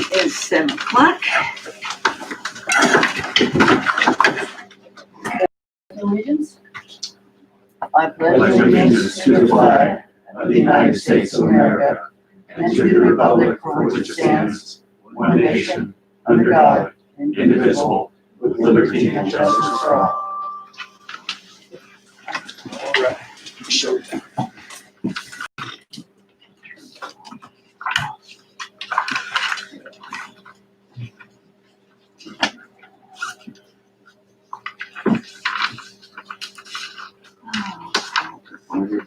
It's 7 o'clock. Allegiance. I pledge allegiance to the flag of the United States of America and to the republic for which it stands, one nation, under God, indivisible, with liberty and justice for all. All right. Showtime.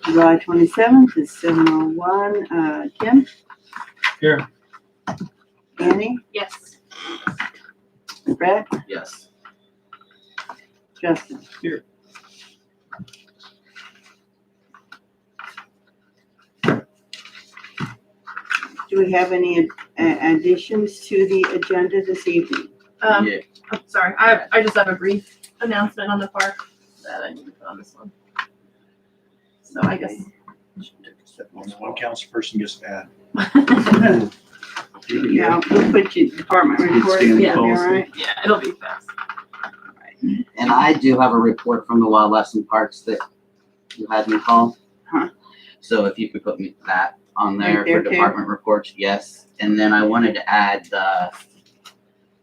July 27th is 7:01. Kim? Here. Annie? Yes. Brett? Yes. Justin? Here. Do we have any additions to the agenda this evening? I'm sorry. I just have a brief announcement on the park that I need to put on this one. So I guess. Only one council person gets to add. Yeah, we'll put you department report. Yeah. All right. Yeah, it'll be fast. And I do have a report from the Wildlife and Parks that you had me call. Huh. So if you could put me that on there Right there for too? department reports, yes. And then I wanted to add the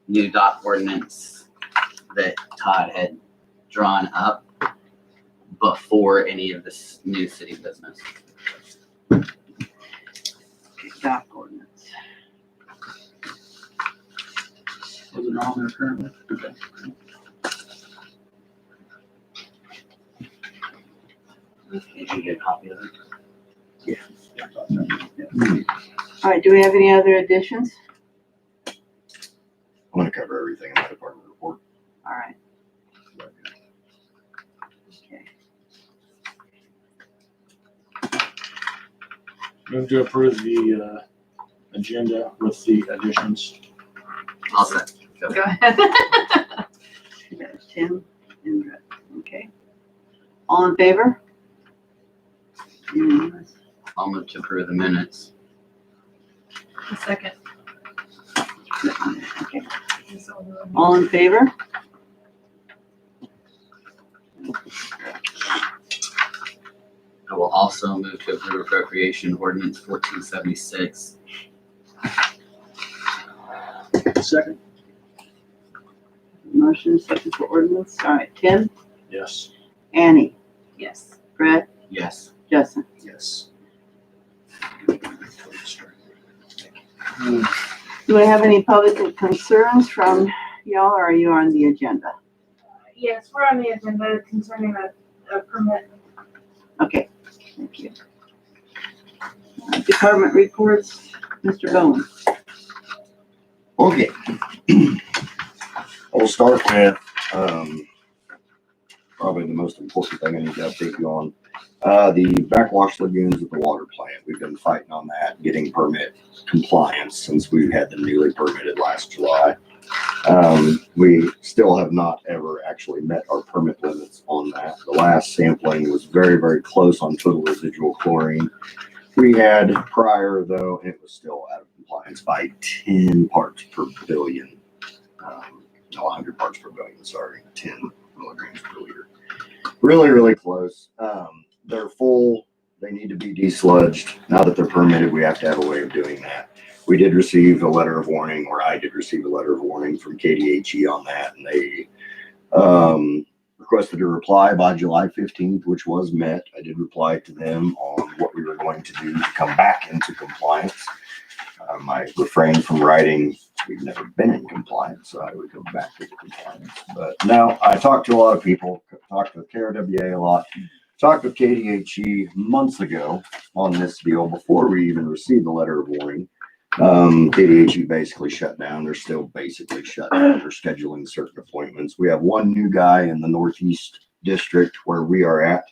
new dock ordinance that Todd had drawn up before any of this new city business. Okay, dock ordinance. Is it on there currently? Okay. Did you get a copy of it? All right, do we have any other additions? I'm gonna cover everything in my department report. All right. Okay. Move to approve the agenda with the additions. I'll set. Go ahead. We got Tim and Brett. Okay. All in favor? Unanimous. I'll move to approve the minutes. A second. Okay. All in favor? I will also move to approve appropriation ordinance 1476. Second. Motion second for ordinance. All right, Tim, Yes. Annie, Yes. Brett, Yes. Justin. Yes. Do we have any public concerns from y'all, or are you on the agenda? Yes, we're on the agenda concerning a permit. Okay, thank you. Department reports, Mr. Bowen. Okay. I'll start with, probably the most important thing I need to update you on. The backwash lagoons at the water plant. We've been fighting on that, getting permit compliance since we had them newly permitted last July. We still have not ever actually met our permit limits on that. The last sampling was very, very close on total residual chlorine. We had prior though, and it was still out of compliance by 10 parts per billion. No, 100 parts per billion, sorry, 10 milligrams per liter. Really, really close. They're full. They need to be desludged. Now that they're permitted, we have to have a way of doing that. We did receive a letter of warning, or I did receive a letter of warning from KDHE on that, and they requested a reply by July 15th, which was met. I did reply to them on what we were going to do to come back into compliance. I refrained from writing, we've never been in compliance, so I would come back into compliance. But now I talked to a lot of people, talked to KRWA a lot, talked with KDHE months ago on this deal before we even received the letter of warning. KDHE basically shut down. They're still basically shut down. They're scheduling certain appointments. We have one new guy in the Northeast district where we are at.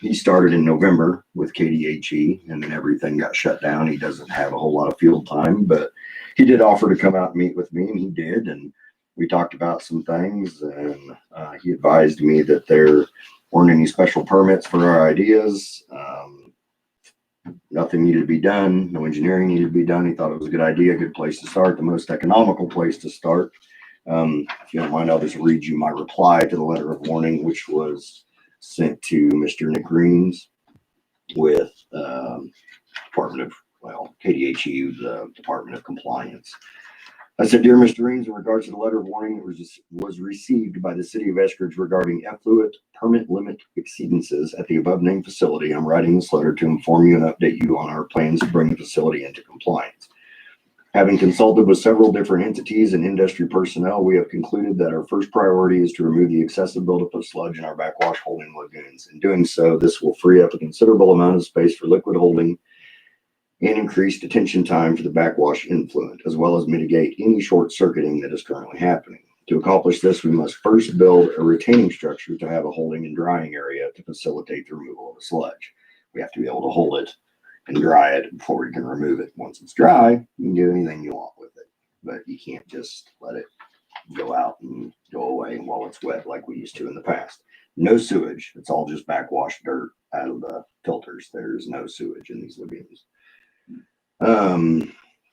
He started in November with KDHE and then everything got shut down. He doesn't have a whole lot of field time, but he did offer to come out and meet with me, and he did. And we talked about some things, and he advised me that there weren't any special permits for our ideas. Nothing needed to be done, no engineering needed to be done. He thought it was a good idea, a good place to start, the most economical place to start. If you don't mind, I'll just read you my reply to the letter of warning, which was sent to Mr. Nick Greens with Department of, KDHE, the Department of Compliance. I said, Dear Mr. Greens, in regards to the letter of warning that was received by the city of Eskridge regarding effluent permit limit exceedances at the above named facility, I'm writing this letter to inform you and update you on our plans to bring the facility into compliance. Having consulted with several different entities and industry personnel, we have concluded that our first priority is to remove the excessive buildup of sludge in our backwash holding lagoons. In doing so, this will free up a considerable amount of space for liquid holding and increase detention time for the backwash influent, as well as mitigate any short circuiting that is currently happening. To accomplish this, we must first build a retaining structure to have a holding and drying area to facilitate the removal of the sludge. We have to be able to hold it and dry it before we can remove it. Once it's dry, you can do anything you want with it, but you can't just let it go out and go away while it's wet like we used to in the past. No sewage. It's all just backwash dirt out of the filters. There's no sewage in these lagoons.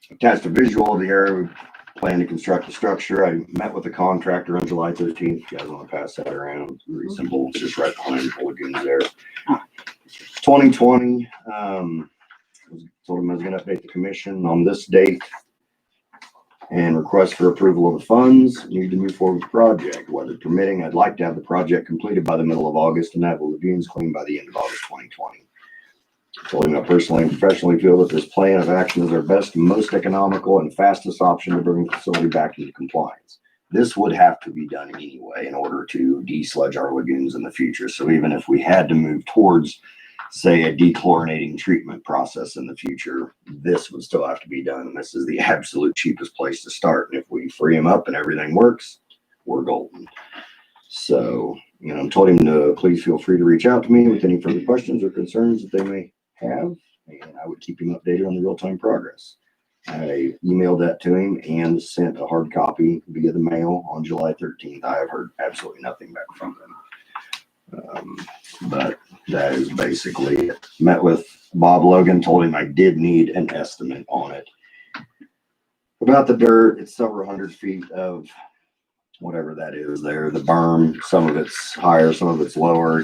Attached a visual of the area we plan to construct the structure. I met with the contractor on July 13th. If you guys want to pass that around, it's very simple. It's just right behind the lagoons there. 2020, told him I was going to update the commission on this date and request for approval of the funds. Need to move forward with the project. Weather permitting, I'd like to have the project completed by the middle of August and have the lagoons cleaned by the end of August 2020. Told him I personally and professionally feel that this plan of action is our best, most economical, and fastest option to bring the facility back into compliance. This would have to be done anyway in order to desludge our lagoons in the future. So even if we had to move towards, say, a dechlorinating treatment process in the future, this would still have to be done. And this is the absolute cheapest place to start. And if we free them up and everything works, we're golden. So, I told him to please feel free to reach out to me with any further questions or concerns that they may have, and I would keep him updated on the real-time progress. I emailed that to him and sent a hard copy via the mail on July 13th. I have heard absolutely nothing back from them. But that is basically it. Met with Bob Logan, told him I did need an estimate on it. About the dirt, it's several hundred feet of whatever that is there, the berm. Some of it's higher, some of it's lower.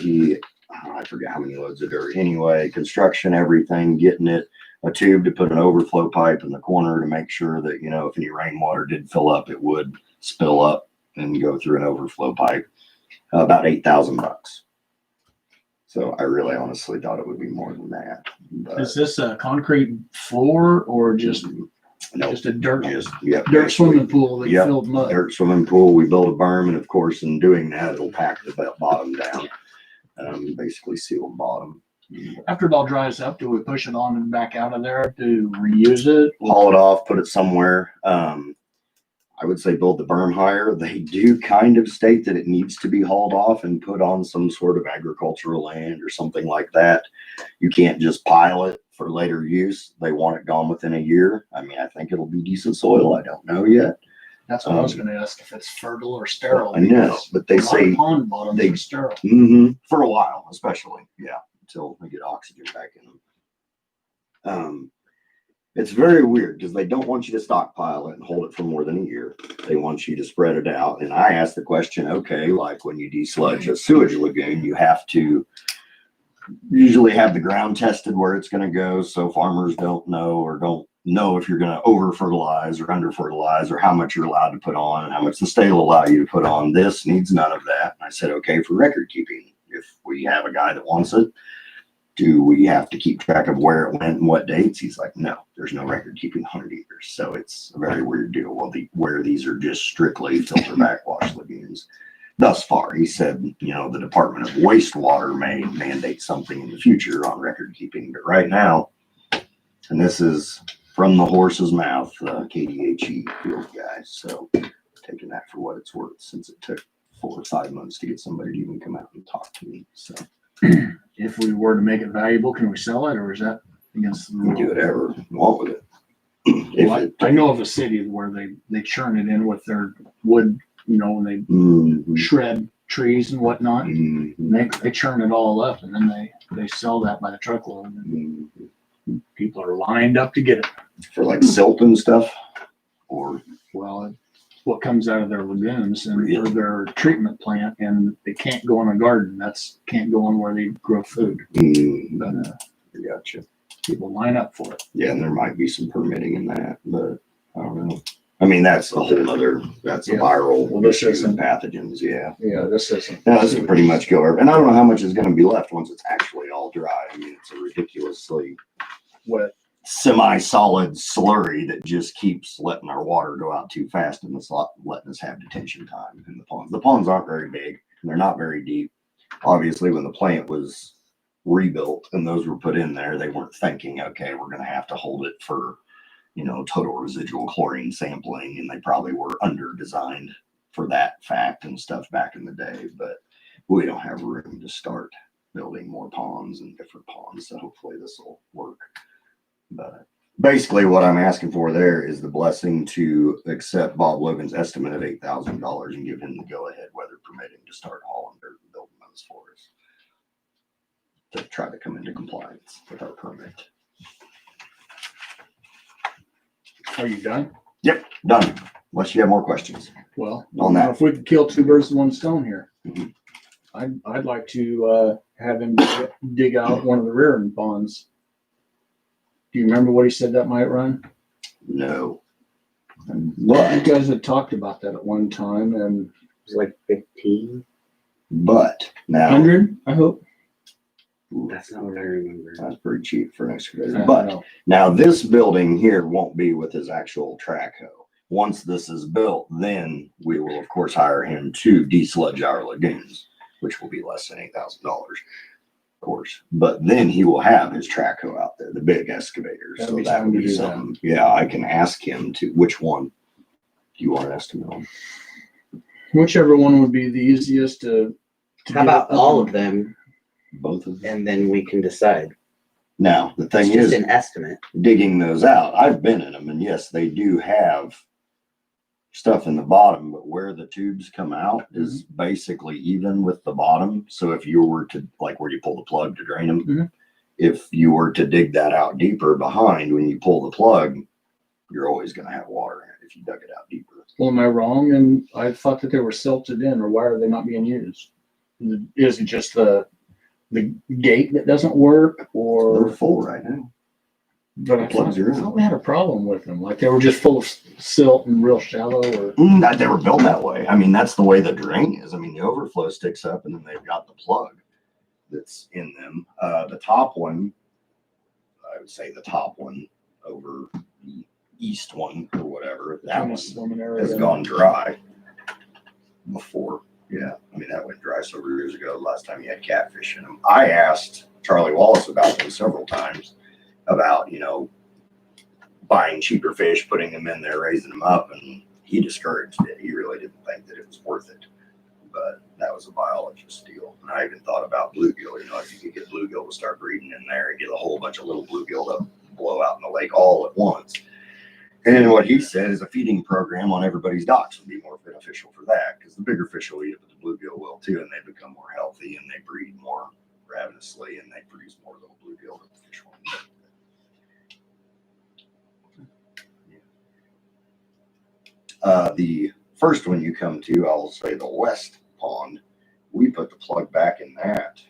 I forget how many loads of dirt. Anyway, construction, everything, getting it, a tube to put an overflow pipe in the corner to make sure that, if any rainwater did fill up, it would spill up and go through an overflow pipe. About $8,000. So I really honestly thought it would be more than that. But Is this a concrete floor or just Nope. a dirt Dirt swimming pool that Yep. filled mud? Dirt swimming pool. We built a berm, and of course, in doing that, it'll pack the bottom down. Basically seal the bottom. After it all dries up, do we push it on and back out of there to reuse it? Haul it off, put it somewhere. I would say build the berm higher. They do kind of state that it needs to be hauled off and put on some sort of agricultural land or something like that. You can't just pile it for later use. They want it gone within a year. I think it'll be decent soil. I don't know yet. That's what I was going to ask, if it's fertile or sterile. I know, because but they a lot of say pond bottoms they- are sterile. for a while, especially, until they get oxygen back in them. It's very weird because they don't want you to stockpile it and hold it for more than a year. They want you to spread it out. And I asked the question, okay, like when you desludge a sewage lagoon, you have to usually have the ground tested where it's going to go, so farmers don't know if you're going to over fertilize or under fertilize, or how much you're allowed to put on and how much the state will allow you to put on. This needs none of that. And I said, okay, for record keeping, if we have a guy that wants it, do we have to keep track of where it went and what dates? He's like, no, there's no record keeping on it either. So it's a very weird deal. Well, where these are just strictly filter backwash lagoons. Thus far, he said, the Department of Wastewater may mandate something in the future on record keeping, but right now, and this is from the horse's mouth, KDHE field guys. So taking that for what it's worth, since it took 4 or 5 months to get somebody to even come out and talk to me. So If we were to make it valuable, can we sell it, or is that against the you can do rule? whatever you want with it. Well, I know of a city where they churn it in with their wood, when they Mhm. shred trees and whatnot. Mhm. And they churn it all up, and then they sell that by the truckload. Mhm. People are lined up to get it. For like silt and stuff, or Well, what comes out of their lagoons and or Really? their treatment plant, and they can't go in a garden. Can't go on where they grow food. But gotcha. people line up for it. Yeah, and there might be some permitting in that, but I don't know. I mean, that's a whole other, that's a Yeah. viral Well, this issue and isn't- pathogens, yeah. Yeah, this isn't. Now, this is pretty much go over, and I don't know how much is gonna be left once it's actually all dry. I mean, it's a ridiculously What? semi-solid slurry that just keeps letting our water go out too fast, and it's letting us have detention time in the ponds. The ponds aren't very big, and they're not very deep. Obviously, when the plant was rebuilt and those were put in there, they weren't thinking, okay, we're gonna have to hold it for, you know, total residual chlorine sampling, and they probably were under designed for that fact and stuff back in the day, but we don't have room to start building more ponds and different ponds, so hopefully this will work. But basically what I'm asking for there is the blessing to accept Bob Logan's estimate of $8,000 and give him the go-ahead, weather permitting, to start hauling dirt and building those for us, to try to come into compliance with our permit. Are you done? Yep, done. Unless you have more questions. Well, On that. if we could kill two birds with one stone here, Mhm. I'd like to have him dig out one of the rear end ponds. Do you remember what he said that might run? No. You But, guys had talked about that at one time, and It was like 15. but now, 100, I hope. That's not what I remember. that's pretty cheap for an excavator. I But don't know. now this building here won't be with his actual track hoe. Once this is built, then we will of course hire him to desludge our lagoons, which will be less than $8,000, of course. But then he will have his track hoe out there, the big excavator. That'd So be that time would to be do that. something. Yeah, I can ask him to, which one do you want an estimate on? Whichever one would be the easiest to How get about up all and- of them, Both of them? and then we can decide? Now, the It's thing just is, an estimate. digging those out, I've been in them, and yes, they do have stuff in the bottom, but where the tubes come out is basically even with the bottom. So if you were to, like where you pull the plug to drain them, Mhm. if you were to dig that out deeper behind, when you pull the plug, you're always going to have water in it if you dug it out deeper. Well, am I wrong? And I thought that they were silted in, or why are they not being used? Is it just the gate that doesn't work, They're or? full right now. But I The plugs are in. thought we had a problem with them, like they were just full of silt and real shallow, or? They were built that way. I mean, that's the way the drain is. I mean, the overflow sticks up, and then they've got the plug that's in them. The top one, I would say the top one over the east one or whatever, that Kind one of swimming area. has gone dry before. Yeah, I mean, that went dry several years ago, last time you had catfish in them. I asked Charlie Wallace about them several times, about, you know, buying cheaper fish, putting them in there, raising them up, and he discouraged it. He really didn't think that it was worth it. But that was a biologist deal. And I even thought about bluegill. You know, if you could get bluegill to start breeding in there and get a whole bunch of little bluegill to blow out in the lake all at once. And then what he said is a feeding program on everybody's docks would be more beneficial for that, because the bigger fish will eat it, but the bluegill will too, and they become more healthy and they breed more ravenously and they produce more little bluegill than the fish one. The first one you come to, I'll say the west pond, we put the plug back in that.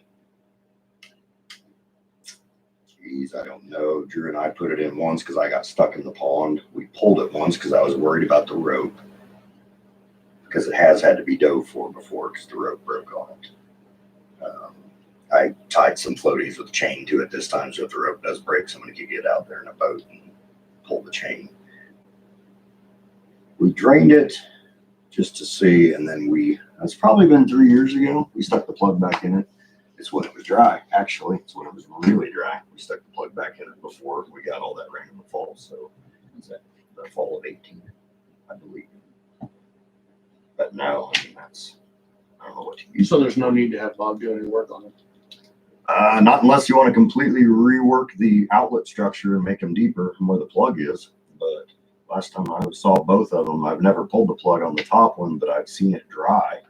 Geez, I don't know. Drew and I put it in once because I got stuck in the pond. We pulled it once because I was worried about the rope, because it has had to be dove for before because the rope broke on it. I tied some floaties with a chain to it this time, so if the rope does break, somebody could get out there in a boat and pull the chain. We drained it just to see, and then it's probably been 3 years ago, we stuck the plug back in it. It's when it was dry, actually. It's when it was really dry. We stuck the plug back in it before we got all that rain in the fall, so it's the fall of 18, I believe. But no, I mean, I don't know what to use. So there's no need to have Bob do any work on it. Not unless you want to completely rework the outlet structure and make them deeper from where the plug is. But last time I saw both of them, I've never pulled the plug on the top one, but I've seen it dry.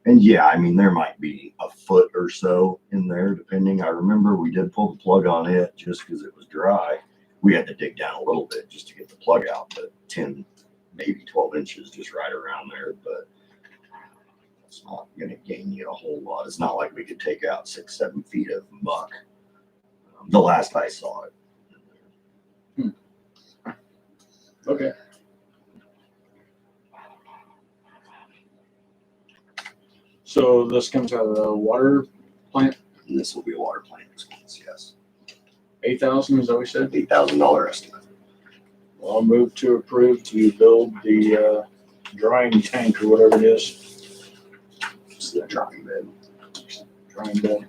And yeah, I mean, there might be a foot or so in there, depending. I remember we did pull the plug on it just because it was dry. We had to dig down a little bit just to get the plug out, but 10, maybe 12 inches just right around there, but it's not gonna gain you a whole lot. It's not like we could take out 6, 7 feet of muck. The last I saw it. Okay. So this comes out of the water plant, And this will be a water plant expense, yes. 8,000, is that what we said? $8,000 estimate. Well, I'll move to approve to build the drying tank or whatever it is. It's the drying bed. Drying bed.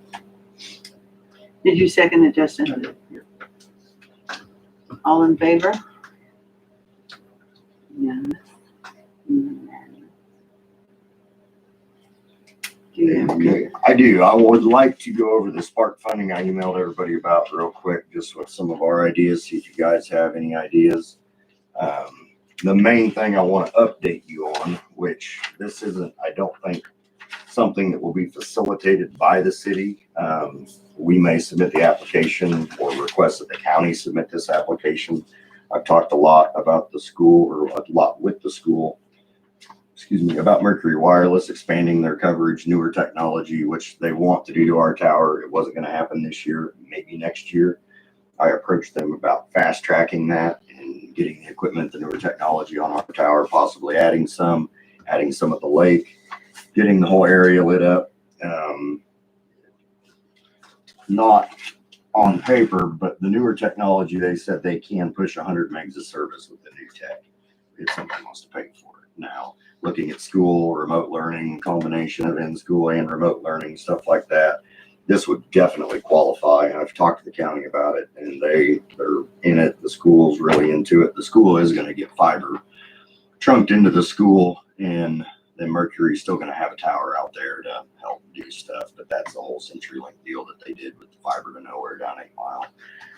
Did you second it, Justin? All in favor? Unanimous. Unanimous. Do you have any- Okay, I do. I would like to go over the spark funding I emailed everybody about real quick, just with some of our ideas, see if you guys have any ideas. The main thing I want to update you on, which this isn't, I don't think, something that will be facilitated by the city. We may submit the application or request that the county submit this application. I've talked a lot about the school, or a lot with the school, about Mercury Wireless expanding their coverage, newer technology, which they want to do to our tower. It wasn't going to happen this year, maybe next year. I approached them about fast tracking that and getting the equipment, the newer technology on our tower, possibly adding some at the lake, getting the whole area lit up. Not on paper, but the newer technology, they said they can push 100 megs of service with the new tech if somebody wants to pay for it. Now, looking at school, remote learning, combination of in-school and remote learning, stuff like that, this would definitely qualify. And I've talked to the county about it, and they're in it. The school's really into it. The school is going to get fiber trunked into the school, and then Mercury's still going to have a tower out there to help do stuff. But that's the whole CenturyLink deal that they did with the fiber to nowhere down 8 Mile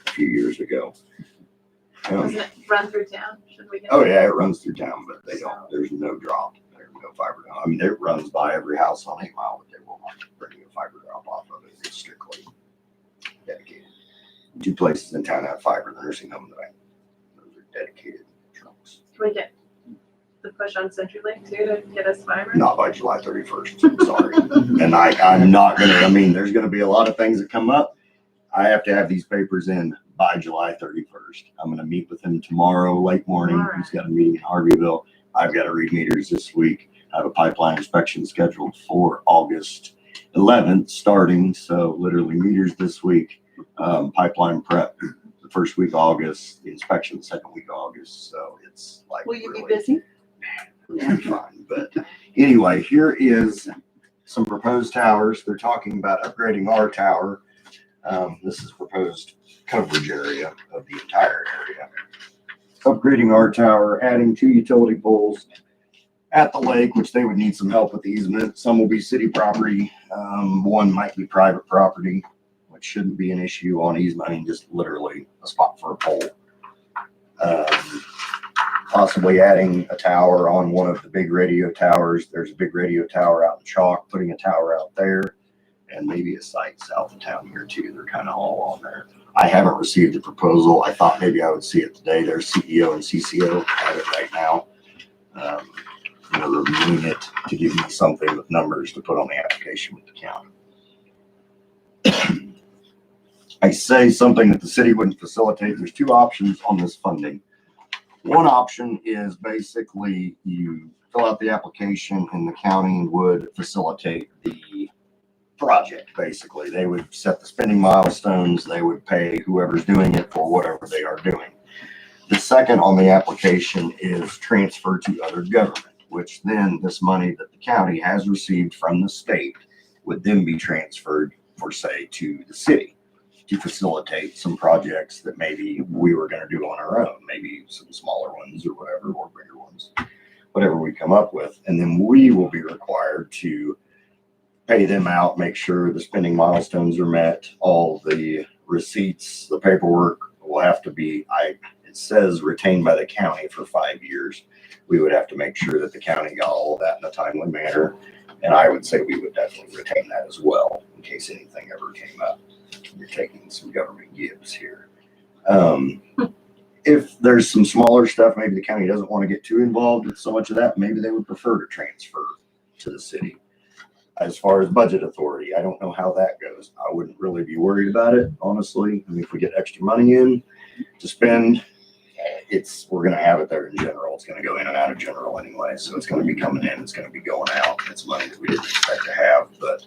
a few years ago. Doesn't it run through town? Should we get? Oh yeah, it runs through town, but there's no drop. There's no fiber. I mean, it runs by every house on 8 Mile, but they will not bring you a fiber drop off of it. It's strictly dedicated. 2 places in town have fiber, the nursing home and the bank. Those are dedicated trunks. Can we get the push on CenturyLink too to get us fiber? Not by July 31st, I'm sorry. And I'm not there's gonna be a lot of things that come up. I have to have these papers in by July 31st. I'm gonna meet with him tomorrow, late morning. All right. He's got a meeting in Harveyville. I've got to read meters this week. I have a pipeline inspection scheduled for August 11th starting, so literally meters this week. Pipeline prep the first week of August, the inspection the second week of August, so it's like. Will you be really- busy? Yeah, fine. But anyway, here is some proposed towers. They're talking about upgrading our tower. This is proposed coverage area of the entire area. Upgrading our tower, adding 2 utility poles at the lake, which they would need some help with the easement. Some will be city property. One might be private property, which shouldn't be an issue on easement. I mean, just literally a spot for a pole. Possibly adding a tower on one of the big radio towers. There's a big radio tower out in Chalk, putting a tower out there, and maybe a site south of town here too. They're kind of all on there. I haven't received a proposal. I thought maybe I would see it today. Their CEO and CCO have it right now. Reviewing it to give me something with numbers to put on the application with the county. I say something that the city wouldn't facilitate. There's 2 options on this funding. One option is basically you fill out the application and the county would facilitate the project. Basically, they would set the spending milestones. They would pay whoever's doing it for whatever they are doing. The second on the application is transfer to other government, which then this money that the county has received from the state would then be transferred, for say, to the city to facilitate some projects that maybe we were going to do on our own, maybe some smaller ones or whatever, or bigger ones, whatever we come up with. And then we will be required to pay them out, make sure the spending milestones are met, all the receipts, the paperwork will have to be, it says retained by the county for 5 years. We would have to make sure that the county got all of that in a timely manner. And I would say we would definitely retain that as well in case anything ever came up. You're taking some government gives here. if there's some smaller stuff, maybe the county doesn't want to get too involved with so much of that. Maybe they would prefer to transfer to the city. As far as budget authority, I don't know how that goes. I wouldn't really be worried about it, honestly. I mean, if we get extra money in to spend, we're going to have it there in general. It's going to go in and out of general anyway. So it's going to be coming in. It's going to be going out. It's money that we didn't expect to have, but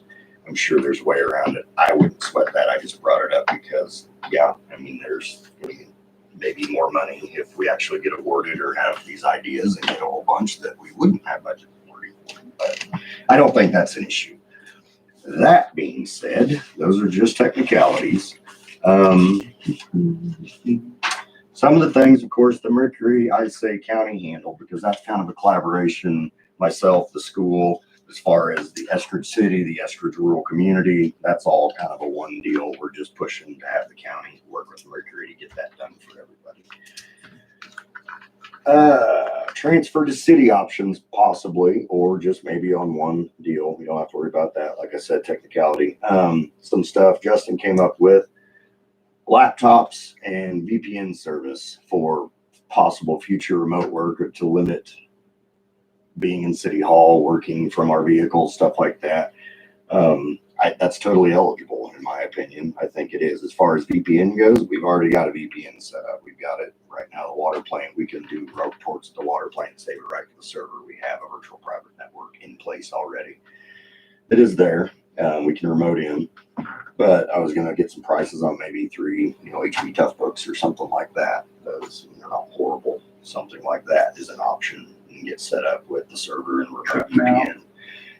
I'm sure there's a way around it. I wouldn't sweat that. I just brought it up because, yeah, I mean, there's maybe more money if we actually get awarded or have these ideas and get a whole bunch that we wouldn't have budget for. But I don't think that's an issue. That being said, those are just technicalities. Some of the things, of course, the Mercury, I say county handle, because that's kind of a collaboration, myself, the school, as far as the Eskridge City, the Eskridge rural community, that's all kind of a one deal. We're just pushing to have the county work with Mercury to get that done for everybody. Transfer to city options possibly, or just maybe on one deal. We don't have to worry about that. Like I said, technicality. Some stuff Justin came up with. Laptops and VPN service for possible future remote work or to limit being in City Hall, working from our vehicles, stuff like that. That's totally eligible in my opinion. I think it is. As far as VPN goes, we've already got a VPN set up. We've got it right now. The water plant, we can do route towards the water plant and save it right to the server. We have a virtual private network in place already. It is there. We can remote in. But I was going to get some prices on maybe 3, HP Toughbooks or something like that. Those are not horrible. Something like that is an option and get set up with the server and remote VPN.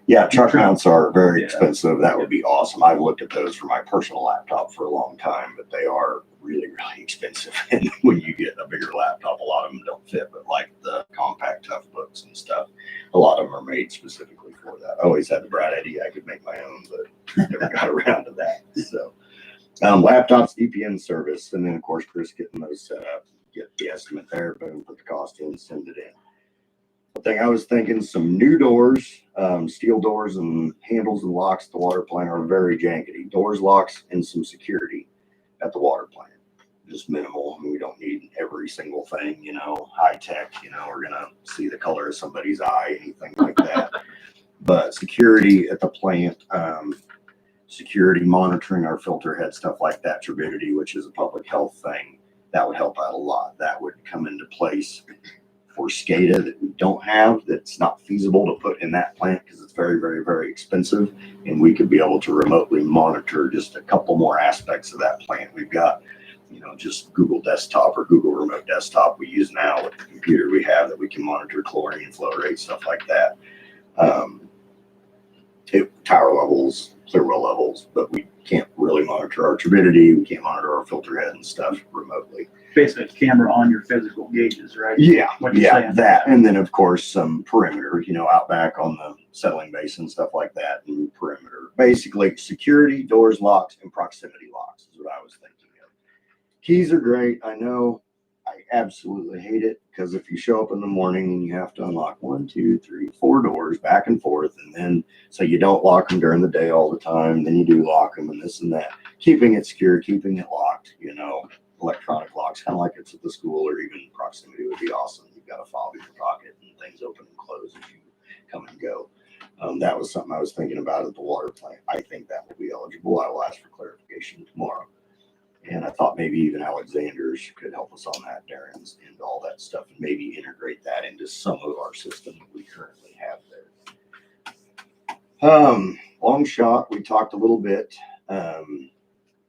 Yeah, truck mounts are very expensive. That would be awesome. I've looked at those for my personal laptop for a long time, but they are really, really expensive. And when you get a bigger laptop, a lot of them don't fit. But like the compact Toughbooks and stuff, a lot of them are made specifically for that. I always had the bright idea I could make my own, but never got around to that. So laptops, VPN service, and then of course Chris getting those set up, get the estimate there, boom, put the cost in, send it in. The thing I was thinking, some new doors, steel doors and handles and locks at the water plant are very jankety. Doors, locks, and some security at the water plant. Just minimal. I mean, we don't need every single thing, high tech, we're going to see the color of somebody's eye, anything like that. But security at the plant, security monitoring our filter head, stuff like that, turbidity, which is a public health thing, that would help out a lot. That would come into place for SCADA that we don't have, that's not feasible to put in that plant because it's very, very, very expensive. And we could be able to remotely monitor just a couple more aspects of that plant. We've got, just Google Desktop or Google Remote Desktop we use now with the computer we have that we can monitor chlorine, flow rate, stuff like that. Tower levels, clear well levels, but we can't really monitor our turbidity. We can't monitor our filter head and stuff remotely. Basically, a camera on your physical gauges, right? Yeah, What you're saying. that. And then, of course, some perimeter, out back on the settling basin, stuff like that, and perimeter. Basically, security, doors, locks, and proximity locks is what I was thinking of. Keys are great. I know I absolutely hate it because if you show up in the morning and you have to unlock 1, 2, 3, 4 doors back and forth, and then so you don't lock them during the day all the time, then you do lock them and this and that. Keeping it secure, keeping it locked, electronic locks, kind of like it's at the school, or even proximity would be awesome. You've got a fob in your pocket and things open and close as you come and go. That was something I was thinking about at the water plant. I think that will be eligible. I will ask for clarification tomorrow. And I thought maybe even Alexander's could help us on that, Darren's, and all that stuff, and maybe integrate that into some of our system that we currently have there. Long shot, we talked a little bit,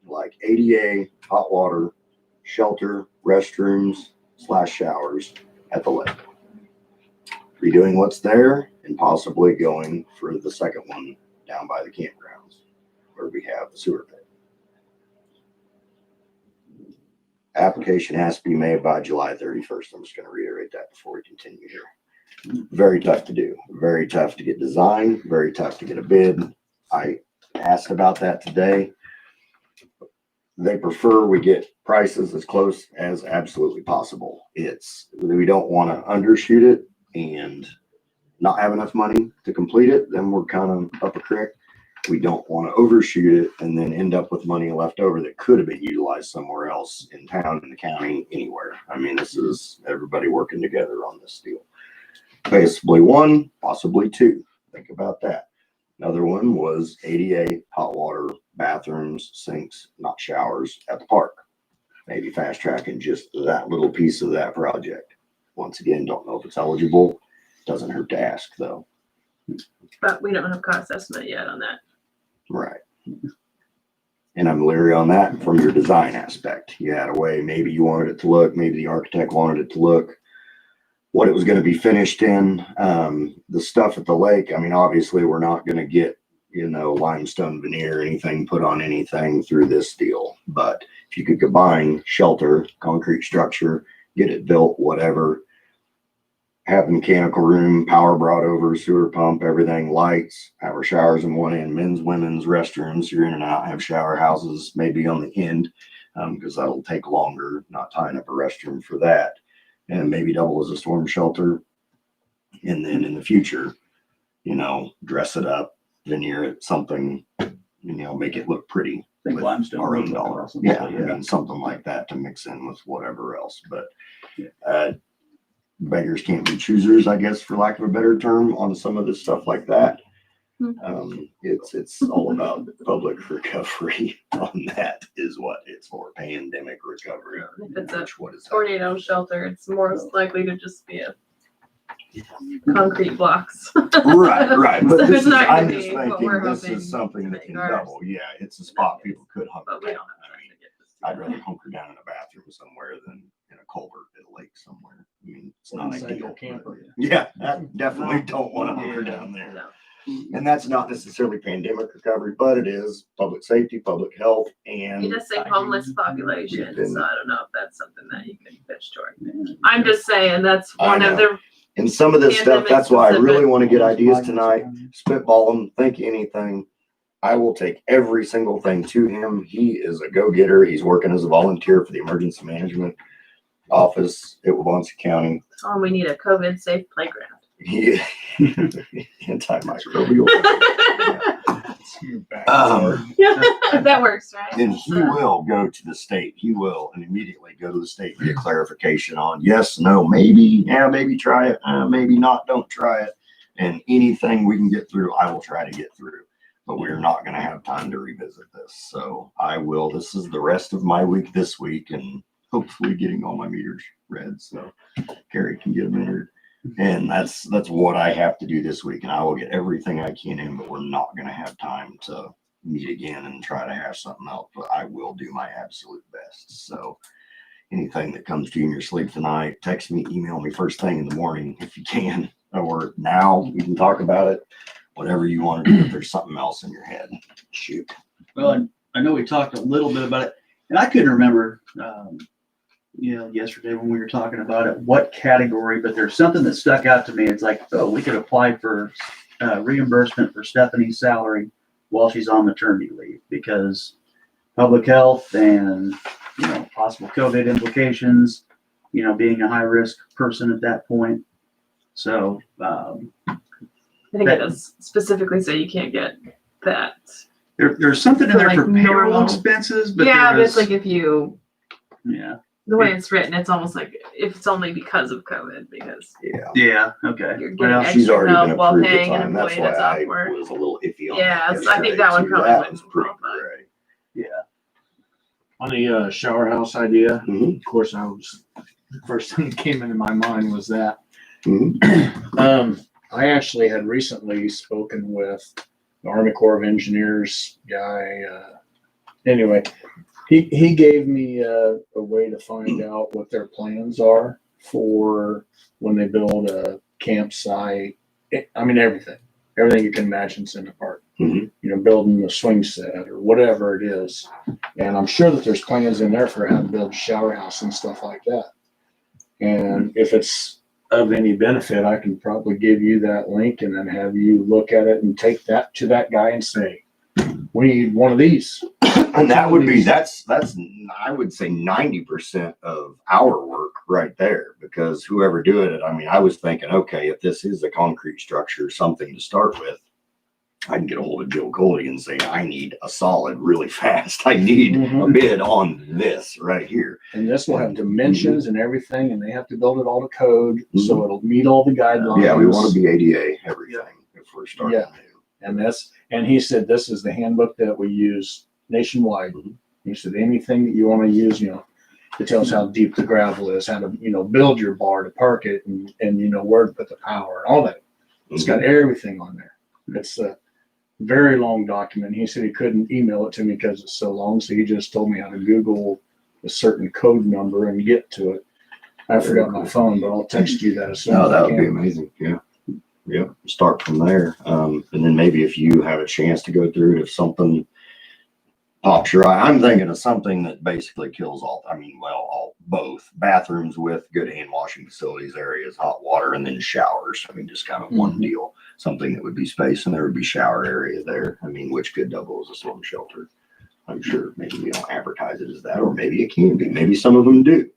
like ADA, hot water, shelter, restrooms / showers at the lake. Redoing what's there and possibly going for the second one down by the campgrounds where we have the sewer pit. Application has to be made by July 31st. I'm just going to reiterate that before we continue here. Very tough to do. Very tough to get designed. Very tough to get a bid. I asked about that today. They prefer we get prices as close as absolutely possible. We don't want to undershoot it and not have enough money to complete it. Then we're kind of up a creek. We don't want to overshoot it and then end up with money left over that could have been utilized somewhere else in town, in the county, anywhere. I mean, this is everybody working together on this deal. Possibly one, possibly two. Think about that. Another one was ADA, hot water, bathrooms, sinks, not showers at the park. Maybe fast tracking just that little piece of that project. Once again, don't know if it's eligible. Doesn't hurt to ask though. But we don't have cost estimate yet on that. Right. And I'm leery on that from your design aspect. You had a way, maybe you wanted it to look, maybe the architect wanted it to look, what it was going to be finished in. The stuff at the lake, I mean, obviously we're not going to get, you know, limestone veneer, anything put on anything through this deal. But if you could combine shelter, concrete structure, get it built, whatever, have mechanical room, power brought over, sewer pump, everything, lights, have our showers in one end, men's, women's, restrooms, you're in and out, have shower houses maybe on the end, because that'll take longer, not tying up a restroom for that. And maybe double as a storm shelter. And then in the future, you know, dress it up, veneer it, something, you know, make it look pretty. Think With limestone our own roof dollar. across them. Yeah, I mean, something like that to mix in with whatever else. But beggars can't be choosers, I guess, for lack of a better term, on some of this stuff like that. It's all about public recovery on that is what it's for, pandemic recovery. If it's a which what is tornado shelter, it's more likely to just be a concrete blocks. right. But So this it's is, not gonna I'm be just what thinking we're this hoping is something to that make can ours. double. Yeah, it's a spot people could hunker But we down. don't have I time mean, to get this. I'd rather hunker down in a bathroom somewhere than in a culvert at a lake somewhere. I mean, it's not Inside ideal. your camper. Yeah, I definitely don't want to hunker down there. No. And that's not necessarily pandemic recovery, but it is public safety, public health, and You just say homeless population, We've been- so I don't know if that's something that you can pitch toward. I'm just saying that's I one of the, and some of this stuff, Pandemic that's why I really specific. want to get ideas tonight, spitball them, think anything. I will take every single thing to him. He is a go-getter. He's working as a volunteer for the emergency management office at Wabansie County. oh, we need a COVID safe playground. He antimicrobial. That works, right? Then he will go to the state. He will and immediately go to the state, get clarification on yes, no, maybe, yeah, maybe try it, maybe not, don't try it. And anything we can get through, I will try to get through. But we're not going to have time to revisit this. So I will. This is the rest of my week this week, and hopefully getting all my meters read so Carrie can get them entered. And that's what I have to do this week. And I will get everything I can in, but we're not going to have time to meet again and try to hash something out. But I will do my absolute best. So anything that comes to you in your sleep tonight, text me, email me first thing in the morning if you can, or now we can talk about it. Whatever you want to do, if there's something else in your head, shoot. Well, I know we talked a little bit about it, and I couldn't remember, yesterday when we were talking about it, what category, but there's something that stuck out to me. It's like, oh, we could apply for reimbursement for Stephanie's salary while she's on maternity leave because public health and, possible COVID implications, being a high risk person at that point. So, I think it does specifically say you can't get that. there's something in For, there like, for payroll normal- expenses, but Yeah, there but it's was- like if you, yeah. the way it's written, it's almost like if it's only because of COVID, because Yeah, okay. you're getting Well, extra She's already been help while approved the paying an time. That's employee why that's I off work. was a little iffy on Yeah, that so I think yesterday, that one too. probably That wouldn't was pretty qualify. gray. On the shower house idea, Mhm. of course, the first thing that came into my mind was that. Mhm. I actually had recently spoken with the Army Corps of Engineers guy. Anyway, he gave me a way to find out what their plans are for when they build a campsite. I mean, everything you can imagine's in the park. Mhm. Building a swing set or whatever it is. And I'm sure that there's plans in there for how to build a shower house and stuff like that. And if it's of any benefit, I can probably give you that link and then have you look at it and take that to that guy and say, we need one of these. And that would be, that's, I would say 90% of our work right there, because whoever did it, I mean, I was thinking, okay, if this is a concrete structure, something to start with, I can get a hold of Joe Goldie and say, I need a solid really fast. I need a Mhm. bid on this right here. And this will have dimensions and everything, and they have to build it all to code, so it'll meet all the guidelines. Yeah, we want to be ADA everything if we're starting Yeah. new. And he said, this is the handbook that we use nationwide. Mhm. He said, anything that you want to use, it tells how deep the gravel is, how to, build your bar to park it and where to put the power and all that. It's got everything on there. It's a very long document. He said he couldn't email it to me because it's so long. So he just told me how to Google a certain code number and get to it. I forgot my phone, but I'll text you that as soon No, as that I would be can. amazing. Yeah. Yeah. Start from there. And then maybe if you have a chance to go through it, if something pops your eye, I'm thinking of something that basically kills both bathrooms with good hand washing facilities, areas, hot water, and then showers. I mean, just kind of one deal, something that would be space and there would be shower area there. I mean, which could double as a storm shelter. I'm sure maybe we don't advertise it as that, or maybe it can be. Maybe some of them do,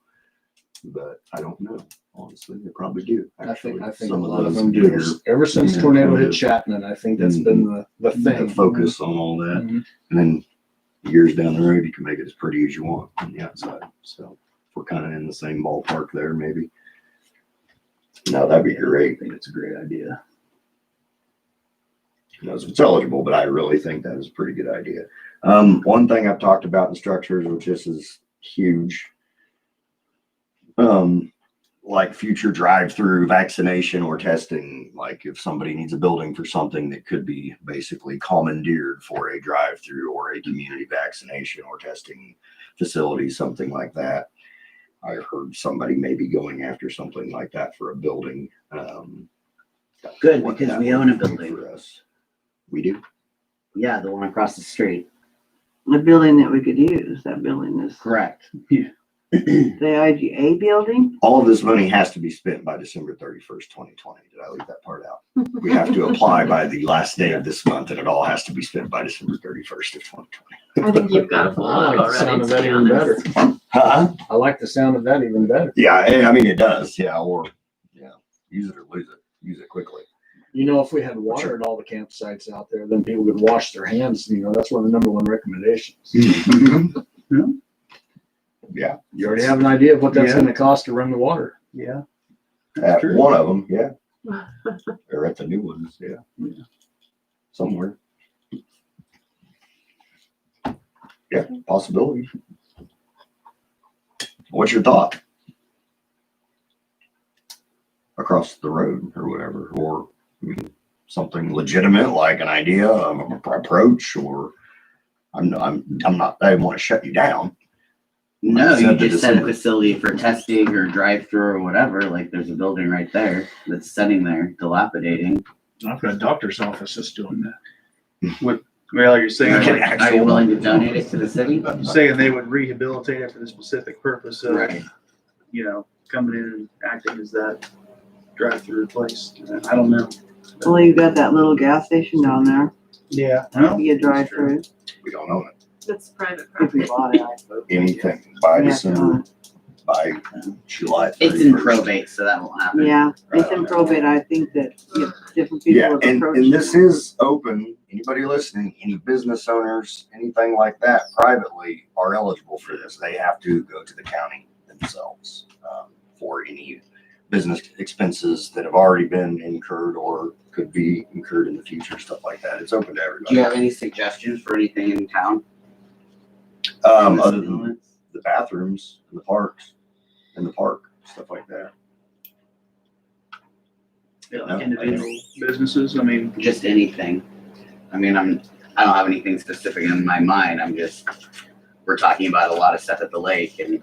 but I don't know. Honestly, they probably do. I think some a lot of those them do. bigger Ever since Yeah. tornado hit Chapman, I think that's been the thing. the focus on all that. Mhm. And then years down the road, you can make it as pretty as you want on the outside. So if we're kind of in the same ballpark there, maybe. No, that'd be great. I think it's a great idea. If it's eligible, but I really think that is a pretty good idea. One thing I've talked about in structures, which this is huge, like future drive-through vaccination or testing. Like if somebody needs a building for something that could be basically commandeered for a drive-through or a community vaccination or testing facility, something like that. I heard somebody maybe going after something like that for a building. Good, what because that we would own a do building. for us. We do. Yeah, the one across the street. The building that we could use, that building is Correct. the IGA building. All of this money has to be spent by December 31st, 2020. Did I leave that part out? We have to apply by the last day of this month, and it all has to be spent by December 31st of 2020. I think you've got a full I load like the sound already, of to that be even honest. better. Huh? I like the sound of that even better. Yeah, I mean, it does. Yeah, use it or lose it. Use it quickly. If we had water at all the campsites out there, then people could wash their hands. That's one of the number one recommendations. Yeah. You already have an idea of what that's Yeah. going to cost to run the water. Yeah. At true. one of them, yeah. Or at the new ones, yeah. Somewhere. Yeah, possibility. What's your thought? Across the road or whatever, or something legitimate like an idea of an approach, or I didn't want to shut you down. No, Said you the just said a December. facility for testing or drive-through or whatever. Like there's a building right there that's sitting there dilapidating. I've got a doctor's office that's doing that. Well, you're saying, You can Are you willing to donate it to the city? I'm saying they would rehabilitate it for the specific purpose of, Right. coming in and acting as that drive-through place. I don't know. Well, you've got that little gas station down there. Yeah. Well, You drive through We don't own it. It's private if we property. bought it. Anything by Yeah. December, by July 31st. It's in probate, so that won't happen. Yeah, it's in probate. I think that different people Yeah, have and approached this it. is open. Anybody listening, any business owners, anything like that privately are eligible for this. They have to go to the county themselves for any business expenses that have already been incurred or could be incurred in the future, stuff like that. It's open to Do everybody. you have any suggestions for anything in town? Other than the bathrooms and the parks and the park, stuff like that. like individual businesses, I mean, Just anything. I mean, I don't have anything specific in my mind. We're talking about a lot of stuff at the lake, and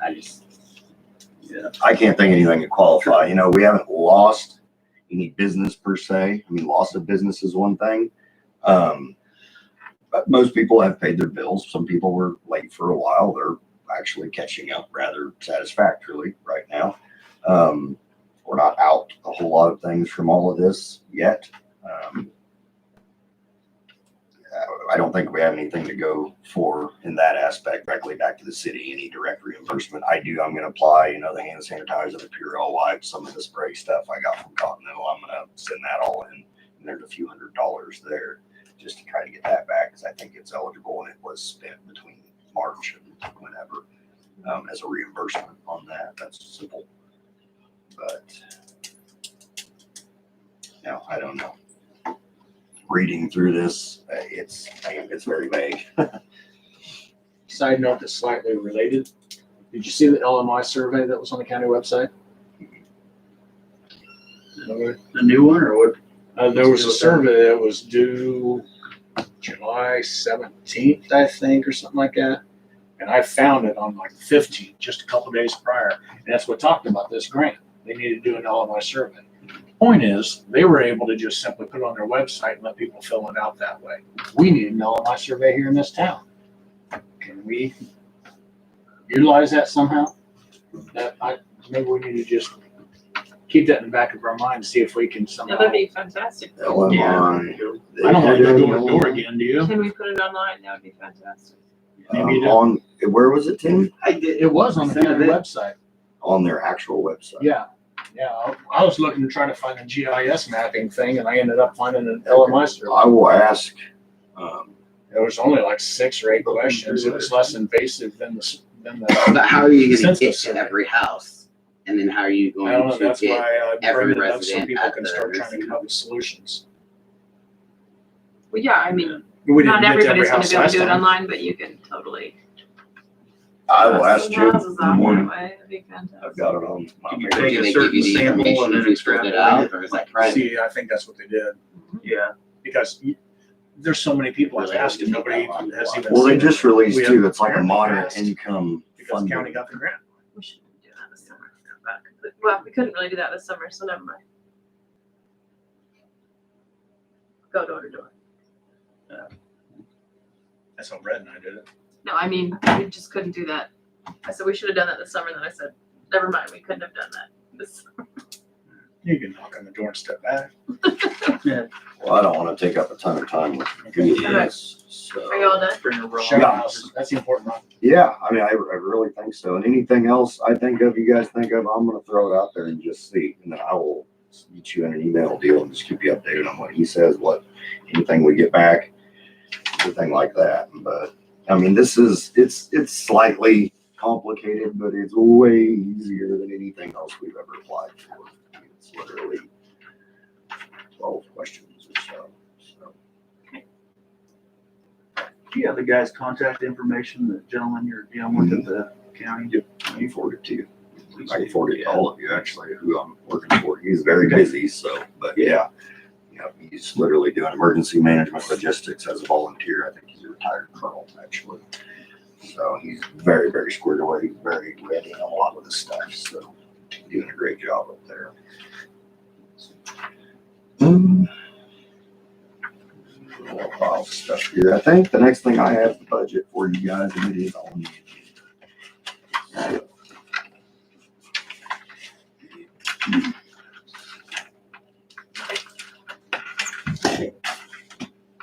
I can't think of anything to qualify. We haven't lost any business per se. I mean, loss of business is one thing. But most people have paid their bills. Some people were late for a while. They're actually catching up rather satisfactorily right now. We're not out a whole lot of things from all of this yet. I don't think we have anything to go for in that aspect directly back to the city, any direct reimbursement. I'm going to apply, the hand sanitizer, the Purell wipes, some of the spray stuff I got from Continental. I'm going to send that all in, and there's a few $100s there just to try to get that back, because I think it's eligible and it was spent between March and whenever, as a reimbursement on that. That's simple. But, no, I don't know. Reading through this, it's very vague. Side note that's slightly related. Did you see the LMI survey that was on the county website? The new one or what? There was a survey that was due July 17th, I think, or something like that. And I found it on like the 15th, just a couple days prior. And that's what talked about this grant. They needed to do an LMI survey. Point is, they were able to just simply put it on their website and let people fill it out that way. We need an LMI survey here in this town. Can we utilize that somehow? Maybe we need to just keep that in the back of our mind, see if we can somehow. Yeah, that'd be fantastic. LMI. I don't want to go door to door again, do you? Can we put it online? That would be fantastic. Maybe you do. On, where was it, Tim? I did. It was on the county website. On their actual website. Yeah. I was looking to try to find a GIS mapping thing, and I ended up finding an LMI survey. I will ask, There was only like 6 or 8 questions. It was less invasive than the. But how are you gonna Census get to survey. every house? And then how are you I don't going know. to That's get? why I'm every bringing it up so resident people at can the start trying to receipt. come up with solutions. Well, yeah, I mean, We not didn't get to every everybody's gonna house be able to last do it time. online, but you can totally. I will ask Some Jim. houses out Morning. that way. That'd be fantastic. I've got it on my. Can you paper. take Do a they certain give you the sample and information then if you filled it extrapolate out, or is that private? See, I think that's what they did Yeah. because there's so many people I've asked and nobody has even. Well, they seen just it. released We too, haven't that's like a prepared moderate fast income Because the county funding. got the grant. We shouldn't do that this summer. Well, we couldn't really do that this summer, so never mind. Go door to door. That's how Brett and I did it. No, I mean, we just couldn't do that. I said we should have done that this summer, then I said, never mind, we couldn't have done that this summer. You can knock on the door and step back. Well, I don't want to take up a ton of time with doing this, so. Are you all done? Bring a raw. Shout outs. That's the important one. Yeah, I mean, I really think so. And anything else I think of, you guys think of, I'm gonna throw it out there and just see. And then I will get you in an email deal and just keep you updated on what he says, anything we get back, everything like that. But, I mean, it's slightly complicated, but it's way easier than anything else we've ever applied for. I mean, it's literally 12 questions or so. Do you have the guy's contact information, the gentleman you're dealing with at the county? I can forward it to you. I can forward it to all of you, actually, who I'm working for. He's very busy, so, but yeah. He's literally doing emergency management logistics as a volunteer. I think he's a retired colonel, actually. So he's very, very squared away. He's very ready on a lot of this stuff, so doing a great job up there. More file stuff here. I think the next thing I have is the budget for you guys, and it is on the agenda.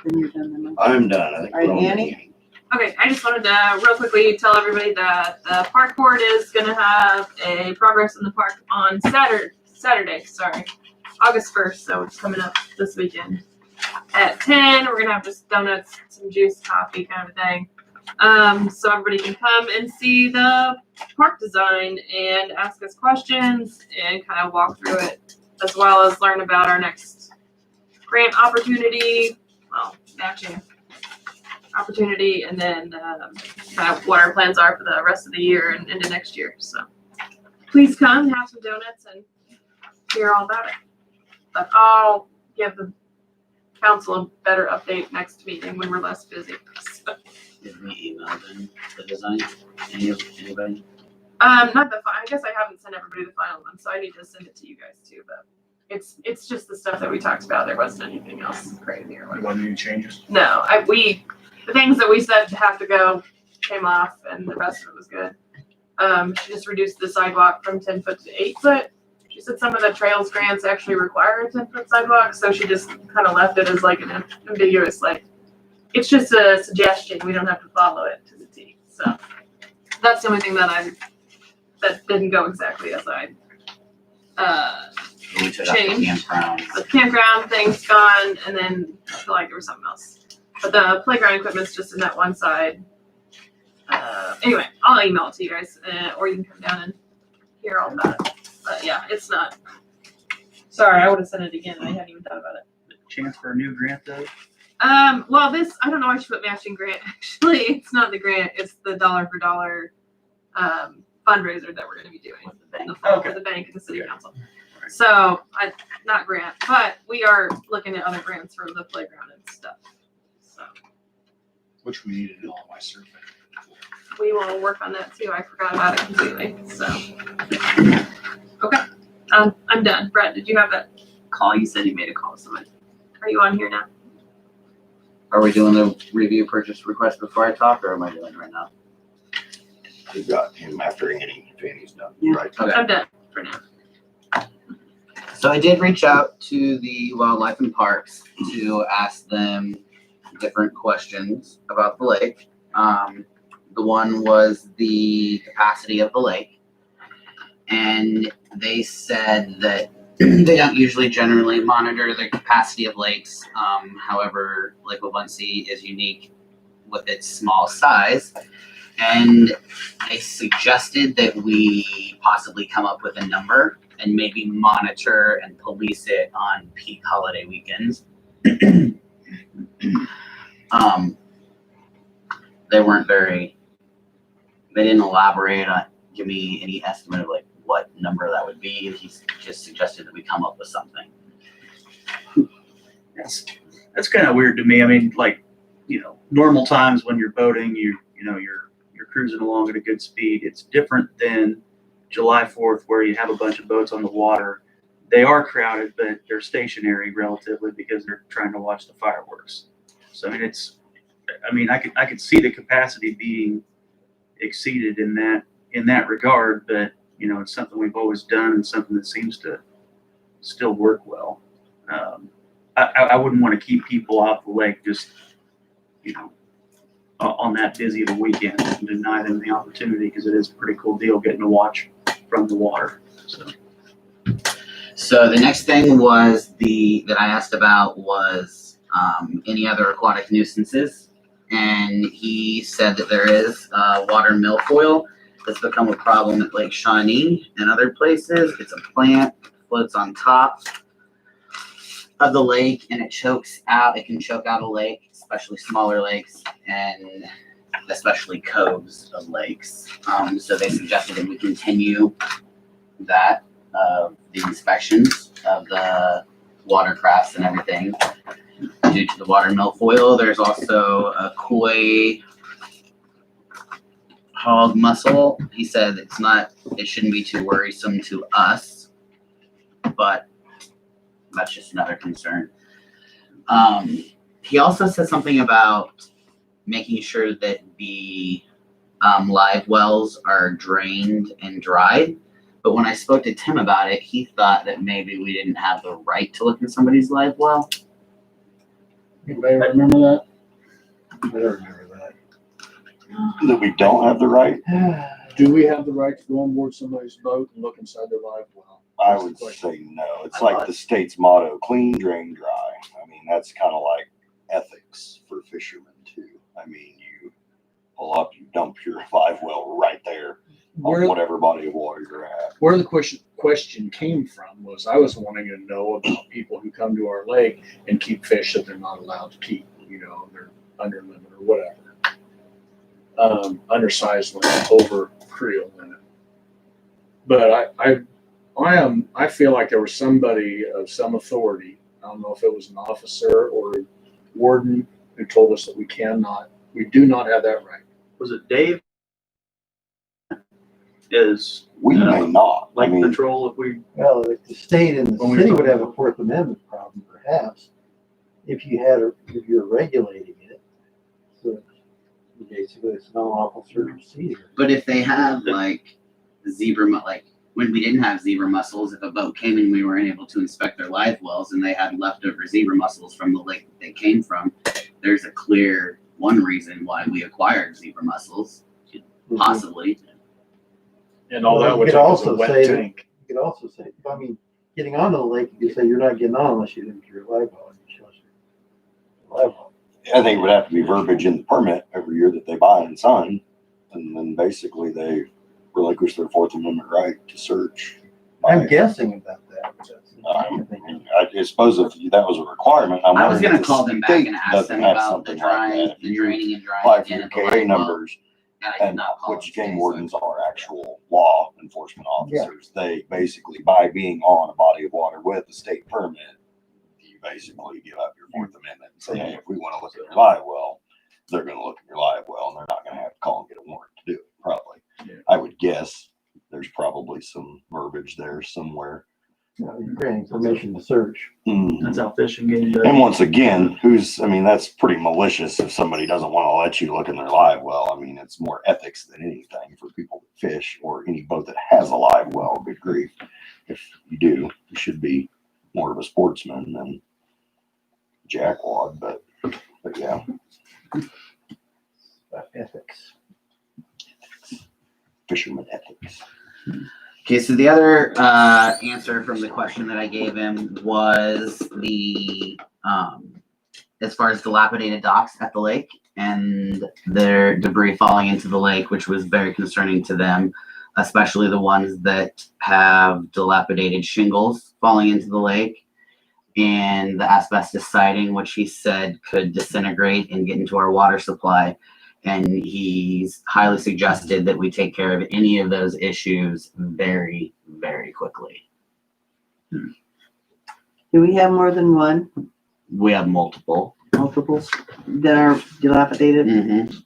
Then you're done, then. I'm done. I think. All right, we're on Annie? Okay, I just wanted to real quickly tell everybody that the park board is gonna have a progress in the park on Saturday, August 1st, so it's coming up this weekend. At 10, we're gonna have just donuts, some juice, coffee kind of thing. So everybody can come and see the park design and ask us questions and kind of walk through it, as well as learn about our next grant opportunity, well, matching opportunity, and then kind of what our plans are for the rest of the year and into next year. So please come, have some donuts, and hear all about it. But I'll give the council a better update next meeting when we're less busy. So, Did we email them the design? Anybody? not the I guess I haven't sent everybody the final one, so I need to send it to you guys too. But it's just the stuff that we talked about. There wasn't anything else crazy or You whatever. want any changes? No, the things that we said have to go came off, and the rest of it was good. She just reduced the sidewalk from 10 foot to 8 foot. She said some of the trails grants actually require a 10-foot sidewalk, so she just kind of left it as like an ambiguous, like, it's just a suggestion. We don't have to follow it to the T. So that's the only thing that didn't go exactly as I We took out the Change. campground. the campground thing's gone, and then I feel like there was something else. But the playground equipment's just in that one side. Anyway, I'll email it to you guys, or you can come down and hear all about it. But yeah, it's not. Sorry, I would have sent it again. I hadn't even thought about it. Chance for a new grant though? Well, this, I don't know why she put matching grant. Actually, it's not the grant. It's the dollar for dollar fundraiser that we're going to be doing With the in the bank. fall Okay. for the bank and the city Okay. council. So, not grant, but we are looking at other grants for the playground and stuff. So Which we needed in all my survey. we will work on that too. I forgot about it completely. So, okay, I'm done. Brett, did you have that call? You said you made a call to somebody. Are you on here now? Are we doing the review purchase request before I talk, or am I doing it right now? We've got him after Fanny's done, Yeah. right? Okay. I'm done for now. So I did reach out to the Wildlife and Parks to ask them different questions about the lake. The one was the capacity of the lake. And they said that they don't usually generally monitor the capacity of lakes. However, Lake Wabunsee is unique with its small size. And they suggested that we possibly come up with a number and maybe monitor and police it on peak holiday weekends. They didn't elaborate on, give me any estimate of like what number that would be. He just suggested that we come up with something. That's kind of weird to me. I mean, like, normal times when you're boating, you're cruising along at a good speed. It's different than July 4th where you have a bunch of boats on the water. They are crowded, but they're stationary relatively because they're trying to watch the fireworks. So I mean, I could see the capacity being exceeded in that regard, but it's something we've always done and something that seems to still work well. I wouldn't want to keep people off the lake just, on that busy of a weekend and deny them the opportunity, because it is a pretty cool deal getting to watch from the water. So the next thing was that I asked about was any other aquatic nuisances, and he said that there is water milfoil that's become a problem at Lake Shawnee and other places. It's a plant, floats on top of the lake, and it can choke out a lake, especially smaller lakes and especially coves of lakes. So they suggested that we continue that, the inspections of the watercrafts and everything due to the water milfoil. There's also a koi hog mussel. He said it shouldn't be too worrisome to us, but that's just another concern. He also said something about making sure that the live wells are drained and dried. But when I spoke to Tim about it, he thought that maybe we didn't have the right to look at somebody's live well. Anybody remember that? I don't remember that. That we don't have the right? Do we have the right to go on board somebody's boat and look inside their live well? I would say no. It's like the state's motto, clean, drain, dry. I mean, that's kind of like ethics for fishermen too. I mean, you pull up, you dump your live well right there on whatever body of water you're at. Where the question came from was I was wanting to know about people who come to our lake and keep fish that they're not allowed to keep. They're under limit or whatever. Undersized limit, over creel limit. But I feel like there was somebody of some authority. I don't know if it was an officer or a warden who told us that we do not have that right. Was it Dave? Is We may not. I Lake mean, Patrol, if we, Well, if the state and When the we city talk would have a about- Fourth Amendment problem, perhaps, if you're regulating it. So basically, it's no lawful search and seizure. But if they have like when we didn't have zebra mussels, if a boat came and we were unable to inspect their live wells and they had leftover zebra mussels from the lake that they came from, there's a clear one reason why we acquired zebra mussels, possibly. And all Well, that you was could a also wet say- tank. You could also say, getting onto the lake, you could say you're not getting on unless you didn't your live well. And you show us your live well. I think it would have to be verbiage in the permit every year that they buy and sign. And then basically they relinquish their Fourth Amendment right to search. I'm guessing about that. but I suppose if that was a requirement, I'm I was wondering gonna if the call them back state and ask doesn't them have about the something like drying, that. the draining and Apply drying for again your at the KA light well. numbers And I did and not call which them game today, wardens are actual law enforcement officers. They basically, by being on a body of water with a state permit, you basically give up your Fourth Amendment and say, hey, if we want to look at your live well, they're going to look at your live well and they're not going to have to call and get a warrant to do it, probably. Yeah. I would guess there's probably some verbiage there somewhere. You're granting permission to search. That's how fishing game And once again, that's pretty malicious if somebody doesn't want to let you look in their live well. I mean, it's more ethics than anything for people that fish or any boat that has a live well. Good grief. If you do, you should be more of a sportsman than jackwad, but yeah, Ethics. fisherman ethics. Okay, so the other answer from the question that I gave him was the as far as dilapidated docks at the lake and their debris falling into the lake, which was very concerning to them, especially the ones that have dilapidated shingles falling into the lake and the asbestos siding, which he said could disintegrate and get into our water supply. And he's highly suggested that we take care of any of those issues very, very quickly. Do we have more than one? We have multiple. Multiples that are dilapidated? Mm-hmm.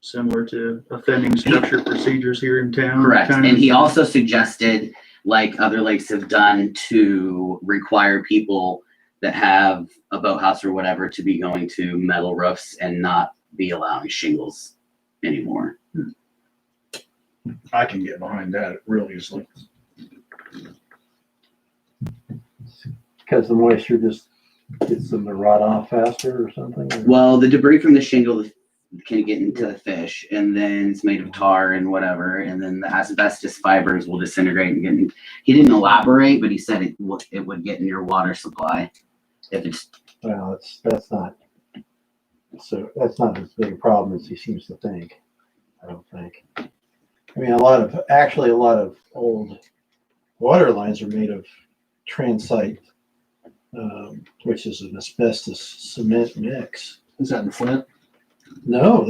similar to offending structure procedures here in town. Correct. kind And of. he also suggested, like other lakes have done, to require people that have a boathouse or whatever to be going to metal roofs and not be allowing shingles anymore. I can get behind that real easily. Because the moisture just gets them to rot off faster or something? or- Well, the debris from the shingle can get into the fish, and then it's made of tar and whatever, and then the asbestos fibers will disintegrate and get in. He didn't elaborate, but he said it would get in your water supply if it's. Well, that's not as big a problem as he seems to think, I don't think. I mean, a lot of old water lines are made of transite, which is an asbestos cement mix. Is that in Flint? No,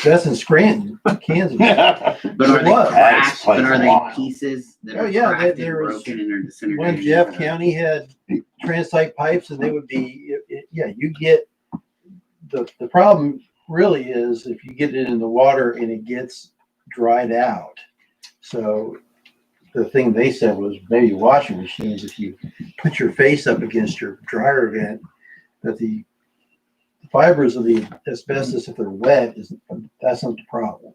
that's in Scranton, Kansas. But are they What? cracked? But are they Wild. pieces that Oh, are yeah, cracked and there was broken and are When disintegrating? Jeff County had transite pipes and they would be, you get, the problem really is if you get it in the water and it gets dried out. So the thing they said was maybe washing machines, if you put your face up against your dryer vent, that the fibers of the asbestos, if they're wet, that's not the problem.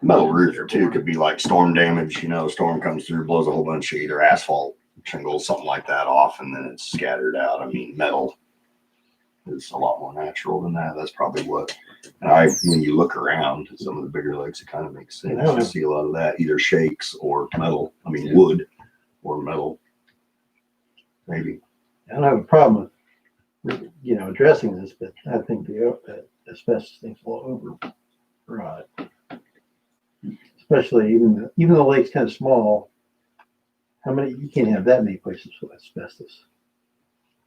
Metal roof too could be like storm damage, storm comes through, blows a whole bunch of either asphalt, shingles, something like that off, and then it's scattered out. I mean, metal is a lot more natural than that. That's probably what, when you look around at some of the bigger lakes, it kind of makes sense to see a lot of that, either shakes or metal. I mean, wood or metal, maybe. I don't have a problem with, addressing this, but I think the asbestos thing's all override. Especially even the lake's kind of small. You can't have that many places with asbestos.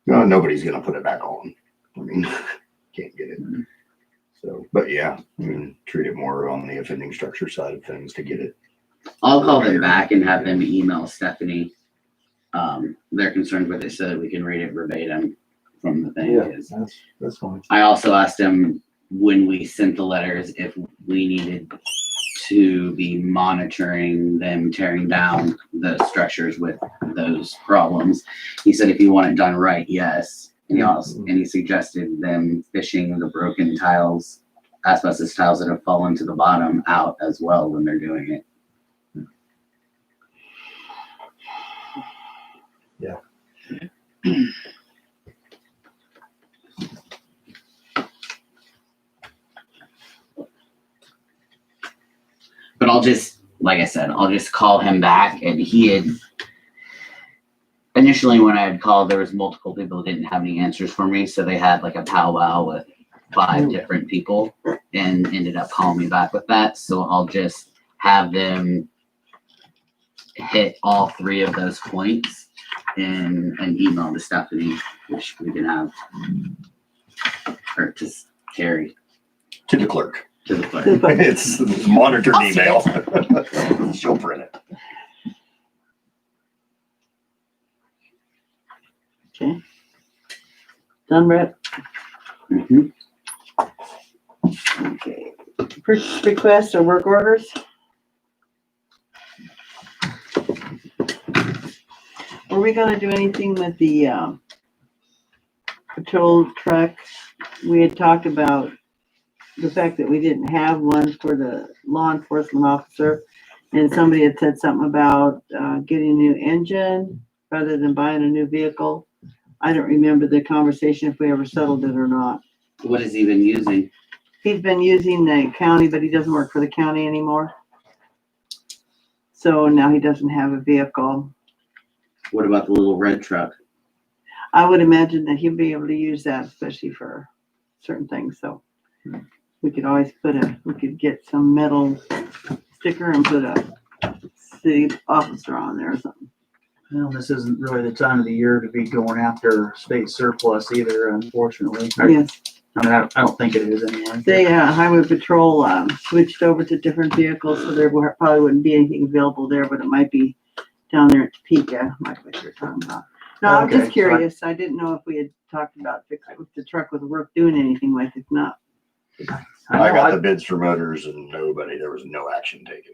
No, nobody's gonna put it back on. I mean, can't get it. So, but yeah, treat it more on the offending structure side of things to get it. I'll call them back and have them email Stephanie. Their concerns with it so that we can read it verbatim from the thing. Yeah, that's fine. I also asked him when we sent the letters if we needed to be monitoring them tearing down the structures with those problems. He said if you want it done right, yes. And he suggested them fishing the broken tiles, asbestos tiles that have fallen to the bottom out as well when they're doing it. Yeah. But I'll just, like I said, I'll just call him back, and initially when I had called, there was multiple people who didn't have any answers for me, so they had like a powwow with 5 different people and ended up calling me back with that. So I'll just have them hit all 3 of those points in an email to Stephanie, which we can have, or to Carrie, To the clerk. to the clerk. It's monitored I'll see email. She'll print it. Okay. Done, Brett? Mhm. Okay. Purchase requests or work orders? Are we gonna do anything with the, patrol truck? We had talked about the fact that we didn't have one for the law enforcement officer. And somebody had said something about, getting a new engine rather than buying a new vehicle. I don't remember the conversation if we ever settled it or not. What is he been using? He's been using the county, but he doesn't work for the county anymore. So now he doesn't have a vehicle. What about the little red truck? I would imagine that he'll be able to use that, especially for certain things, so. We could always we could get some metal sticker and put a city officer on there or something. Well, this isn't really the time of the year to be going after state surplus either, unfortunately. Yes, I mean, I don't think it is anyway. they, highway patrol, switched over to different vehicles, so there probably wouldn't be anything available there, but it might be down there at Topeka, like what you're talking about. No, I'm Okay, just curious. I didn't know if we had talked about if the truck was worth doing anything with. If not, I know got the bids for motors and there was no action taken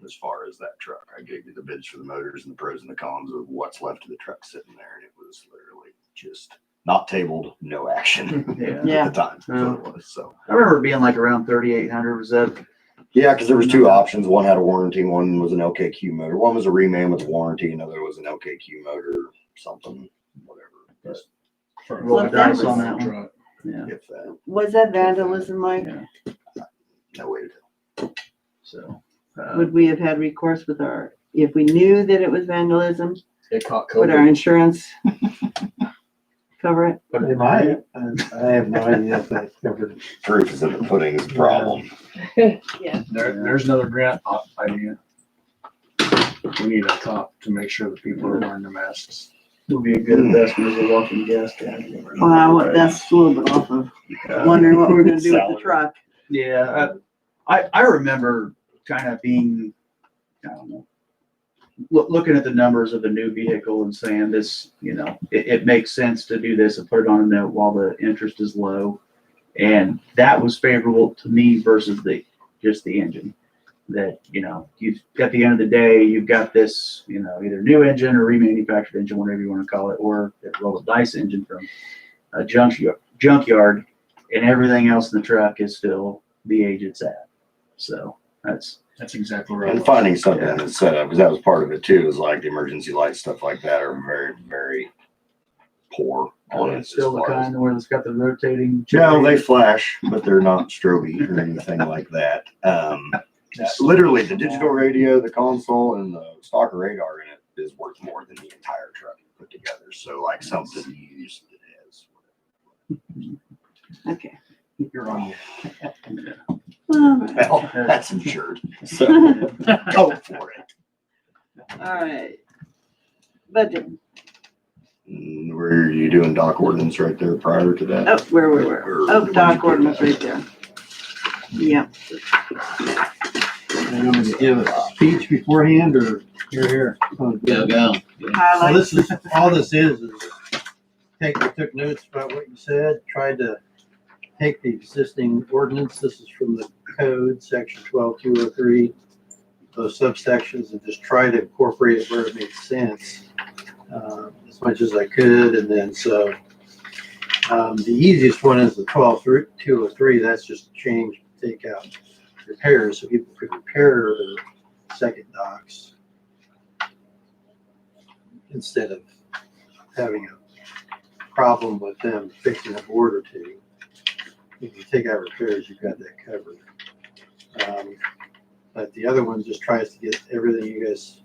as far as that truck. I gave you the bids for the motors and the pros and the cons of what's left of the truck sitting there, and it was literally just not tabled, no action Yeah. Yeah. at the time. So it was, so. I remember it being like around 3,800. Was that? Yeah, because there was 2 options. One had a warranty, one was an LKQ motor. One was a reman with a warranty, another was an LKQ motor, something, whatever. Just Roll the Well, that dice on was- that one. Truck. Yeah. if that, was that vandalism, Mike? no way to tell. So. Would we have had recourse with if we knew that it was vandalism, It caught would our COVID. insurance cover it? They might. I have no idea if that's covered. Proof is in the pudding is the problem. There's another grant idea. We need a cop to make sure that people are wearing their masks. Would be a good investment as a walking gas tank. Well, that's a little bit off of wondering what we're gonna do with the truck. Yeah, I remember kind of being, I don't know, looking at the numbers of the new vehicle and saying this, it makes sense to do this and put it on a note while the interest is low. And that was favorable to me versus just the engine. That, you at the end of the day, you've got this, either new engine or remanufactured engine, whatever you want to call it, or a roll of dice engine from a junkyard, and everything else in the truck is still the age it's at. So that's exactly right. And finding something that's set up, because that was part of it too, is like the emergency lights, stuff like that are very, very poor on it. it's still as the far as- kind where it's got the rotating. No, they flash, but they're not stroby or anything like that. Literally the digital radio, the console, and the stalker radar in it is worth more than the entire truck put together. So like something used it as. Okay. You're on. Well, that's insured. So go for it. All right. Budget. Were you doing dock ordinance right there prior to that? Oh, where we were. Oh, dock ordinance right there. Yep. I'm going to give a speech beforehand or you're here? Go. So Highlight. this is, all this is took notes about what you said, tried to take the existing ordinance. This is from the code, section 12203, those subsections, and just try to incorporate it where it makes sense as much as I could. And then the easiest one is the 12203. That's just change, take out repairs, so people could repair their second docks instead of having a problem with them fixing a board or two. If you take out repairs, you've got that covered. But the other one just tries to get everything you guys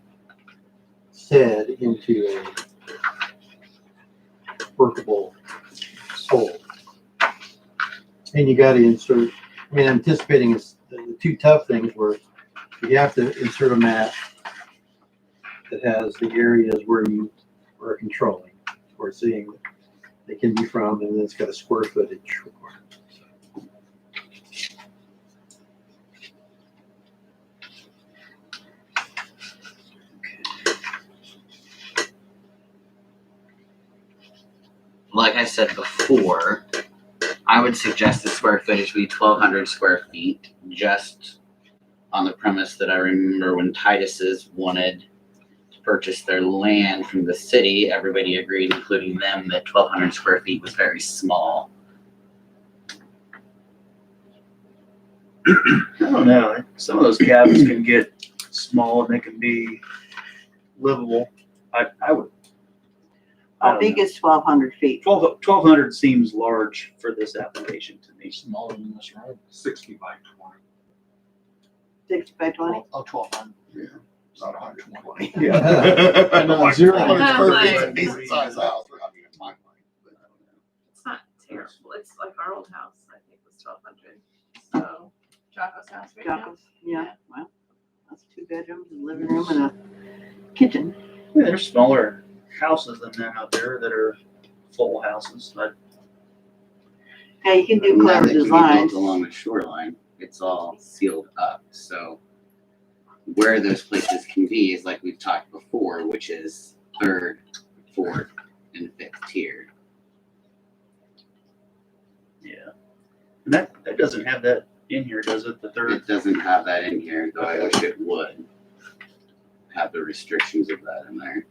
said into workable hole. And you gotta insert, I mean, anticipating is the two tough things were you have to insert a map that has the areas where you are controlling or seeing they can be from, and then it's got a square footage requirement. Like I said before, I would suggest the square footage be 1,200 square feet, just on the premise that I remember when Titus's wanted to purchase their land from the city, everybody agreed, including them, that 1,200 square feet was very small. I don't know. Some of those cabins can get small and they can be livable. I would. I How don't big know. is 1,200 feet? 1,200 seems large for this application to me. Smaller than this road. 60 by 20. 60 by 20? Oh, 1,200. Not 120. I know, zero. 100 square Like- feet's a decent sized house, but I mean, in my mind. but I don't know. It's not terrible. It's like our old house, I think was 1,200. So Jocko's house right now. Jocko's, yeah, well, that's 2 bedrooms, a living room and a kitchen. Yeah, there's smaller houses than that out there that are full houses. Yeah, you can do None clever that can be designs. built along the shoreline. It's all sealed up. So where those places can be is like we've talked before, which is 3rd, 4th, and 5th tier. Yeah. And that doesn't have that in here, does it? The third. It doesn't have that in here, though I wish it would have the restrictions of that in there.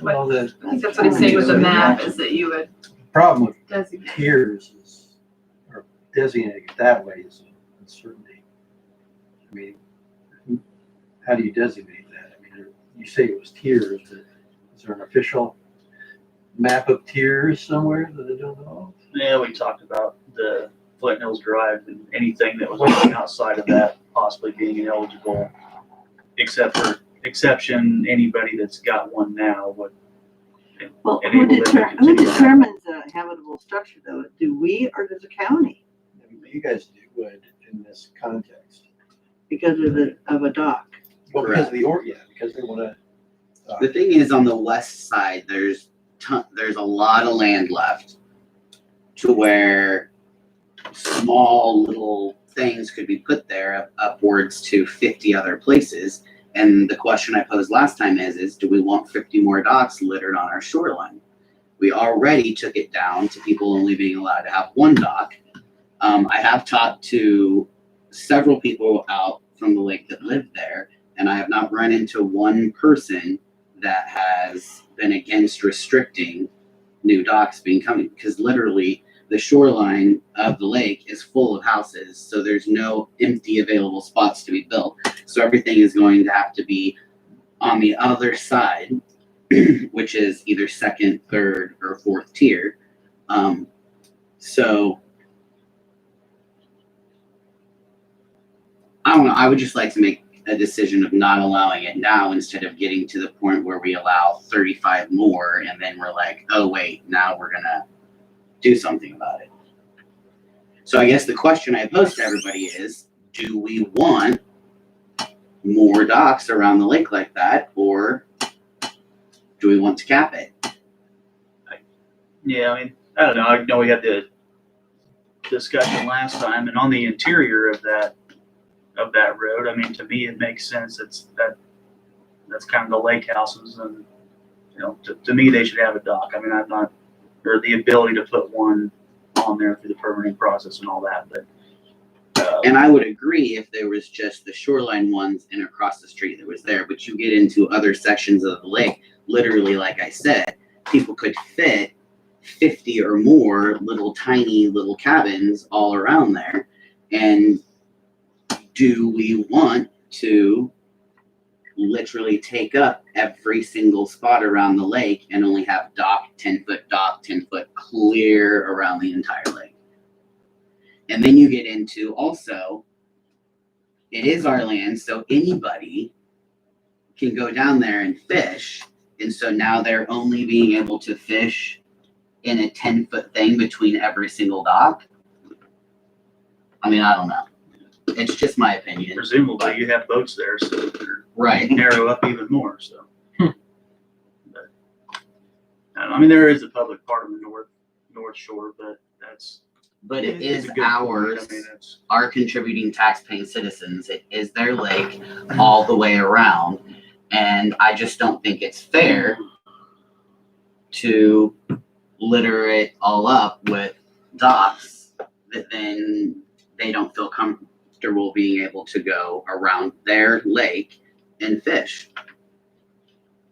Well, I think that's what he's saying with the map is that you would the problem with designate. tiers is, or designating it that way is uncertainty. I mean, how do you designate that? I mean, you say it was tiers, but is there an official map of tiers somewhere that I don't know? Yeah, we talked about the Flint Hills Drive and anything that was going outside of that possibly being ineligible, except for exception, anybody that's got one now would. Well, enable them to who continue that. determines a habitable structure though? Do we or does the county? You guys would in this context. Because of a dock. Well, because of the, because they wanna. The thing is, on the west side, there's a lot of land left to where small little things could be put there upwards to 50 other places. And the question I posed last time is do we want 50 more docks littered on our shoreline? We already took it down to people only being allowed to have 1 dock. I have talked to several people out from the lake that live there, and I have not run into one person that has been against restricting new docks being coming, because literally the shoreline of the lake is full of houses, so there's no empty available spots to be built. So everything is going to have to be on the other side, which is either 2nd, 3rd, or 4th tier. So I don't know. I would just like to make a decision of not allowing it now instead of getting to the point where we allow 35 more and then we're like, oh wait, now we're gonna do something about it. So I guess the question I pose to everybody is, do we want more docks around the lake like that, or do we want to cap it? Yeah, I mean, I don't know. I know we had the discussion last time, and on the interior of that road, I mean, to me, it makes sense. That's kind of the lake houses, and you know, to me, they should have a dock. I mean, I'm not, or the ability to put one on there through the permitting process and all that, but. And I would agree if there was just the shoreline ones and across the street that was there, but you get into other sections of the lake, literally, like I said, people could fit 50 or more tiny little cabins all around there. And do we want to literally take up every single spot around the lake and only have 10 foot clear around the entire lake? And then you get into also, it is our land, so anybody can go down there and fish. And so now they're only being able to fish in a 10-foot thing between every single dock. I mean, I don't know. It's just my opinion. Presumably you have boats there, so they're Right. narrow up even more, so. But, I mean, there is a public part of the North Shore, but that's. But it it's is a good point. ours. I mean, it's. Our contributing tax-paying citizens. It is their lake all the way around. And I just don't think it's fair to litter it all up with docks that then they don't feel comfortable being able to go around their lake and fish.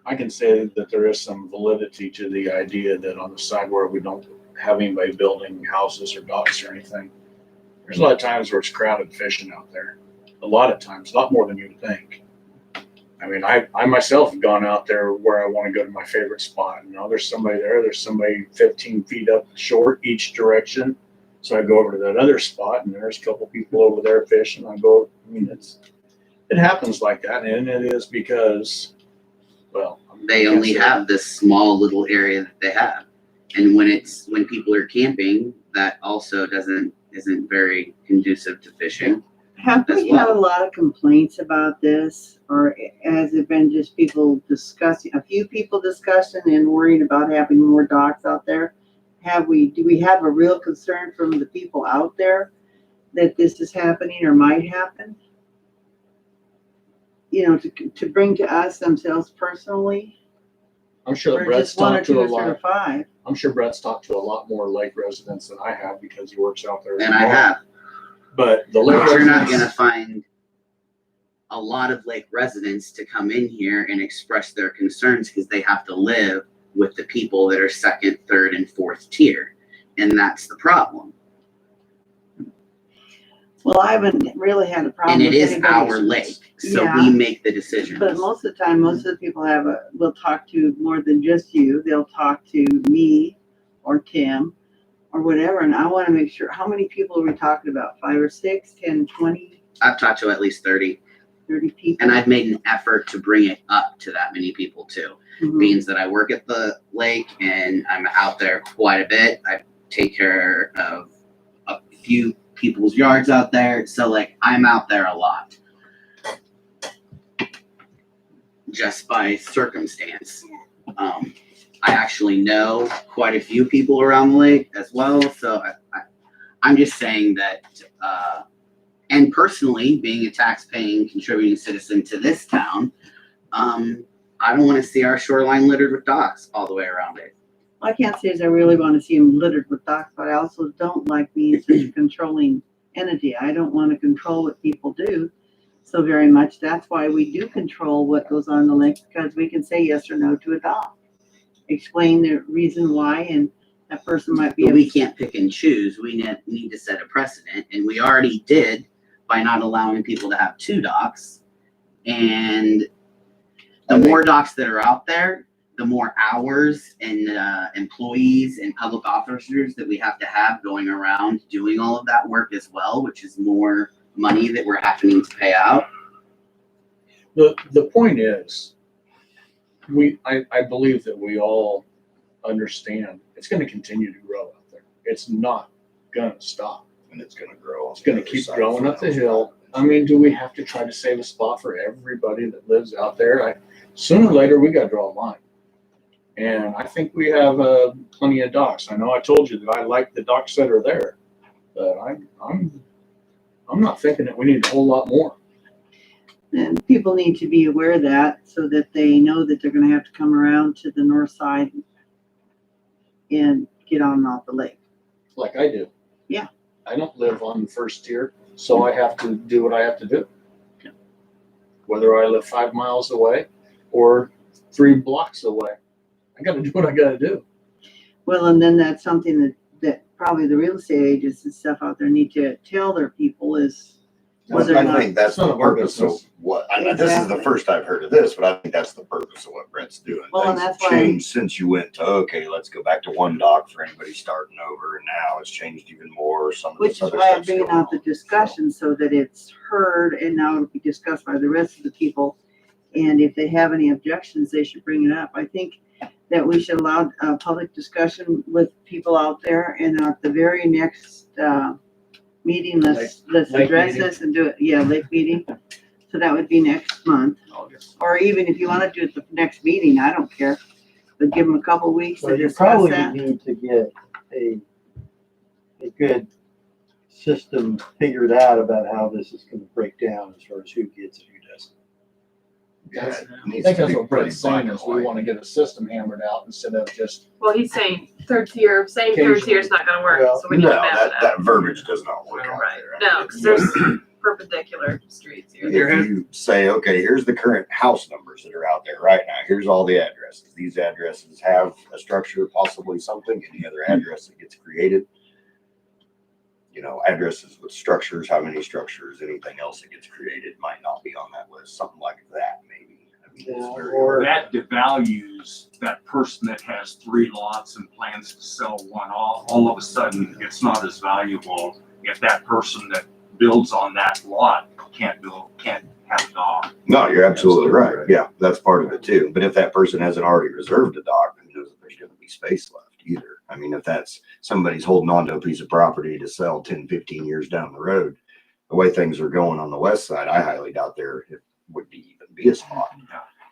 I can say that there is some validity to the idea that on the side where we don't have anybody building houses or docks or anything, there's a lot of times where it's crowded fishing out there. A lot of times, a lot more than you would think. I mean, I myself have gone out there where I want to go to my favorite spot. You know, there's somebody there, there's somebody 15 feet up short each direction. So I go over to that other spot and there's a couple people over there fishing. I mean, it happens like that. And it is because, well, They only have this small little area that they have. And when people are camping, that also isn't very conducive to fishing. Have as we had a well. lot of complaints about this, or has it been just people discussing, a few people discussing and worrying about having more docks out there? Do we have a real concern from the people out there that this is happening or might happen? You know, to bring to us themselves personally, I'm sure or Brett's just one or talked to two a or three or lot. five? I'm sure Brett's talked to a lot more lake residents than I have because he works out there. And I have. But the lake But you're not residents- gonna find a lot of lake residents to come in here and express their concerns because they have to live with the people that are second, third, and fourth tier. And that's the problem. Well, I haven't really had a problem. And it with is anybody- our lake, so Yeah. we make the decisions. But most of the time, most of the people will talk to more than just you. They'll talk to me or Tim or whatever. And I want to make sure, how many people are we talking about? 5 or 6, 10, 20, I've talked to at least 30, 30 people? and I've made an effort to bring it up to that many people too. Mhm. Means that I work at the lake and I'm out there quite a bit. I take care of a few people's yards out there. So like I'm out there a lot. Just by circumstance. I actually know quite a few people around the lake as well. So I'm just saying that, and personally being a tax-paying contributing citizen to this town, I don't want to see our shoreline littered with docks all the way around it. I can't say as I really want to see them littered with docks, but I also don't like being such a controlling entity. I don't want to control what people do so very much. That's why we do control what goes on the lake, because we can say yes or no to a dock. Explain the reason why, and that person might be. But we can't pick and choose. We need to set a precedent, and we already did by not allowing people to have 2 docks. And the more docks that are out there, the more hours and employees and public officers that we have to have going around doing all of that work as well, which is more money that we're having to pay out. The point is, I believe that we all understand it's going to continue to grow out there. It's not going to stop. And it's gonna grow. It's going to keep growing up the hill. I mean, do we have to try to save a spot for everybody that lives out there? Sooner or later, we got to draw a line. And I think we have plenty of docks. I know I told you that I like the docks that are there, but I'm not thinking that we need a whole lot more. And people need to be aware of that so that they know that they're going to have to come around to the north side and get on and off the lake. Like I do. Yeah. I don't live on the first tier, so I have to do what I have to do. Whether I live 5 miles away or 3 blocks away, I got to do what I got to do. Well, and then that's something that probably the real estate agents and stuff out there need to tell their people is whether or I not. think that's It's none the of our purpose of business. what, this is the Exactly. first I've heard of this, but I think that's the purpose of what Brett's doing. Well, and Things that's have why- changed since you went to, okay, let's go back to 1 dock for anybody starting over, and now it's changed even more. Some of Which this is other why I'm stuff's bringing going out the on. discussion so that it's heard and now it'll be discussed by the rest of the people. And if they have any objections, they should bring it up. I think that we should allow, public discussion with people out there, and at the very next, meeting, let's Lake address meeting. this and do it, yeah, lake meeting. So that would be next month, or even if you wanna do it the next meeting, I don't care, but give them a couple weeks Well, to you discuss probably that. need to get a good system figured out about how this is gonna break down as far as who gets it, who doesn't. Yeah, it I needs think to that's be what Brett's pretty black saying and is we white. want to get a system hammered out instead of just, Well, he's saying third tier, saying third tier is not gonna work, Well, so we need No, to map that, it out. that verbiage does not work out Right, there. no, because there's perpendicular streets here. If you say, okay, here's the current house numbers that are out there right now, here's all the addresses. These addresses have a structure, possibly something, any other address that gets created. You know, addresses with structures, how many structures, anything else that gets created might not be on that list, something like that, maybe. I mean, it's Yeah, very- or- That devalues that person that has 3 lots and plans to sell one. All of a sudden, it's not as valuable if that person that builds on that lot can't have a dock. No, you're absolutely right. Yeah, that's part of it too. But if that person hasn't already reserved a dock, then there's gonna be space left either. I mean, if that's somebody's holding on to a piece of property to sell 10, 15 years down the road, the way things are going on the west side, I highly doubt there would even be a spot.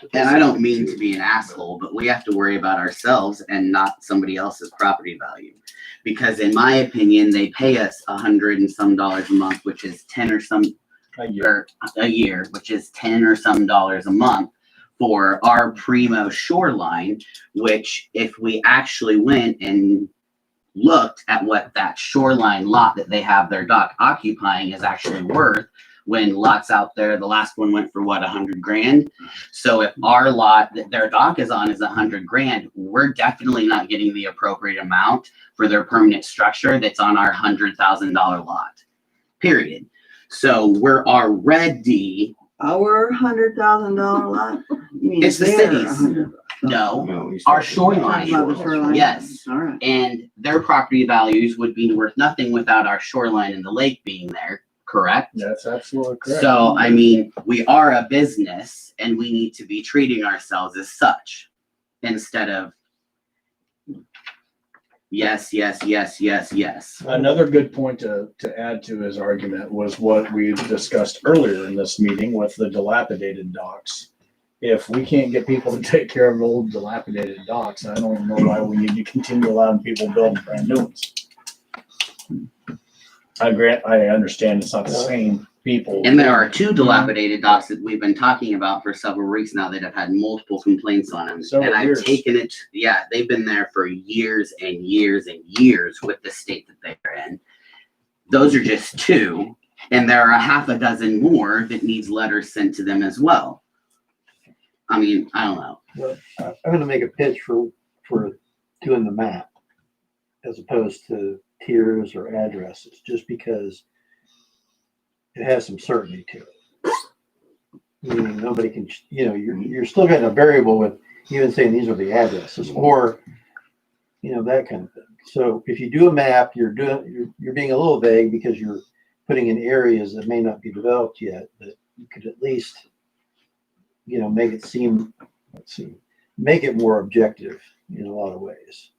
to put And I don't mean something to be an asshole, but we have to worry about ourselves and not somebody else's property value. Because in my opinion, they pay us $100 and some a month, which is 10 or some or a year, which is 10 or some dollars a month for our primo shoreline, which if we actually went and looked at what that shoreline lot that they have their dock occupying is actually worth, when lots out there, the last one went for what, 100 grand. So if our lot that their dock is on is 100 grand, we're definitely not getting the appropriate amount for their permanent structure that's on our $100,000 lot, period. So we're already, Our $100,000 lot? You mean It's the their city's. 100,000. no, No, he's our talking shoreline. Talking about the shoreline? Yes. All right. and their property values would be worth nothing without our shoreline and the lake being there, correct? that's absolutely correct. So, I mean, we are a business and we need to be treating ourselves as such instead of yes, yes, yes, yes, yes. Another good point to add to his argument was what we discussed earlier in this meeting with the dilapidated docks. If we can't get people to take care of old dilapidated docks, I don't know why we need to continue allowing people building brand new ones. I understand it's not the same people. And there are 2 dilapidated docks that we've been talking about for several weeks now that have had multiple complaints on them. Several And I've years. taken it, yeah, they've been there for years and years and years with the state that they're in. Those are just 2, and there are a half a dozen more that needs letters sent to them as well. I mean, I don't know. Well, I'm gonna make a pitch for doing the map as opposed to tiers or addresses, just because it has some certainty to it. Meaning nobody can, you're still getting a variable with even saying these are the addresses or, that kind of thing. So if you do a map, you're being a little vague because you're putting in areas that may not be developed yet, but you could at least, make it seem, make it more objective in a lot of ways.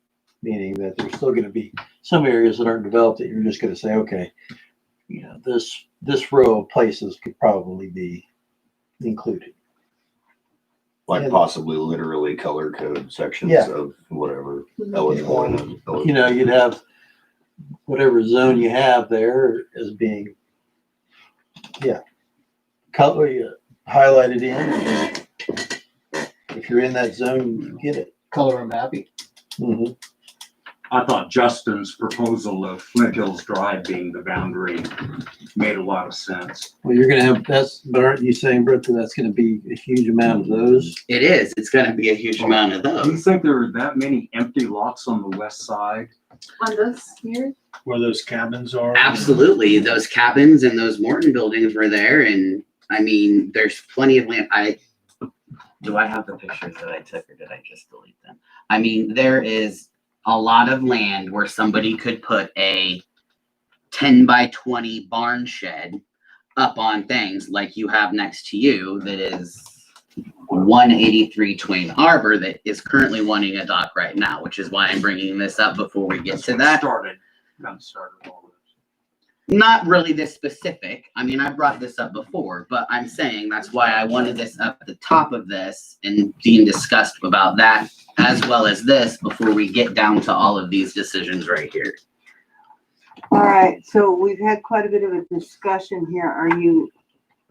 Meaning that there's still going to be some areas that aren't developed that you're just going to say, okay, this row of places could probably be included. like And- possibly literally color code sections Yeah. of whatever eligible and eligible. You'd have whatever zone you have there as being, color highlighted in. If you're in that zone, you get it. Color them happy. Mhm. I thought Justin's proposal of Flint Hills Drive being the boundary made a lot of sense. Well, you're gonna have, but aren't you saying, Brett, that that's gonna be a huge amount of those? It is. It's going to be a huge amount of Do you those. think there are that many empty lots on the west side? On this here, Where those cabins are. Absolutely. Those cabins and those Morton buildings were there. And I mean, there's plenty of land. Do I have the pictures that I took or did I just delete them? I mean, there is a lot of land where somebody could put a 10 by 20 barn shed up on things like you have next to you that is 183 Twain Harbor that is currently wanting a dock right now, which is why I'm bringing this up before we get to that. Kind of started all this. Not really this specific. I mean, I brought this up before, but I'm saying that's why I wanted this up at the top of this and being discussed about that as well as this before we get down to all of these decisions right here. All right, so we've had quite a bit of a discussion here. Are you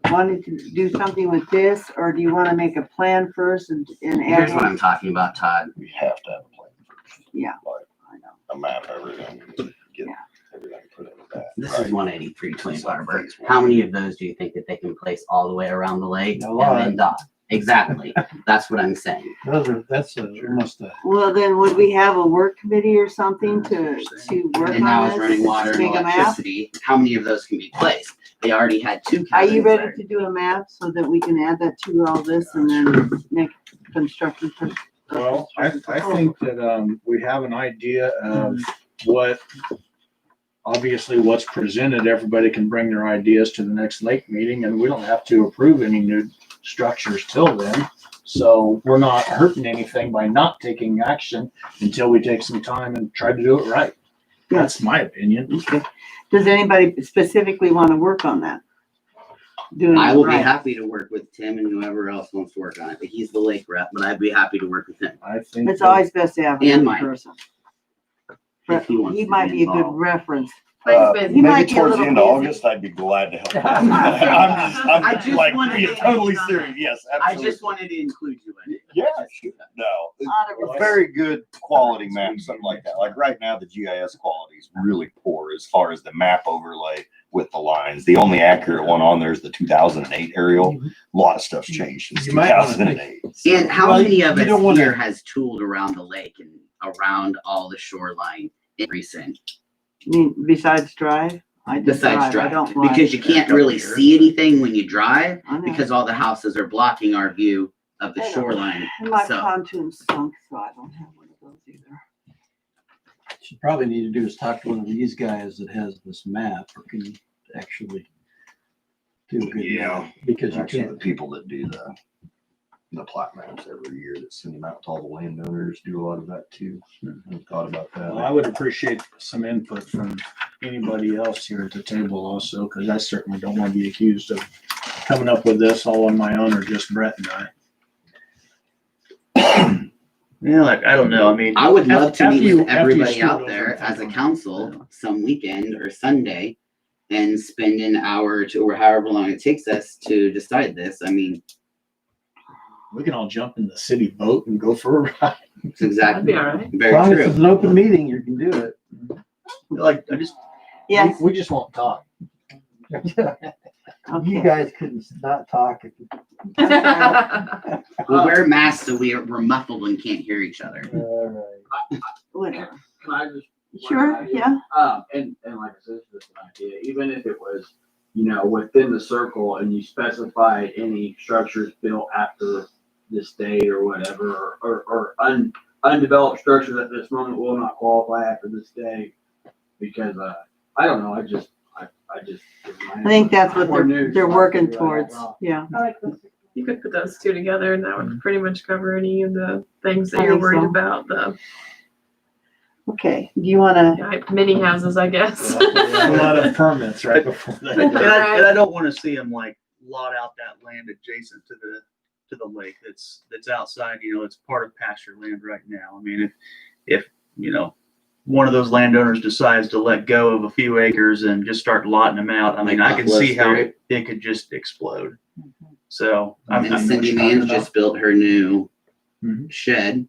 wanting to do something with this, or do you want to make a plan first and Here's what add? I'm talking about, Todd. We have to have a plan first. Yeah. Like I know. a map, everything, get Yeah. everything put into that. This right? is 183 Twain It's like Harbor. phase one. How many of those do you think that they can place all the way around the lake A and lot. then dock? Exactly. That's what I'm saying. That's almost a. Well, then would we have a work committee or something to work And now on it's this? running water and Make a map? electricity. How many of those can be placed? They already had 2 Are you cabins ready there. to do a map so that we can add that to all this and then make construction? Well, I think that, we have an idea of what, obviously what's presented, everybody can bring their ideas to the next lake meeting, and we don't have to approve any new structures till then. So we're not hurting anything by not taking action until we take some time and try to do it right. That's my opinion. Okay. Does anybody specifically want to work on that? Doing I it will be right. happy to work with Tim and whoever else wants to work on it, but he's the lake rep, but I'd be happy to work with him. I think. It's that- always best to have And one Mike. person. If he wants He to might be a good involved. reference. Mike's busy. He might Maybe be a towards the little end of busy. August, I'd be glad to help. I I'm just just like wanted being to totally engage on serious. that. Yes, I absolutely. just wanted to include you in it. Yeah, sure. No, Honor a very good quality map, something like that. Like right now, the GIS quality is really poor as far as the map overlay with the lines. The only accurate one on there is the 2008 aerial. A lot of stuff's changed since You might wanna 2008. And how Well, many of you us don't wanna- here has tooled around the lake and around all the shoreline in recent? I mean, besides drive? I just Besides I drive, don't fly. because you can't really see anything when you drive I know. because all the houses are blocking our view of the I know. shoreline. And my So pontoon sunk, so I don't have one of those either. What you probably need to do is talk to one of these guys that has this map or can actually do a good Yeah. job. Because you Actually, the can't, people that do the plat maps every year that send them out to all the landowners do a lot of that too. I've thought about Well, I that. would appreciate some input from anybody else here at the table also, because I certainly don't want to be accused of coming up with this all on my own or just Brett and I. Yeah, like, I don't know, I mean. I would love to After meet you- with after you everybody scoot out over there and as a think on it. council some weekend or Sunday and spend an hour or two or however long it takes us to decide this. I mean, We can all jump in the city boat and go for a ride. it's That'd exactly be all right. as very long as it's true. an open meeting, you can do it. Like, I just, Yes, We just won't talk. You okay. guys couldn't not talk if We wear masks so we're muffled and can't hear each other. Whatever. Can I just? Sure, yeah. And like I said, it's just an idea, even if it was, within the circle and you specify any structures built after this date or whatever, or undeveloped structures at this moment will not qualify after this date. Because, I don't know, I just. I think that's what they're working towards. Yeah. I like this. You could put those two together and that would pretty much cover any of the things I that you're think worried so. about, the Okay. Do you want to? mini houses, I guess. A lot of permits right before and that. I don't wanna see them like lot out that land adjacent to the lake that's outside, it's part of pasture land right now. I mean, if one of those landowners decides to let go of a few acres and just start lotting them out, I mean, Like I can Buffalo see how Spirit. it could just explode. So. And I'm Cindy not Mann's sure. just built her new Mhm. shed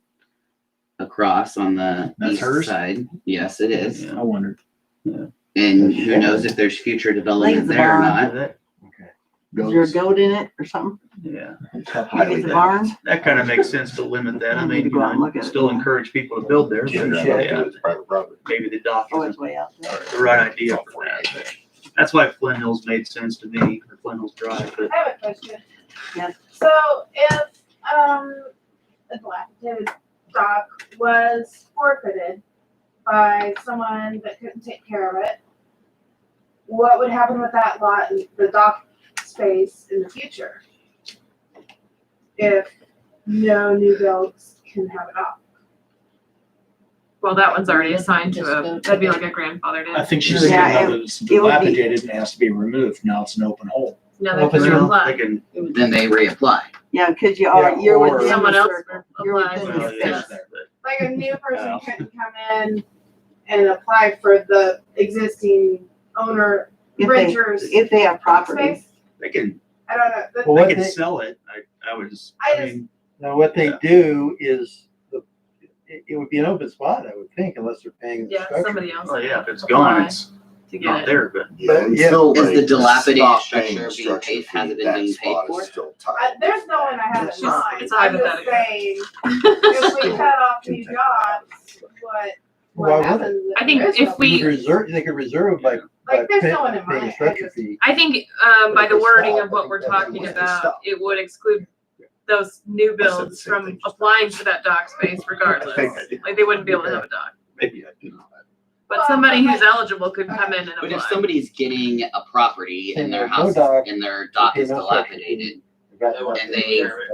across on the That's east hers? side. Yes, it is. Yeah. I wondered. And who knows if there's future development it's a there or barn. not. Is there a goat in it or something? Yeah, Highly It's a doubt barn? that kind of makes sense to limit that. I I need mean, to go out and look at it. still encourage people to build there, but Yeah, yeah, it's private property. maybe the dock Oh, isn't it's way out there. the right idea for that. But that's why Flint Hills made sense to me, or Flint Hills Drive, but I have a question. Yes. So if, a dilapidated dock was forfeited by someone that couldn't take care of it, what would happen with that lot, the dock space in the future? if no new builds can have it off. Well, that one's already assigned to that'd be like a grandfathered in. I think she's thinking Yeah, of it's it would be- dilapidated and has to be removed. Now it's an open hole. Now Well, they if can it's reapply. They can, Then they reapply. Yeah, because you are, you're or- within Someone the else circle. You're applies. within Well, the it is space. there, but Like a new person Oh. couldn't come in and apply for the existing owner If they, renters if they have property. space. they can, I don't know. Well, they what can they, sell it. I I mean, now what they Yeah. do is, it would be an open spot, I would think, unless they're paying the Yeah, structure. somebody else. well, yeah, if it's apply gone, it's to not get it. there, but Yeah, yeah. until Is they the dilapidated stop structure paying the being structure paid- fee, has it been that being paid spot for? is still tight. There's no one I have in It's mind. a I'm just hypothetical. saying, if we cut off new jobs, Why what would happens? I think There is if no- we- They could reserve, they could reserve by Like, there's pay- no one in paying mind. a structure fee. I think by the If they wording stop, of I what think we're that's talking what they about, stop. it would exclude those new I said the builds same from thing just now. applying for that dock space regardless. I think I did. Like they wouldn't be able to have a dock. maybe I do. But somebody who's eligible could come in and But if apply. somebody's getting a property and their No house dock, and their dock pay is no structure dilapidated, And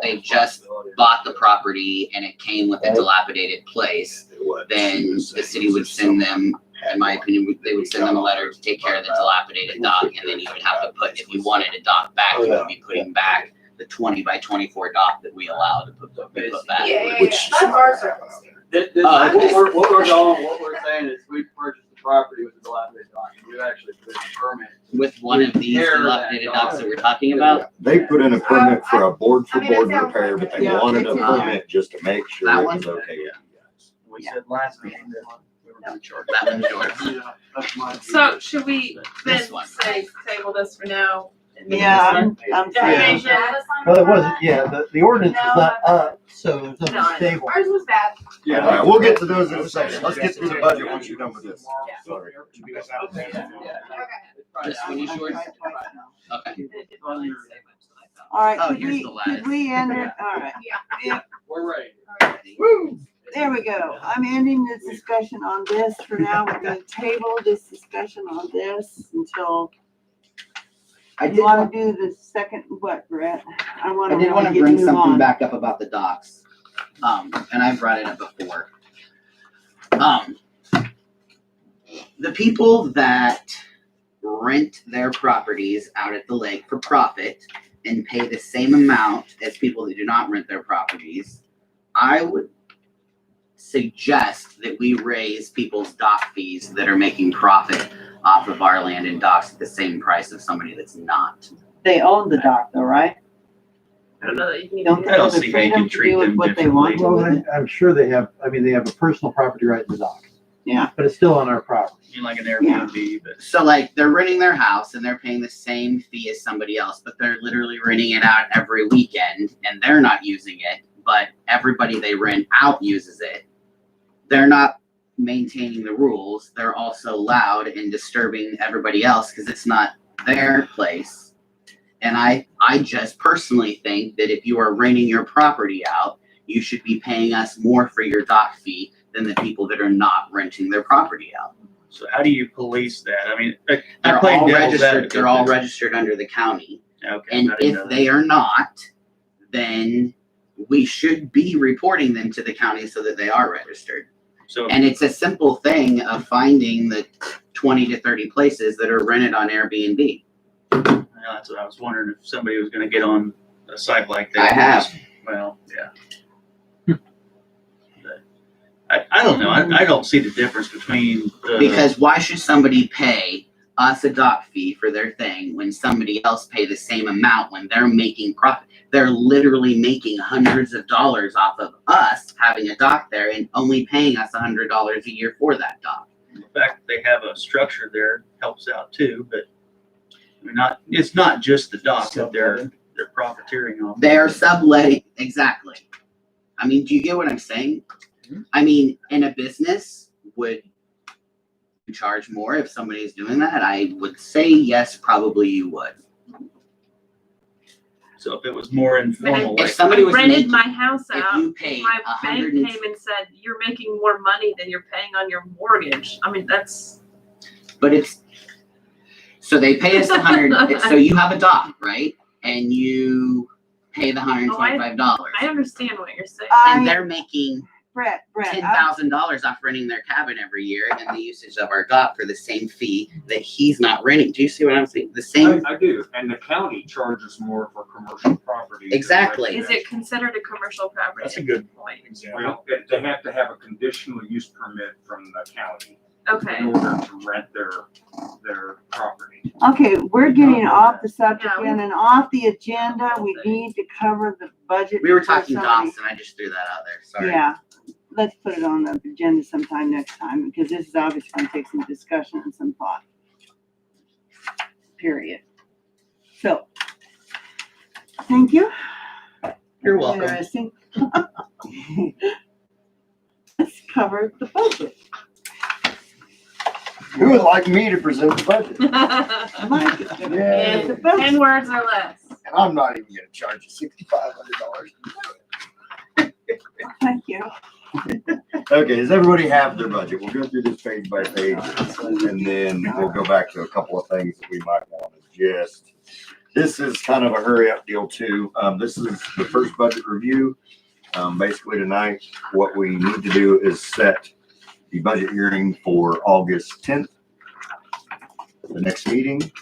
they just bought the property and it came with a Right. dilapidated place, then the city would send them, in my opinion, they would send them a letter to take care of the dilapidated dock, and then you would have to put, if you wanted a dock back, you would be putting back the 20 by 24 dock that we allow to put back. Yeah, yeah, yeah. Which- That's our circumstance. What we're saying is we purchased the property with the dilapidated dock, and you actually put a permit. With one of these Repair that dilapidated dock. docks that we're talking about, They put in a permit for a board for I mean, it board sounds repair, like- but they Yeah, wanted a it's in there. permit just to make sure That it one? was okay with you guys. We said last meeting that we were gonna charge. that one's yours. Yeah, that's my view. So should we then This one. say table this for now? and then Yeah, this one? I'm Definition. Well, it wasn't, yeah, the ordinance is No, not up, so there's No, nothing I know. stable. Ours was bad. All right, we'll get to those in a second. Let's get through the budget once you're done with this. Sorry. This one you short? Okay. All right, Oh, could here's we, the could lattice. we end it? All right. We're ready. There we go. I'm ending this discussion on this for now. We're gonna table this discussion on this until, I you did wanna want, do the second, what, Brett? I I wanna did want to get bring move something on. back up about the docks. And I've brought it up before. The people that rent their properties out at the lake for profit and pay the same amount as people that do not rent their properties, I would suggest that we raise people's dock fees that are making profit off of our land and docks at the same price of somebody that's not. They own the dock though, right? I don't know that you can Don't even they I don't have the see how you freedom can to treat do with them what they want to Well, with it? I'm sure they have, I mean, they have a personal property right in the dock. Yeah. But it's still on our property. You like an Airbnb, but So like they're renting their house and they're paying the same fee as somebody else, but they're literally renting it out every weekend and they're not using it, but everybody they rent out uses it. They're not maintaining the rules. They're also loud and disturbing everybody else because it's not their place. And I just personally think that if you are renting your property out, you should be paying us more for your dock fee than the people that are not renting their property out. so how do you police that? I mean, I They're played all devil's registered, advocate they're all there. registered under the county. Okay. And I didn't if know they that. are not, then we should be reporting them to the county so that they are registered. So, And it's a simple thing of finding the 20 to 30 places that are rented on Airbnb. that's what I was wondering, if somebody was gonna get on a site like that. I have. Well, yeah. But I don't know, I don't see the difference between the. Because why should somebody pay us a dock fee for their thing when somebody else pay the same amount when they're making profit? They're literally making hundreds of dollars off of us having a dock there and only paying us $100 a year for that dock. The fact that they have a structure there helps out too, but I mean, it's not just the dock that they're profiteering on. They're subletting, exactly. I mean, do you get what I'm saying? I mean, in a business, would you charge more if somebody's doing that? I would say yes, probably you would. So if it was more informal, If like, somebody was rented making, my house if out, you paid my bank 100, came and said, you're making more money than you're paying on your mortgage. I mean, that's, but it's, so they pay us 100, so you have a dock, right? And you pay the $125. I understand what you're saying. And they're making Brett, $10,000 off renting their cabin every year and the usage of our dock for the same fee that he's not renting. Do you see what I'm saying? The same. I do, and the county charges more for commercial property. Exactly. Is it considered a commercial property? That's a good point. example. Well, they have to have a conditional use permit from the county Okay. in order to rent their property. okay, we're getting off the subject Yeah. and off the agenda. We need to cover the budget. We were before talking somebody- Dawson. I just threw that out there. Sorry. Yeah, let's put it on the agenda sometime next time, because this is obviously gonna take some discussion and some thought. Period. So, thank you. You're welcome. Interesting. Let's cover the budget. Who would like me to present the budget? Mike is gonna present the budget. 10 words or less. And I'm not even gonna charge you $6,500. Thank you. Okay, does everybody have their budget? We'll go through this page by page, and then we'll go back to a couple of things that we might want to just. This is kind of a hurry up deal too. This is the first budget review. Basically tonight, what we need to do is set the budget hearing for August 10th. The next meeting,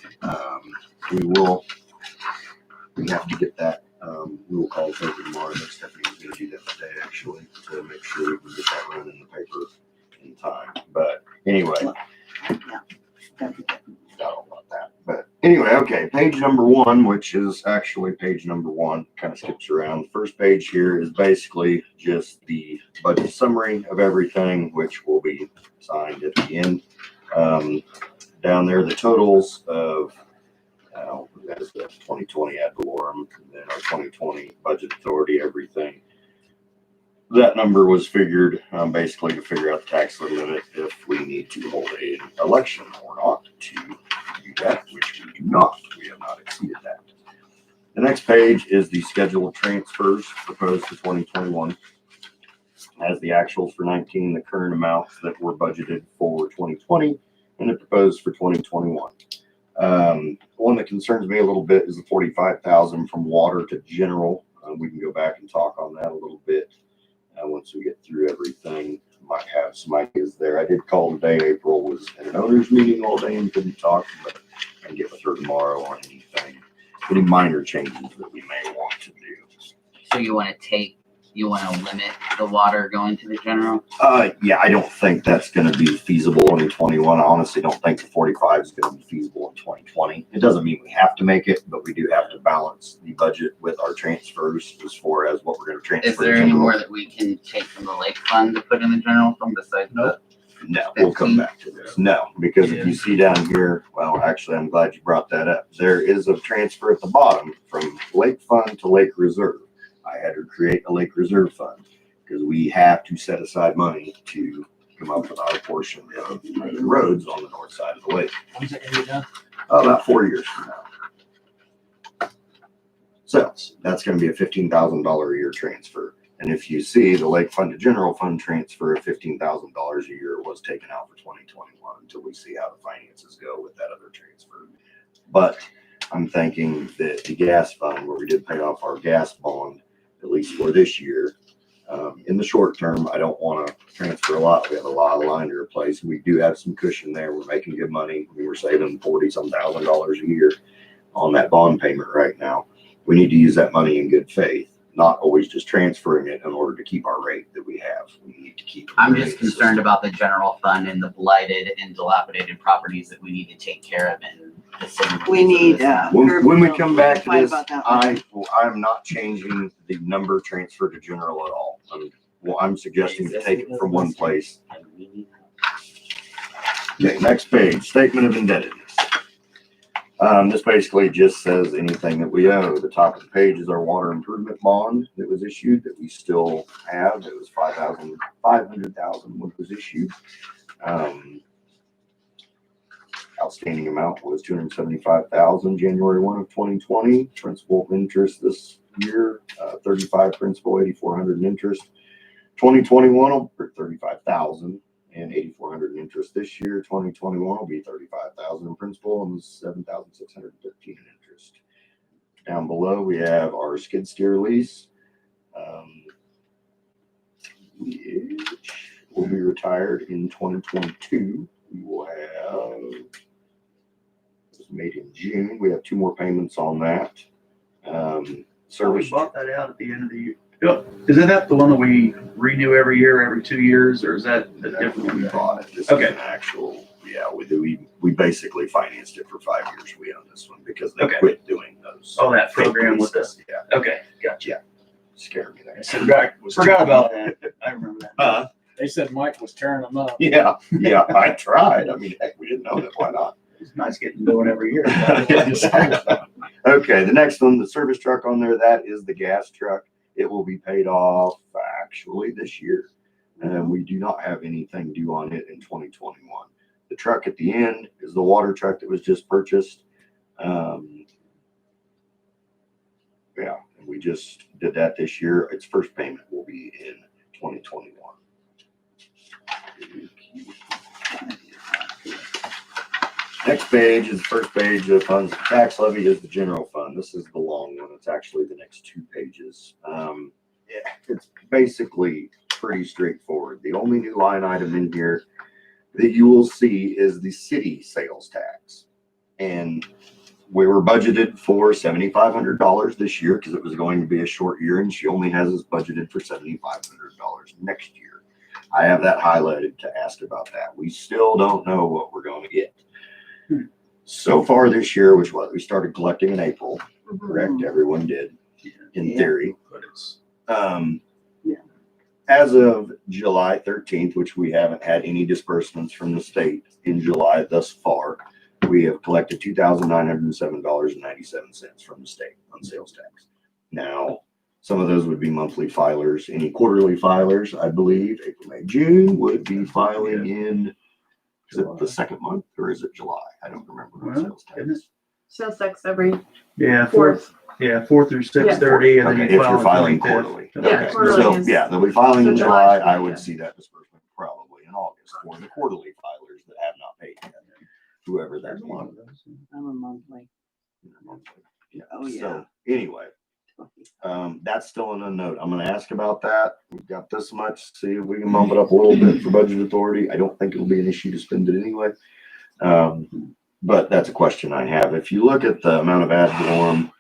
we have to get that. We will call Stephanie tomorrow. Stephanie's gonna do that today actually, to make sure we can get that run in the paper in time. But anyway. Don't want that. But anyway, okay, page number 1, which is actually page number 1, kind of skips around. The first page here is basically just the budget summary of everything, which will be signed at the end. Down there, the totals of that is the 2020 ad valorem, and then our 2020 budget authority, everything. That number was figured basically to figure out the tax limit if we need to hold an election or not to do that, which we do not. We have not exceeded that. The next page is the schedule of transfers proposed for 2021. Has the actuals for 19, the current amounts that were budgeted for 2020, and the proposed for 2021. One that concerns me a little bit is the 45,000 from water to general. We can go back and talk on that a little bit once we get through everything. Might have some ideas there. I did call today. April was in an owners meeting all day and couldn't talk, but I can get with her tomorrow on any minor changes that we may want to do. So you want to limit the water going to the general? Yeah, I don't think that's going to be feasible in 21. I honestly don't think the 45 is going to be feasible in 2020. It doesn't mean we have to make it, but we do have to balance the budget with our transfers as far as what we're going to transfer. Is there any more that we can take from the lake fund to put in the general fund besides that? No, we'll come back to this. No, because if you see down here, well, actually, I'm glad you brought that up. There is a transfer at the bottom from lake fund to lake reserve. I had to create a lake reserve fund because we have to set aside money to come up with our portion of the roads on the north side of the lake. When's that gonna be done? About 4 years from now. So that's going to be a $15,000 a year transfer. And if you see the lake fund to general fund transfer of $15,000 a year was taken out for 2021 until we see how the finances go with that other transfer. But I'm thinking that the gas fund, where we did pay off our gas bond, at least for this year, in the short term, I don't want to transfer a lot. We have a lot of line to replace. We do have some cushion there. We're making good money. We were saving $40-some thousand a year on that bond payment right now. We need to use that money in good faith, not always just transferring it in order to keep our rate that we have. We need to keep. I'm just concerned about the general fund and the blighted and dilapidated properties that we need to take care of in the city. We need, When we come back to Fight this, about that. I'm not changing the number transfer to general at all. I'm suggesting to take it from one place. Okay, next page, statement of indebtedness. This basically just says anything that we owe. The top of the page is our water improvement bond that was issued that we still have. It was $500,000 when it was issued. Outstanding amount was $275,000 January 1 of 2020. Principal interest this year, 35 principal, 8,400 in interest. 2021 will be 35,000 and 8,400 in interest this year. 2021 will be 35,000 in principal and 7,613 in interest. Down below, we have our skid steer lease, which will be retired in 2022. We will have, it was made in June. We have 2 more payments on that. So we Service. bought that out at the end of the year. Yep. Isn't that the one that we renew every year, every 2 years, or is that a different We one? bought it. This is Okay. an actual, yeah, we basically financed it for 5 years. We own this one because they Okay. quit doing those. Oh, that program with us. us. Yeah, Okay, gotcha. scared me there. Forgot about that. I remember that. They said Mike was tearing them up. Yeah, I tried. I mean, heck, we didn't own it. Why not? It's nice getting going every year. Okay, the next one, the service truck on there, that is the gas truck. It will be paid off actually this year. And we do not have anything due on it in 2021. The truck at the end is the water truck that was just purchased. Yeah, and we just did that this year. Its first payment will be in 2021. Next page is the first page of funds. Tax levy is the general fund. This is the long one. It's actually the next 2 pages. It's basically pretty straightforward. The only new line item in here that you will see is the city sales tax. And we were budgeted for $7,500 this year because it was going to be a short year, and she only has us budgeted for $7,500 next year. I have that highlighted to ask about that. We still don't know what we're going to get. So far this year, which was we started collecting in April, correct? Everyone did, in theory. But it's, As of July 13th, which we haven't had any disbursements from the state in July thus far, we have collected $2,907.97 from the state on sales tax. Now, some of those would be monthly filers. Any quarterly filers, I believe, April, May, June would be filing in, is it the second month or is it July? I don't remember. On Well, sales isn't tax. Sales tax every yeah, fourth. 4 through 6:30, and then Okay, you if file you're on filing 25th. quarterly. Yeah, Okay, quarterly so, is- yeah, they'll be filing in so July. July, I would yeah. see that disbursement probably in August for the quarterly filers that have not paid yet. Whoever that There's a lot is. of those. I'm a monthly. Yeah. Oh, yeah. So anyway, that's still an unknown. I'm gonna ask about that. We've got this much, see if we can bump it up a little bit for budget authority. I don't think it'll be an issue to spend it anyway. But that's a question I have. If you look at the amount of ad valorem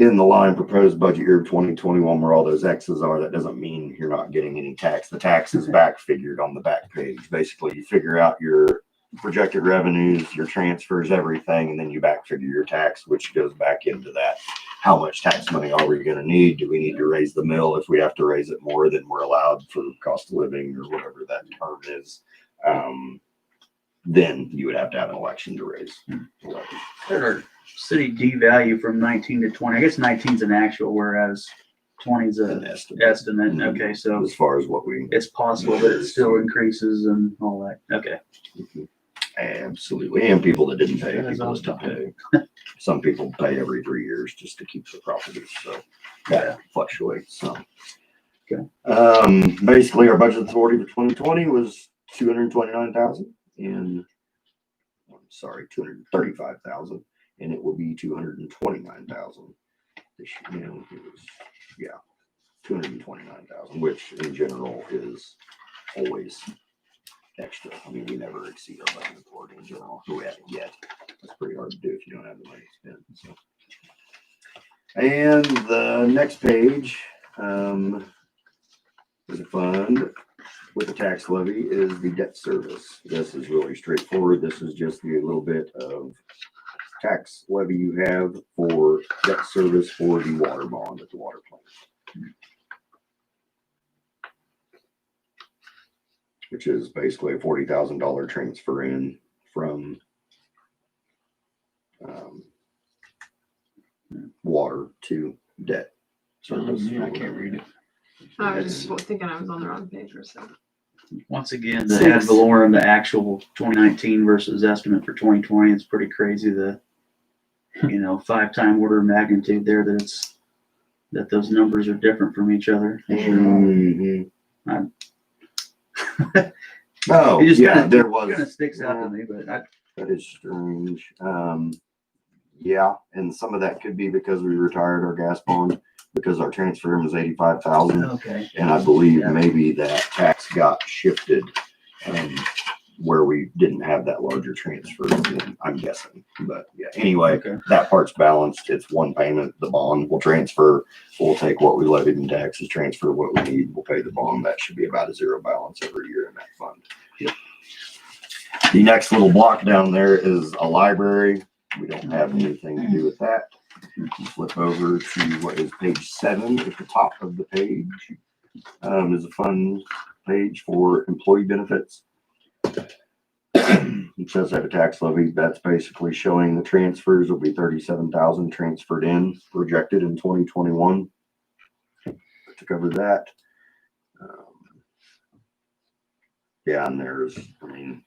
in the line proposed budget year of 2021, where all those X's are, that doesn't mean you're not getting any tax. The tax is back figured on the back page. Basically, you figure out your projected revenues, your transfers, everything, and then you back figure your tax, which goes back into that. How much tax money are we going to need? Do we need to raise the mill? If we have to raise it more than we're allowed for cost of living or whatever that term is, then you would have to have an election to raise. Our city D value from 19 to 20. I guess 19 is an actual, whereas 20 is An an estimate. estimate. Okay, so As far as what we it's possible that it still increases and all that. Okay. absolutely, and people that didn't pay, That is people that awesome. did pay. Some people pay every 3 years just to keep the properties, so that fluctuates some. Okay. Basically, our budget authority for 2020 was 229,000 and, I'm sorry, 235,000, and it will be 229,000 this year. You know, it was, yeah, 229,000, which in general is always extra. I mean, we never exceed our budget authority in general. We haven't yet. That's pretty hard to do if you don't have the money to spend. So. And the next page is a fund with a tax levy is the debt service. This is really straightforward. This is just the little bit of tax levy you have for debt service for the water bond at the water plant. Which is basically a $40,000 transfer in from water to debt service. I can't read it. I was just thinking I was on the wrong page for a second. Once again, the ad valorem, the actual 2019 versus estimate for 2020, it's pretty crazy. The 5-time order of magnitude there that those numbers are different from each other. Mhm. I'm- Oh, It just yeah, kinda- there was. Kind of sticks out to me, but That is strange. Yeah, and some of that could be because we retired our gas bond, because our transfer was 85,000. Okay. And I believe Yeah. maybe that tax got shifted, where we didn't have that larger transfer, I'm guessing. But yeah, anyway, Okay. that part's balanced. It's one payment. The bond will transfer. We'll take what we levied in taxes, transfer what we need. We'll pay the bond. That should be about a zero balance every year in that fund. Yep. The next little block down there is a library. We don't have anything to do with that. Flip over to what is page 7 at the top of the page. Is a fund page for employee benefits. It says have a tax levy. That's basically showing the transfers will be 37,000 transferred in, projected in 2021. To cover that. Yeah, and there's,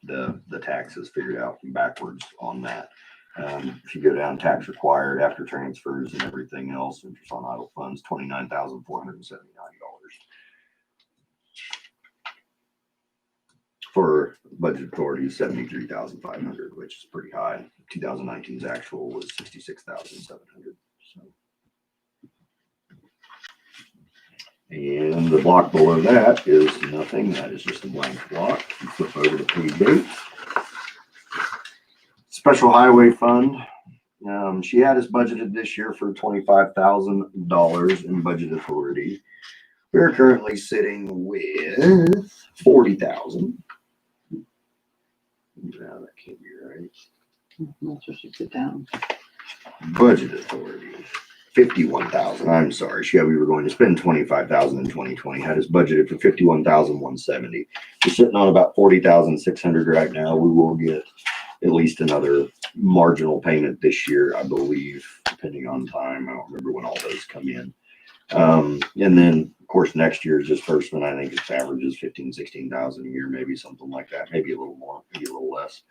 the taxes figured out backwards on that. If you go down tax required after transfers and everything else, interest on idle funds, $29,479. For budget authority, 73,500, which is pretty high. 2019's actual was 66,700. So. And the block below that is nothing. That is just a blank block. You flip over to page 8. Special Highway Fund. She had us budgeted this year for $25,000 in budget authority. We're currently sitting with 40,000. No, that can't be right. That's what she put down. Budget authority. 51,000. I'm sorry. We were going to spend 25,000 in 2020. Had us budgeted for 51,170. We're sitting on about 40,600 right now. We will get at least another marginal payment this year, I believe, depending on time. I don't remember when all those come in. And then of course next year's disbursement, I think it's averages 16,000 a year, maybe something like that, maybe a little more, maybe a little less.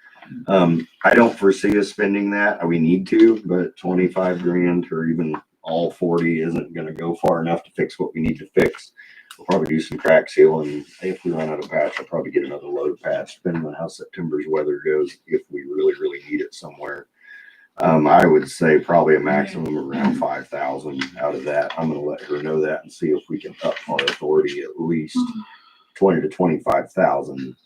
I don't foresee us spending that. We need to, but 25 grand or even all 40 isn't going to go far enough to fix what we need to fix. We'll probably do some crack seal, and if we run out of patch, I'll probably get another load patch, depending on how September's weather goes, if we really need it somewhere. I would say probably a maximum of around 5,000 out of that. I'm going to let her know that and see if we can up our authority at least 20 to 25,000,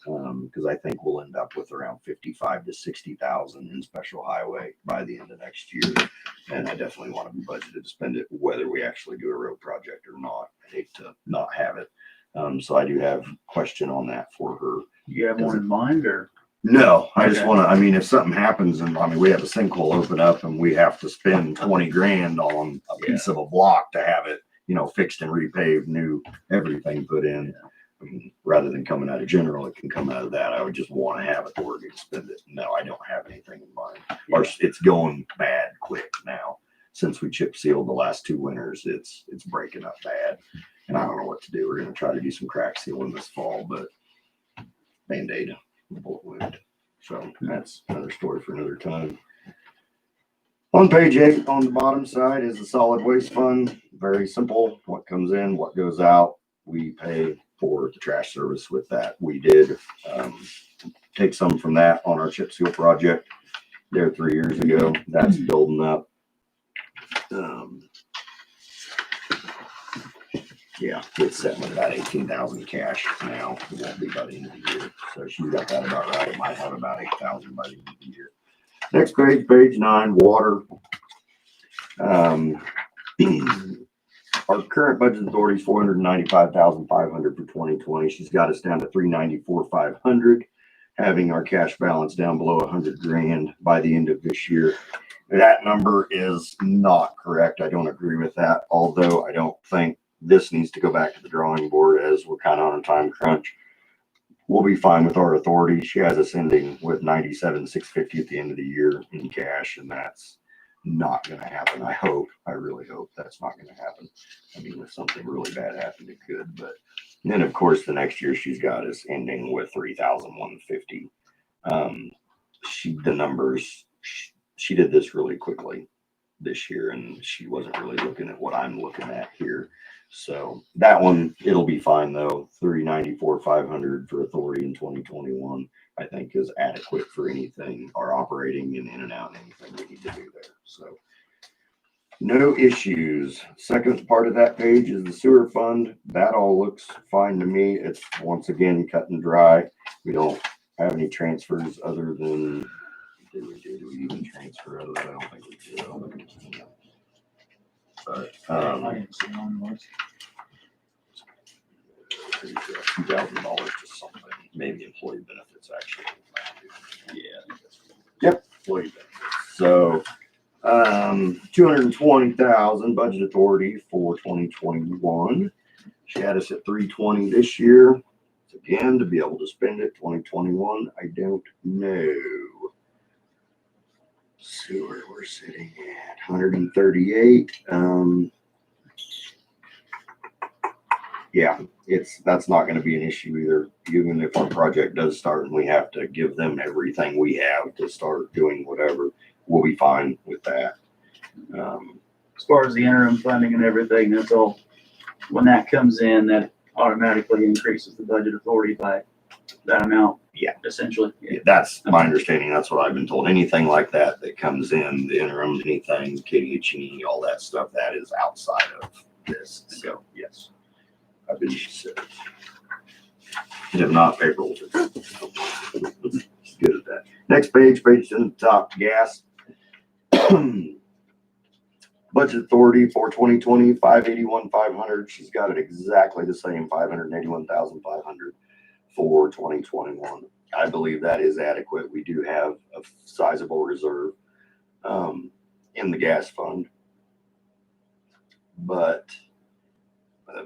because I think we'll end up with around 55 to 60,000 in special highway by the end of next year. And I definitely want to be budgeted to spend it, whether we actually do a road project or not. I hate to not have it. So I do have a question on that for her. You have one in mind, or? No, I just Okay. want to, if something happens and we have a sinkhole open up and we have to spend 20 grand on a piece of a block to have it, fixed and repaved, new, everything put in. Rather than coming out of general, it can come out of that. I would just want to have authority to spend it. No, I don't have anything in mind. Or it's going bad quick now. Since we chip sealed the last 2 winters, it's breaking up bad. And I don't know what to do. We're going to try to do some crack sealing this fall, but Band-Aid, bullet wound. So that's another story for another time. On page 8, on the bottom side is the solid waste fund. Very simple. What comes in, what goes out. We pay for the trash service with that. We did take some from that on our chip seal project there 3 years ago. That's building up. Yeah, it's sitting at about 18,000 cash now. It won't be by the end of the year. So she's got that about right. It might have about 8,000 by the end of the year. Next page, page 9, water. Our current budget authority is $495,500 for 2020. She's got us down to $394,500, having our cash balance down below 100 grand by the end of this year. That number is not correct. I don't agree with that, although I don't think this needs to go back to the drawing board, as we're kind of on a time crunch. We'll be fine with our authority. She has us ending with $97,650 at the end of the year in cash, and that's not going to happen. I really hope that's not going to happen. If something really bad happened, it could. But then, of course, the next year she's got us ending with $3,150. The numbers, she did this really quickly this year, and she wasn't really looking at what I'm looking at here. So that one, it'll be fine though. 394,500 for authority in 2021, I think is adequate for anything, our operating and in and out, and anything we need to do there. So no issues. Second part of that page is the sewer fund. That all looks fine to me. It's once again cut and dry. We don't have any transfers other than, do we even transfer other? I don't think we do. But, I didn't see on the list. $2,000 to something, maybe employee benefits actually. Yeah. Yep, employee benefits. So, 220,000 budget authority for 2021. She had us at 320 this year. Again, to be able to spend it 2021, I don't know. Sewer, we're sitting at 138. Yeah, that's not going to be an issue either. Even if our project does start and we have to give them everything we have to start doing whatever, we'll be fine with that. As far as the interim funding and everything, that's all, when that comes in, that automatically increases the budget authority by that amount. Yeah. Essentially. Yeah, that's my understanding. That's what I've been told. Anything like that that comes in, the interim, anything, KDHE, all that stuff, that is outside of this. So, yes. I've been considered. And if not, payroll. Good at that. Next page, page in the top, gas. Budget authority for 2020, 581,500. She's got it exactly the same, 581,500 for 2021. I believe that is adequate. We do have a sizable reserve in the gas fund, but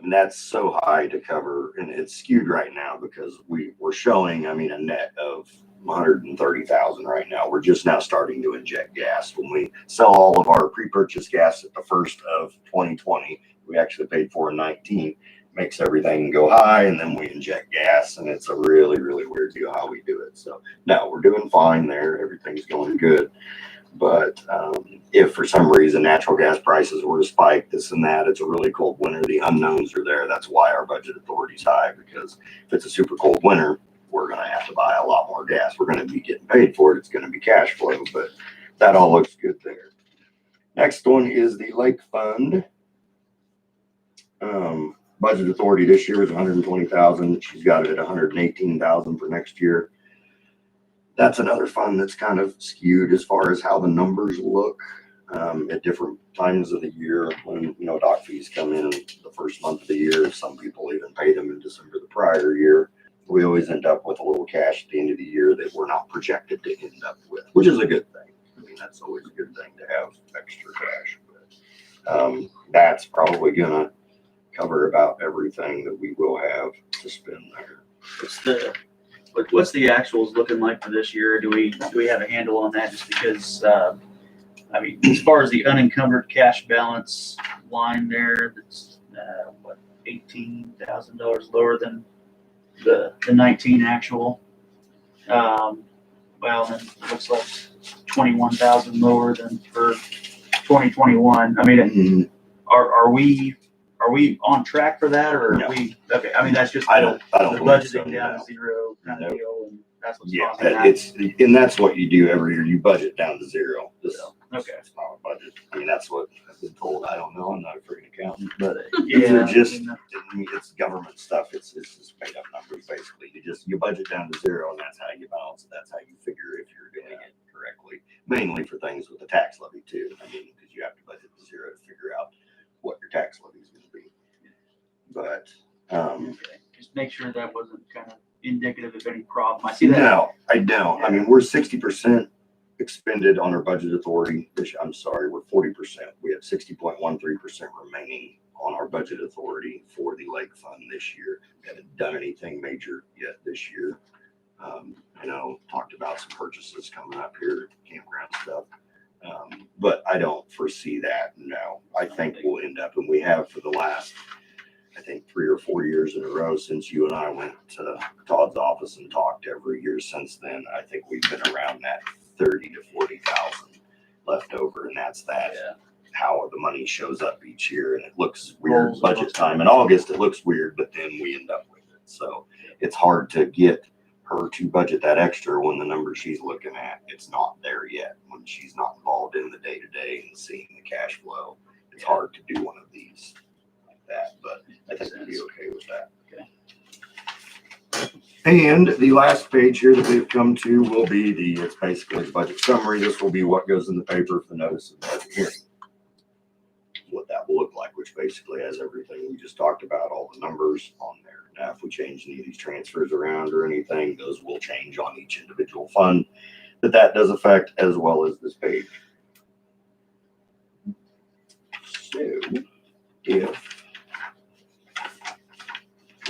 that's so high to cover, and it's skewed right now because we're showing, a net of 130,000 right now. We're just now starting to inject gas. When we sell all of our pre-purchase gas at the first of 2020, we actually paid for in 19, makes everything go high, and then we inject gas, and it's a really, really weird deal how we do it. So no, we're doing fine there. Everything's going good. But if for some reason natural gas prices were to spike, this and that, it's a really cold winter, the unknowns are there. That's why our budget authority is high, because if it's a super cold winter, we're going to have to buy a lot more gas. We're going to be getting paid for it. It's going to be cash flow, but that all looks good there. Next one is the lake fund. Budget authority this year is 120,000. She's got it at 118,000 for next year. That's another fund that's kind of skewed as far as how the numbers look at different times of the year. When, doc fees come in the first month of the year, some people even pay them in December the prior year. We always end up with a little cash at the end of the year that we're not projected to end up with, which is a good thing. That's always a good thing to have extra cash. But that's probably going to cover about everything that we will have to spend there. What's the actuals looking like for this year? Do we have a handle on that? Just because, as far as the unencumbered cash balance line there, that's $18,000 lower than the 19 actual. Then it looks like 21,000 lower than for 2021. Are we on track for that, or No. are we okay? That's just I don't the believe budgeting so, down no. to zero kind of Nope. deal, and that's what's Yeah, causing that. and that's what you do every year. You budget down to zero. Okay. It's not a budget. That's what I've been told. I don't know. I'm not a freaking accountant, but Yeah, it's government stuff. It's just made up numbers basically. You budget down to zero, and that's how you balance it. That's how you figure if you're doing it correctly. Mainly for things with the tax levy too. Because you have to budget to zero to figure out what your tax levy is going to be. But okay. Just make sure that wasn't kind of indicative of any problem. I see that. no, I don't. We're 60% expended on our budget authority. I'm sorry, we're 40%. We have 60.13% remaining on our budget authority for the lake fund this year. We haven't done anything major yet this year. Talked about some purchases coming up here, campground stuff. But I don't foresee that. No, I think we'll end up, and we have for the last, 3 or 4 years in a row since you and I went to Todd's office and talked every year since then. I think we've been around that 30 to 40,000 left over, and that's that how the money shows up each year, and it looks weird. Budget time in August, it looks weird, but then we end up with it. So it's hard to get her to budget that extra when the number she's looking at, it's not there yet. When she's not involved in the day-to-day and seeing the cash flow, it's hard to do one of these like that, but I think we'd be okay with that. And the last page here that we've come to will be it's basically the budget summary. This will be what goes in the paper for the notice of budget hearing. What that will look like, which basically has everything we just talked about, all the numbers on there. Now, if we change any of these transfers around or anything, those will change on each individual fund that does affect, as well as this page. So, if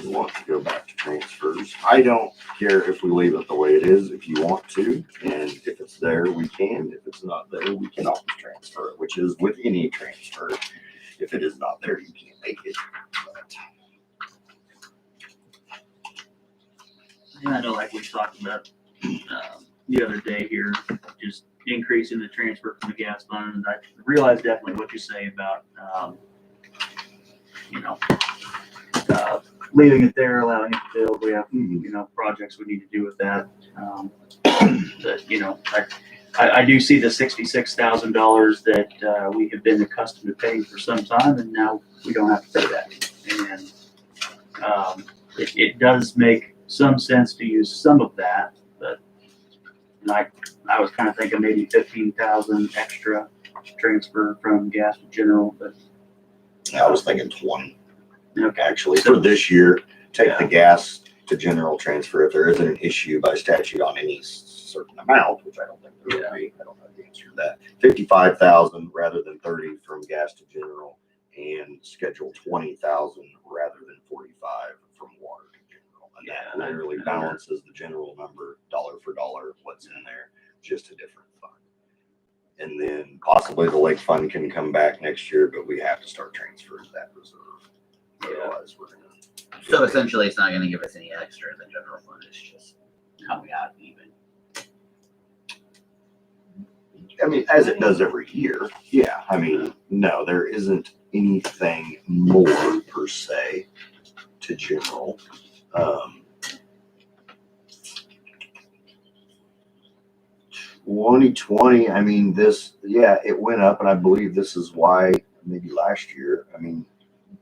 we want to go back to transfers, I don't care if we leave it the way it is if you want to, and if it's there, we can. If it's not there, we can always transfer it, which is with any transfer. If it is not there, you can't make it. But And I know, like we talked about the other day here, just increasing the transfer from the gas fund. I realize definitely what you say about, leaving it there, allowing it to build. We have, projects we need to do with that. I do see the $66,000 that we have been accustomed to paying for some time, and now we don't have to pay that. And it does make some sense to use some of that, but I was kind of thinking maybe 15,000 extra transfer from gas to general, but I was thinking 20. okay. Actually, for this year, take the gas to general transfer. If there isn't an issue by statute on any certain amount, which I don't think there will be, I don't know the answer to that. 55,000 rather than 30 from gas to general, and schedule 20,000 rather than 45 from water to general. And that literally balances the general number dollar for dollar, what's in there, just a different fund. And then possibly the lake fund can come back next year, but we have to start transferring that reserve. Otherwise, we're gonna. So essentially, it's not gonna give us any extra in the general fund. It's just coming out even. I mean, as it does every year. Yeah. I mean, no, there isn't anything more per se to general. 2020, I mean, it went up, and I believe this is why maybe last year, I mean,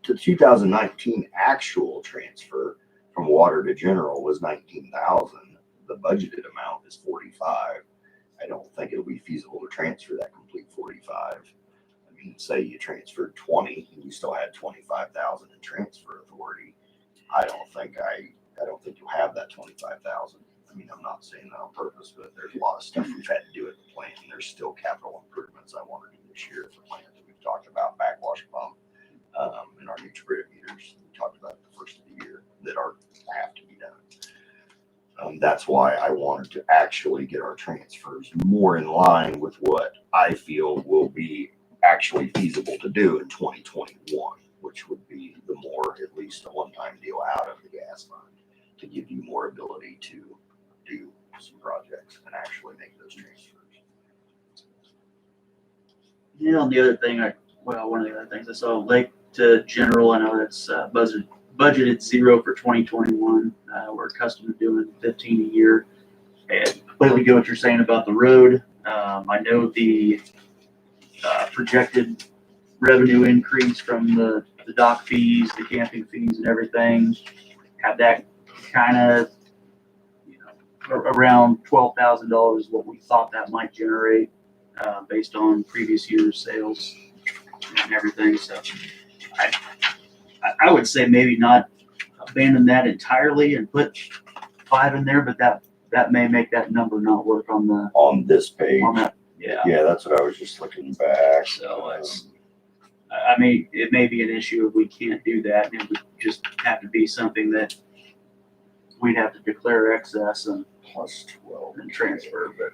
the 2019 actual transfer from water to general was 19,000. The budgeted amount is 45. I don't think it'll be feasible to transfer that complete 45. I mean, say you transferred 20 and you still had 25,000 in transfer authority. I don't think you'll have that 25,000. I mean, I'm not saying that on purpose, but there's a lot of stuff we've had to do at the plant, and there's still capital improvements I want to do this year at the plant that we've talked about, backwash pump, and our new Tribrit meters. We talked about at the first of the year that have to be done. That's why I wanted to actually get our transfers more in line with what I feel will be actually feasible to do in 2021, which would be the more, at least a one-time deal out of the gas fund to give you more ability to do some projects and actually make those transfers. Yeah, and the other thing, one of the other things I saw, lake to general, I know that's budgeted 0 for 2021. We're accustomed to doing 15 a year. And completely get what you're saying about the road. I know the projected revenue increase from the dock fees, the camping fees and everything, had that kind of, around $12,000 is what we thought that might generate based on previous year's sales and everything. So I would say maybe not abandon that entirely and put 5 in there, but that may make that number not work on this page. On that, yeah. Yeah, that's what I was just looking back. So it may be an issue if we can't do that, and it would just have to be something that we'd have to declare excess and plus 12 and transfer, but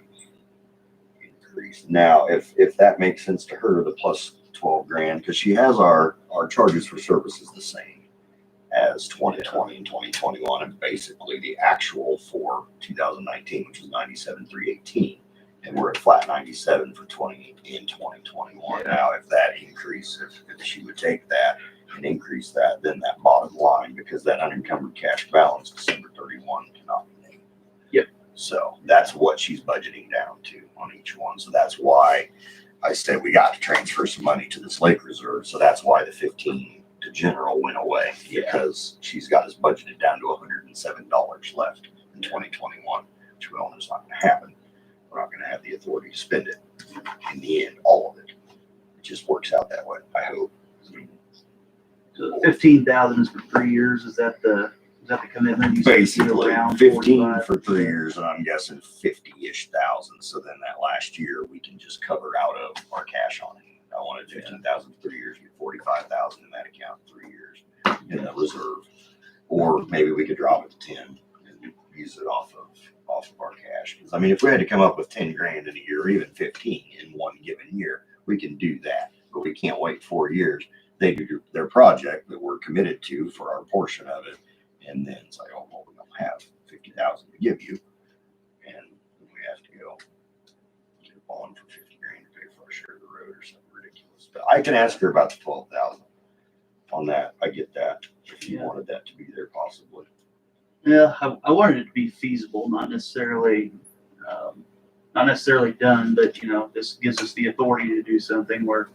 increase. Now, if that makes sense to her, the plus 12 grand, because she has our charges for services the same as 2020 and 2021, and basically the actual for 2019, which is 97,318, And we're at flat 97 for 2021. Now, if that increase, if she would take that and increase that, then that bottom line, because that unencumbered cash balance, December 31 cannot be named. Yep. So that's what she's budgeting down to on each one. So that's why I said we got to transfer some money to this lake reserve. So that's why the 15 to general went away, because she's got us budgeted down to $107 left in 2021, which we all know is not going to happen. We're not going to have the authority to spend it in the end, all of it. It just works out that way, I hope. So 15,000 is for 3 years. Is that the commitment? You said it's Basically, around 15 45? for 3 years, and I'm guessing 50-ish thousand. So then that last year, we can just cover out of our cash on it. I wanted 15,000 for 3 years, get 45,000 in that account, 3 years in the reserve. Or maybe we could drop it to 10 and use it off of our cash. Because I mean, if we had to come up with 10 grand in a year, or even 15 in one given year, we can do that. But we can't wait 4 years. They do their project that we're committed to for our portion of it, and then it's like, oh, well, we don't have 50,000 to give you, and we have to go get a bond for 50 grand to pay for our share of the road or something ridiculous. But I can ask her about the 12,000 on that. I get that if you wanted that to be there possibly. Yeah, I wanted it to be feasible, not necessarily done, but this gives us the authority to do something where,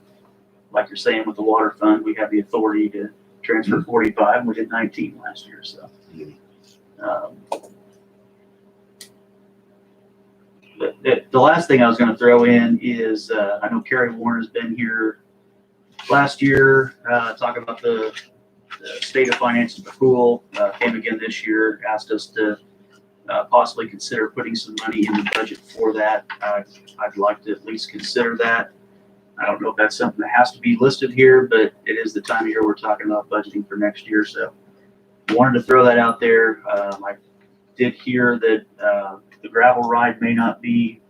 like you're saying with the water fund, we have the authority to transfer 45, and we did 19 last year. So, but the last thing I was going to throw in is I know Carrie Warren has been here last year talking about the state of finance of the pool. Came again this year, asked us to possibly consider putting some money in the budget for that. I'd like to at least consider that. I don't know if that's something that has to be listed here, but it is the time of year we're talking about budgeting for next year. So wanted to throw that out there. I did hear that the gravel ride may not be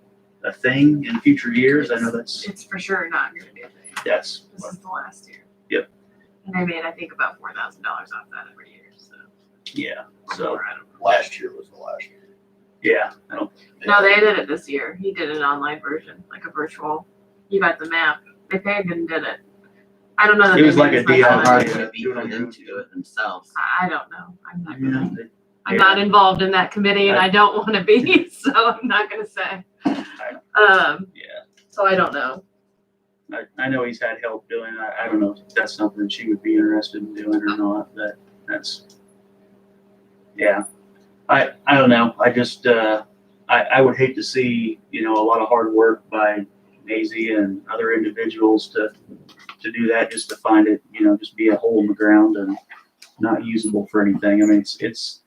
a thing in future years. I know It's for sure not going to be a thing. that's This is the last year. Yep. And I made, I think, about $4,000 off that every year. So. yeah. So I don't know. Last year was the last year. yeah, I don't. No, they did it this year. He did an online version, like a virtual. You got the map. They paid and did it. I don't know that It was they like did a as much deal. on How it. hard would it be for them to do it themselves? I don't know. Yeah, I'm not involved in that committee, and I don't want to be, so I'm not going to say. yeah. So I don't know. I know he's had help doing. I don't know if that's something she would be interested in doing or not. But that's yeah. I don't know. I just I would hate to see a lot of hard work by Maisie and other individuals to do that just to find it just be a hole in the ground and not usable for anything. I mean it's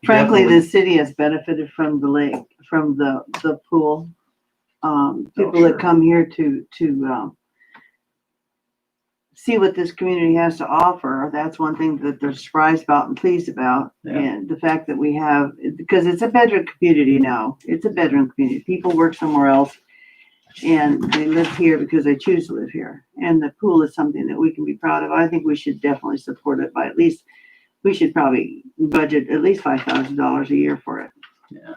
Frankly, definitely- the city has benefited from the lake, from the pool. People sure. that come here to see what this community has to offer. That's one thing that they're surprised about and pleased about. Yeah. And the fact that we have, because it's a bedroom community now. It's a bedroom community. People work somewhere else and they live here because they choose to live here. And the pool is something that we can be proud of. I think we should definitely support it by at least, we should probably budget at least $5,000 a year for it. Yeah.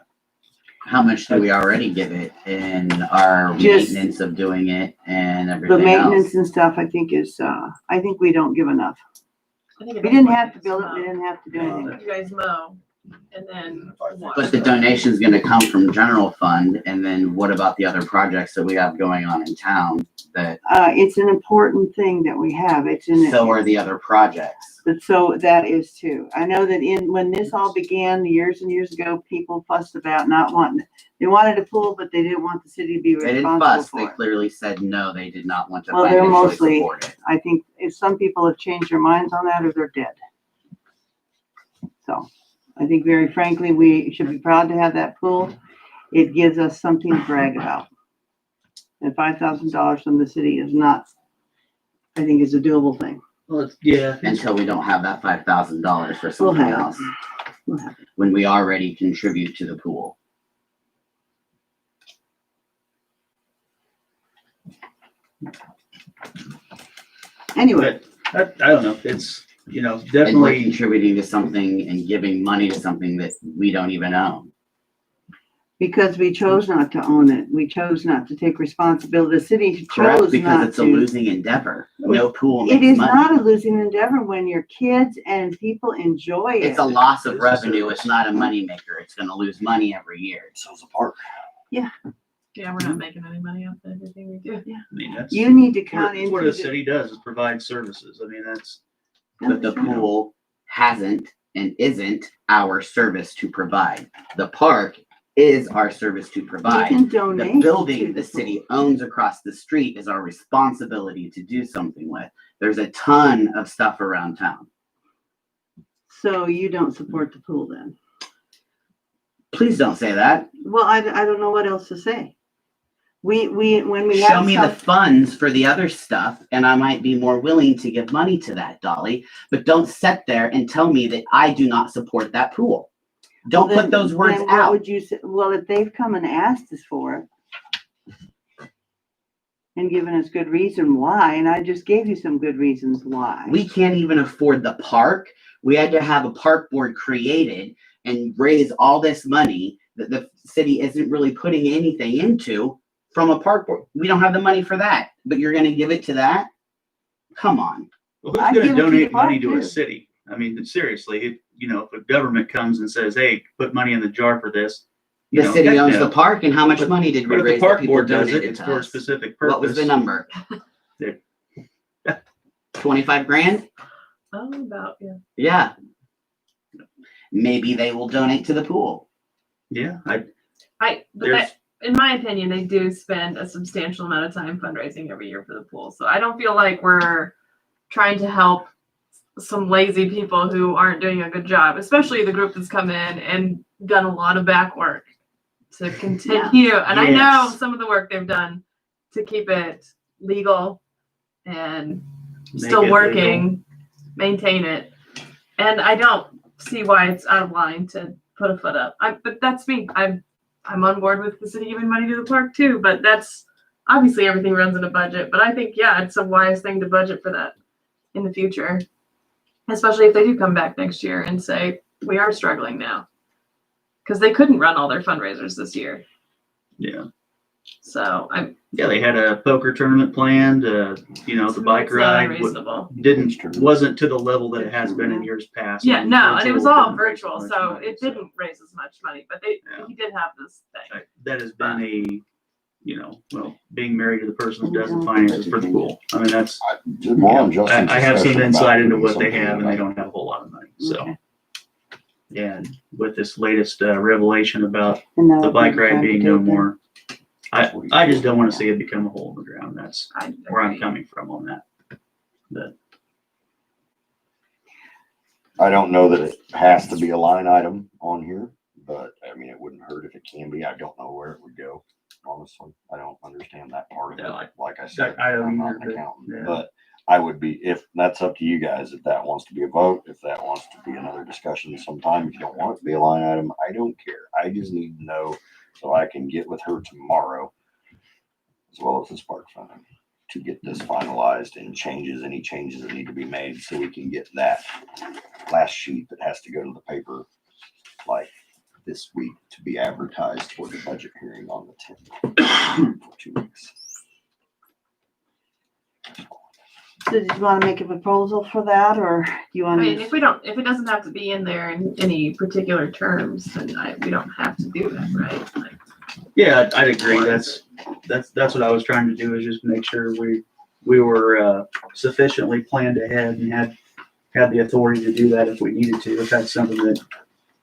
How much do we already give it in our Just- maintenance of doing it and The everything maintenance else? and stuff, I think is, I think we don't give enough. I think We didn't have to build it. We didn't have to do anything. You guys mow, and then water. But the donation's gonna come from general fund, and then what about the other projects that we have going on in town that, It's an important thing that we have. It's in. so are the other projects? But so that is too. I know that when this all began years and years ago, people fussed about not wanting, they wanted a pool, but they didn't want the city to be They didn't responsible fuss, they for it. clearly said no, they did not want to Well, they're financially mostly- support it. I think if some people have changed their minds on that or they're dead. So I think very frankly, we should be proud to have that pool. It gives us something to brag about. And $5,000 from the city is not, I think is a doable thing. Well, yeah. Until we don't have that $5,000 for We'll something have it. else, We'll have it. when we already contribute to the pool. Anyway, But I don't know. It's And we're definitely. contributing to something and giving money to something that we don't even own. Because we chose not to own it. We chose not to take responsibility. The city Correct, chose because not it's a to. losing endeavor. No pool It makes is money. not a losing endeavor when your kids and people enjoy it. It's a loss of revenue. It's not a moneymaker. It's gonna lose money every year. So's a park. Yeah, we're not making any money off everything we do. I mean, that's. You need to What count that's into what a the. city does is provide services. I mean, that's, But the pool hasn't and isn't our service to provide. The park is our service to You provide. can The donate. to building pool. the city owns across the street is our responsibility to do something with. There's a ton of stuff around town. So you don't support the pool then? Please don't say that. Well, I don't know what else to say. When we Show have me the funds for the other stuff, and I might be more willing to give money to that, Dolly. But don't sit there and tell me that I do not support that pool. Don't put those words What out. would you say? Well, if they've come and asked us for it and given us good reason why, and I just gave you some good reasons why. We can't even afford the park. We had to have a park board created and raise all this money that the city isn't really putting anything into from a park board. We don't have the money for that, but you're gonna give it to that? Come on. well, I'd who's give gonna it to the donate money park, to a too. city? I mean, seriously, if a government comes and says, hey, put money in the jar for this. you The know, city heck owns no. the park, and how much But- money did we But if the raise that park people board does it, donated it's to for a us? specific purpose. What was the number? Yeah. 25 grand? Oh, about, yeah. Yeah. Maybe they will donate to the pool. Yeah, But There's- that, in my opinion, they do spend a substantial amount of time fundraising every year for the pool. So I don't feel like we're trying to help some lazy people who aren't doing a good job, especially the group that's come in and done a lot of back work to continue. And I know Yes. some of the work they've done to keep it legal and Make still it working, maintain it. And I don't see why it's out of line to put a foot up. But that's me. I'm on board with the city giving money to the park too, but that's obviously everything runs in a budget. But I think, yeah, it's a wise thing to budget for that in the future, especially if they do come back next year and say, we are struggling now. Because they couldn't run all their fundraisers this year. yeah. So Yeah, they had a poker tournament planned, the bike it's not ride unreasonable. wasn't to the level that it has been in years past. Yeah, I mean, no, and it was virtual all didn't raise virtual, much so money, it didn't raise as much money, but Yeah. he did have this thing. That has been being married to the person who does the finances for the pool. I mean, that's, I have some insight into what they have, and they don't have a whole lot of money, so. Okay. Yeah, and with this latest revelation about And now the would bike be the ride time to being do no it then. more, I just don't want to see it become a hole in the ground. That's I where I'm agree. coming from on that. But I don't know that it has to be a line item on here, but I mean, it wouldn't hurt if it can be. I don't know where it would go, honestly. I don't understand that part of it. Yeah, Like I said, I don't I'm not either, an but, accountant, yeah. but I would be, if that's up to you guys, if that wants to be a vote, if that wants to be another discussion sometime, if you don't want it to be a line item, I don't care. I just need to know so I can get with her tomorrow, as well as the spark fund, to get this finalized and any changes that need to be made so we can get that last sheet that has to go to the paper like this week to be advertised for the budget hearing on the 10th for 2 weeks. So did you want to make a proposal for that, or do you I want mean, to? if it doesn't have to be in there in any particular terms, then we don't have to do that, right? Like, yeah, I'd agree. That's what I was trying to do, is just make sure we were sufficiently planned ahead and had the authority to do that if we needed to. If that's something that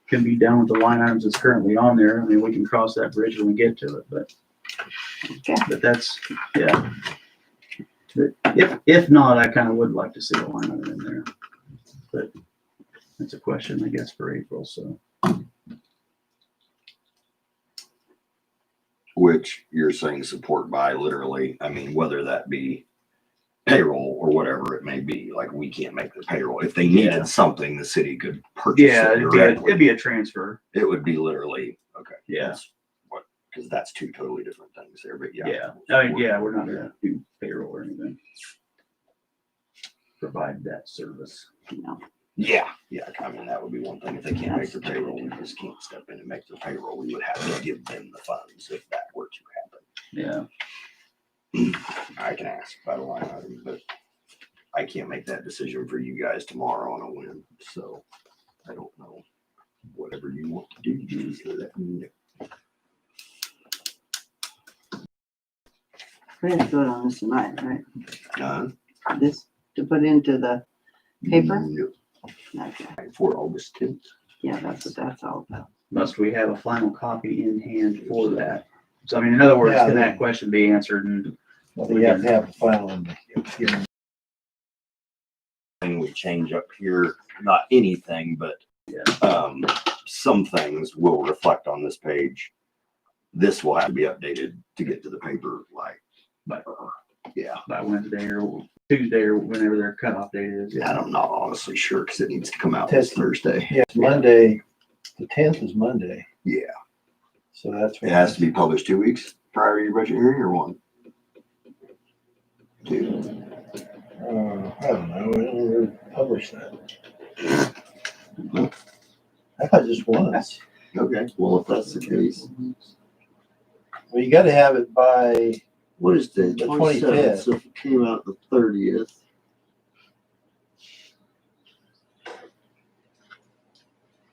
can be done with the line items that's currently on there, I mean, we can cross that bridge when we get to it, but that's, yeah. If not, I kind of would like to see a line item in there, but that's a question, I guess, for April, so. Which you're saying support by literally, I mean, whether that be payroll or whatever it may be, like we can't make the payroll. If they needed Yeah. something, the city could purchase Yeah, it it'd directly. be a transfer. It would be literally, okay. Yeah. That's what, because that's two totally different things there, but yeah. Yeah, I mean, yeah, we're not gonna do payroll or anything. Provide that service. No. Yeah, I mean, that would be one thing. If they can't make their payroll, we just can't step in and make their payroll. We would have to give them the funds if that were to happen. Yeah. I can ask about a line item, but I can't make that decision for you guys tomorrow on a whim, so I don't know. Whatever you want to do, just let me know. We have to vote on this tonight, right? None? This, to put into the paper? No. Okay, For August 10th. yeah, that's what that's all about. Must we have a final copy in hand for that? So I mean, in other words, Yeah, can they- that question be answered and Well, you have to have the final in the, Thing we change up here, not anything, but Yeah. some things will reflect on this page. This will have to be updated to get to the paper, like, yeah. by Wednesday or Tuesday or whenever their cutoff date is? Yeah, I'm not honestly sure because it needs to come out this Thursday. yeah, it's Monday, the 10th is Monday, Yeah, so that's. it has to be published 2 weeks prior to your budget hearing or one? 2. I don't know, I don't really publish that. I thought just once. Okay, well, if that's the case. Well, you gotta have it by, What is the The 25th? 25th. So if it came out the 30th.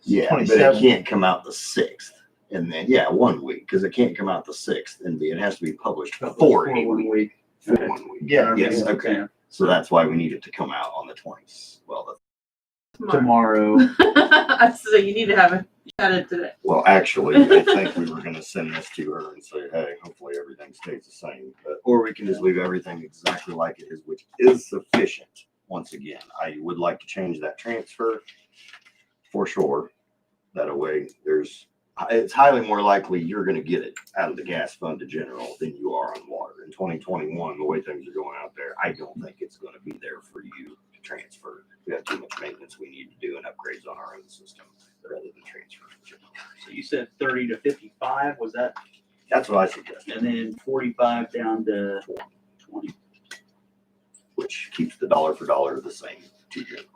Yeah, but it 27th. can't come out the 6th. And then, yeah, 1 week, because it can't come out the 6th and it has to be published for a one week. week. For Okay. 1 week. Yeah. Yes, okay. So that's why we need it to come out on the 20th. Well, Tomorrow. So you need to have it, today. well, actually, I think we were gonna send this to her and say, hey, hopefully everything stays the same. Or we can just leave everything exactly like it is, which is sufficient. Once again, I would like to change that transfer for sure. That way, it's highly more likely you're gonna get it out of the gas fund to general than you are on water. In 2021, the way things are going out there, I don't think it's gonna be there for you to transfer. We have too much maintenance we need to do and upgrades on our own system rather than transfer to general. So you said 30 to 55, was that? That's what I suggest, And then 45 down to 20. which keeps the dollar for dollar the same to general.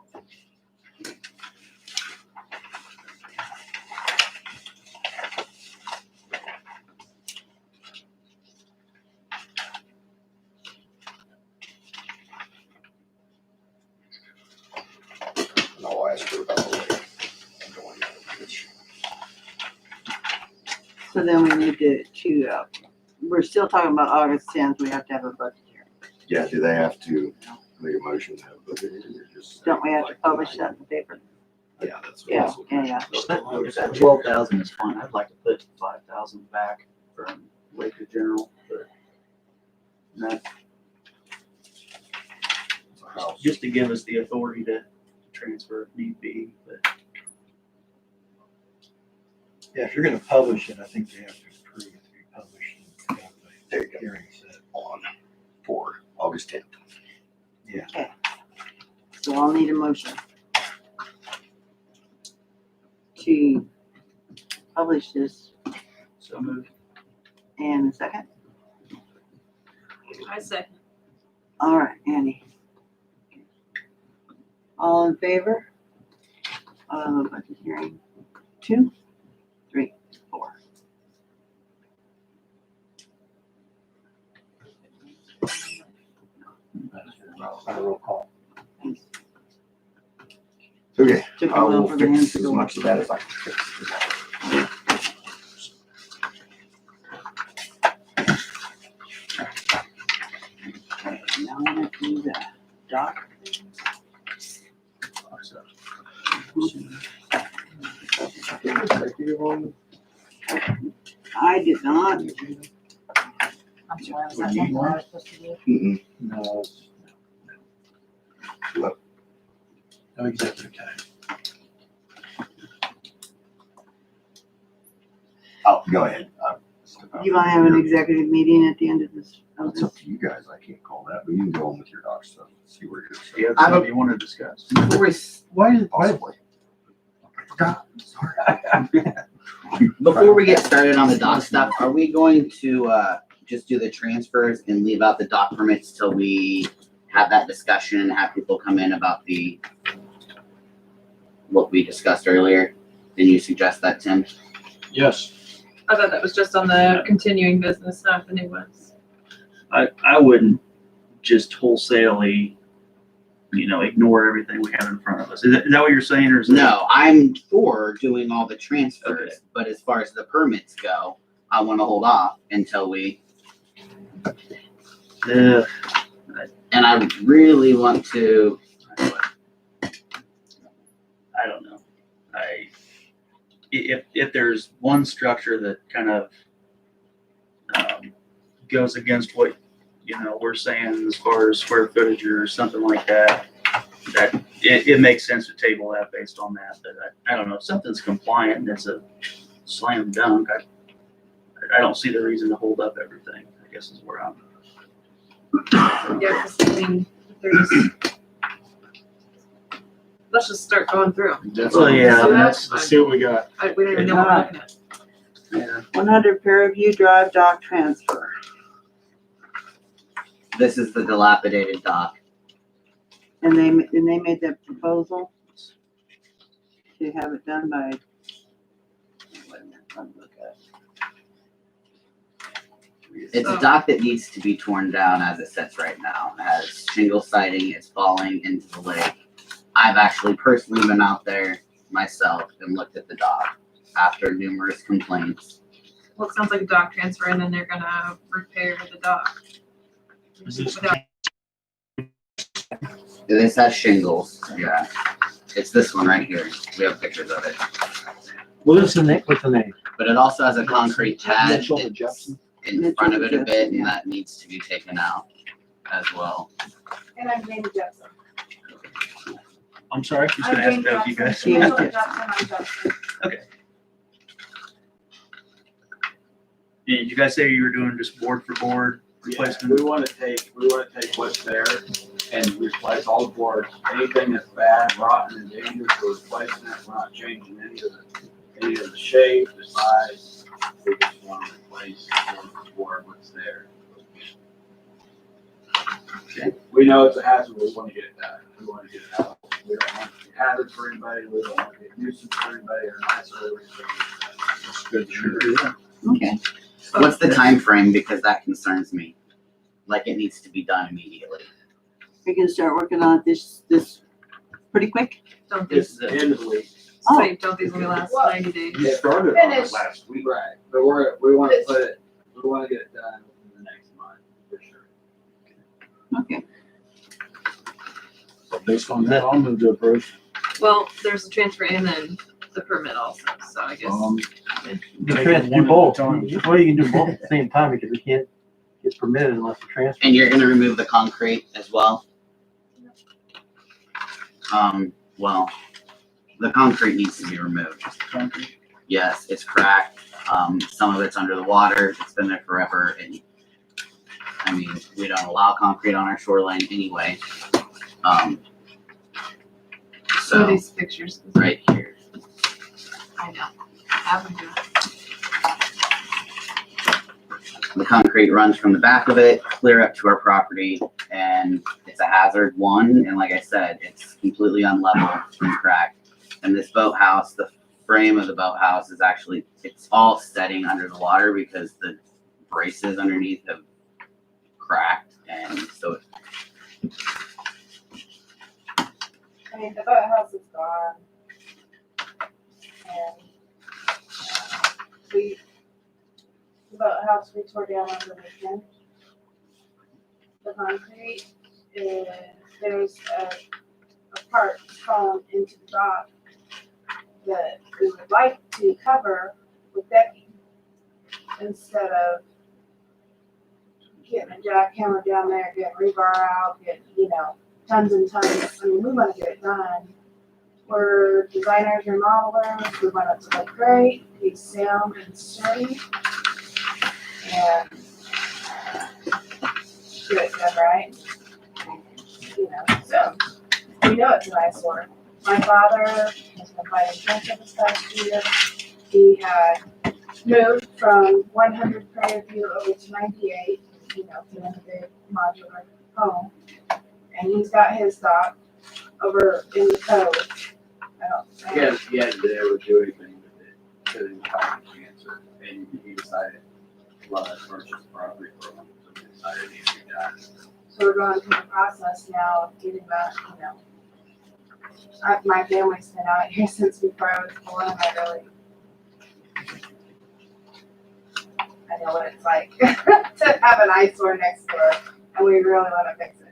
And I'll ask her about the way going out of this. So then we need to, we're still talking about August 10th, we have to have a budget hearing. Yeah, do they have to make a motion to have a budget hearing or just? Don't we have to publish that in the paper? Yeah, that's. what Yeah, I was looking at. yeah. That 12,000 is fine. I'd like to put 5,000 back from Lakewood General, but that, just to give us the authority to transfer if need be, but yeah, if you're gonna publish it, I think they have to approve it to be published. And have the There you go. Hearing set. On for August 10th. So I'll need a motion to publish this so moved. in a second. I say. All right, Andy. All in favor of a budget hearing? 2, 3, 4. Roll call. Okay, Took a I while will for the hands fix to as go up. much of that as I can fix. Okay, now I have to do the doc. I did not. I'm sorry, was that something I was supposed to do? Mm-mm. No. No executive time. Oh, go ahead. You want to have an executive meeting at the end of this? of It's this? up to you guys. I can't call that, but you can go on with your doc stuff. See where you're. Do you have I don't- something you want to discuss? Why? Before we get started on the dock stuff, are we going to just do the transfers and leave out the dock permits till we have that discussion and have people come in about the what we discussed earlier. Didn't you suggest that, Tim? Yes. I thought that was just on the continuing business, not the new ones. I wouldn't just wholesalely, ignore everything we have in front of us. Is that what you're saying, or is it? No, I'm for doing all the transfers, Okay. but as far as the permits go, I want to hold off until we, Uh, and I really want to, I don't know. If there's one structure that kind of goes against what we're saying as far as square footage or something like that, that it makes sense to table that based on that. But I don't know, if something's compliant and it's a slam dunk, I don't see the reason to hold up everything, I guess is where I'm. Yeah, 'cause, I mean, let's just start going through. Well, yeah, So Let's that's see what we got. We don't even know what we're looking at. Yeah. 100 Fairview Drive dock transfer. this is the dilapidated dock. And they made that proposal to have it done by. Wait a minute, let me look at it. It's a dock that needs to be torn down as it sits right now. It has shingle siding, it's falling into the lake. I've actually personally been out there myself and looked at the dock after numerous complaints. Well, it sounds like a dock transfer, and then they're gonna repair the dock. Is this- Without- This has shingles, yeah. It's this one right here. We have pictures of it. What's the name? But it also has a concrete pad Mitchell and that's Jepson. in front of it a bit, and that needs to be taken out as well. And I'm Jamie Jepson. I'm sorry, who's I'm gonna ask Jamie about you guys? Jepson. Yeah. Mitchell and Jepson, I'm Jepson. Did you guys say you were doing just board for board Yeah, replacement? we wanna take what's there and replace all the boards. Anything that's bad, rotten, and dangerous, we're replacing it. We're not changing any of the shape, the size. We just wanna replace the board what's there. We know it's a hazard, we wanna get it done. We wanna get it out. We don't want it to be a hazard for anybody, we don't want it to be a nuisance for anybody or an eyesore. That's good. Sure. Okay. What's the time frame? Because that concerns me. Like, it needs to be done immediately. We can start working on this pretty quick. Don't It's these, the end of the week. Oh. say, don't these only last Well, 90 days? You started on it Finish. last week. Right, but we wanna put it, we wanna get it done in the next month, for sure. Okay. So based on that, I'll move to approve. Well, there's a transfer and then the permit also, so I guess. You can do both. Well, you can do both at the same time because we can't get permitted unless the transfer. And you're gonna remove the concrete as well? Well, the concrete needs to be removed. Yes, it's cracked. Some of it's under the water. It's been there forever. And I mean, we don't allow concrete on our shoreline anyway. So So these pictures, right here. I know, have them do it. The concrete runs from the back of it, clear up to our property, and it's a hazard, one, and like I said, it's completely unlevel and cracked. And this boathouse, the frame of the boathouse is actually, it's all setting under the water because the braces underneath have cracked, and so I mean, the boathouse is gone. And the boathouse we tore down on the weekend. The concrete is, there's a part fallen into the dock that we would like to cover with decking instead of getting a jackhammer down there, getting rebar out, getting, tons and tons. I mean, we want to get it done. We're designers, remodelers. We want it to look great, be sound and sturdy, and do it done right. So we know it's an eyesore. My father has been fighting cancer this past year. He had moved from 100 Prairie View over to 98, to in a big modular home. And he's got his dock over in the cove I don't. Yes, he hadn't been able to do anything with it because he was fighting cancer, and he decided, well, let's purchase the property from him, so he decided he should die. So we're going through the process now of getting that, you know. My family's been out here since before I was born, and I know what it's like to have an eyesore next door, and we really want to fix it.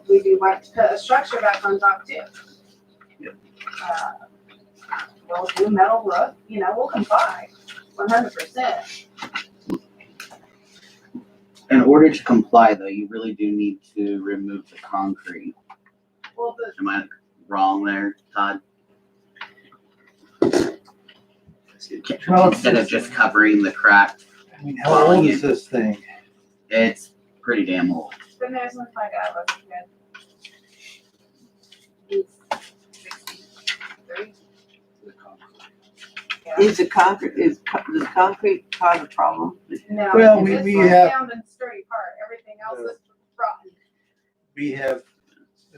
We do want to put a structure back on top too. Yep. We'll do metal roof, you know, we'll comply, 100%. In order to comply, though, you really do need to remove the concrete. Well, Am I wrong there, Todd? Well, Instead of just covering the cracked, I mean, how old is this thing? it's pretty damn old. it's been there since my dad was a kid. He's 63. Yeah. Is does concrete cause a problem? No, Well, it's we just a have- sound and sturdy part. Everything else is rotten. We have,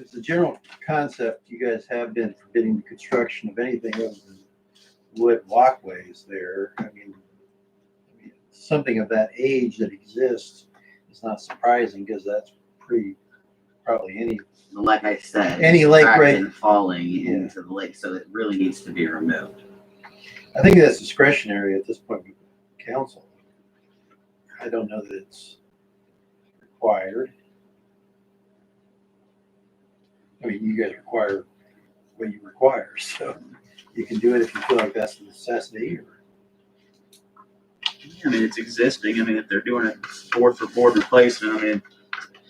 as a general concept, you guys have been forbidding the construction of anything other than wood walkways there. I mean, something of that age that exists is not surprising because that's probably any. Like I said, Any it's lake, cracked right? and falling Yeah. into the lake, so it really needs to be removed. I think that's discretionary at this point with council. I don't know that it's required. I mean, you guys require what you require, so you can do it if you feel like that's a necessity. I mean, it's existing. I mean, if they're doing it board for board replacement, I mean,